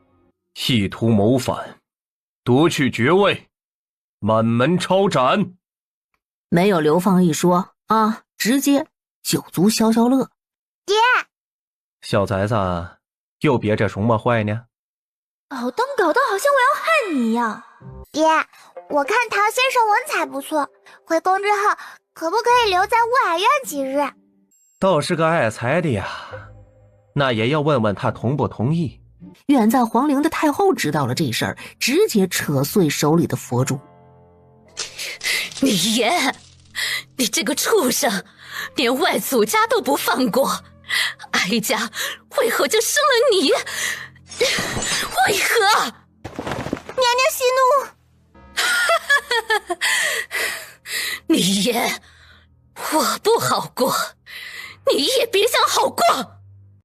意图谋反，夺去爵位，满门抄斩。没有流放一说啊，直接酒足消消乐。爹，小崽子又憋着什么坏呢？老邓搞得好像我要害你一样。爹，我看陶先生文采不错，回宫之后可不可以留在雾海院几日？倒是个爱才的呀，那也要问问他同不同意。远在皇陵的太后知道了这事儿，直接扯碎手里的佛珠。你爷，你这个畜生，连外祖家都不放过，哀家为何就生了你？为何？娘娘息怒。你爷，我不好过，你也别想好过。